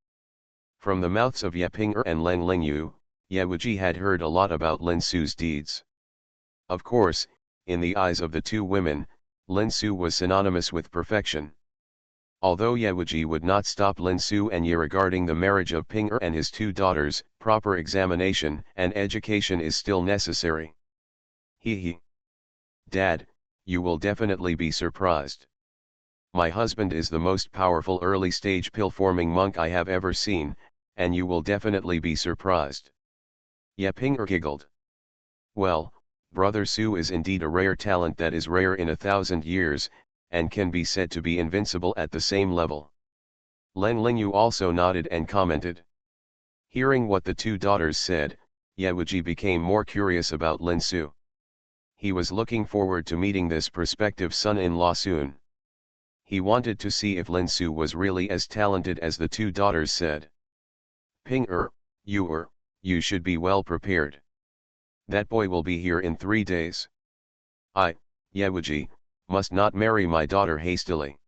From the mouths of Yaping'er and Len Lingyu, Yewuji had heard a lot about Lin Su's deeds. Of course, in the eyes of the two women, Lin Su was synonymous with perfection. Although Yewuji would not stop Lin Su and Ye regarding the marriage of Ping-er and his two daughters, proper examination and education is still necessary. Dad, you will definitely be surprised. My husband is the most powerful early-stage pill-forming monk I have ever seen, and you will definitely be surprised. Yaping'er giggled. Well, Brother Su is indeed a rare talent that is rare in 1,000 years, and can be said to be invincible at the same level. Len Lingyu also nodded and commented. Hearing what the two daughters said, Yewuji became more curious about Lin Su. He was looking forward to meeting this prospective son-in-law soon. He wanted to see if Lin Su was really as talented as the two daughters said. Ping-er, you should be well prepared. That boy will be here in 3 days. I, Yewuji, must not marry my daughter hastily.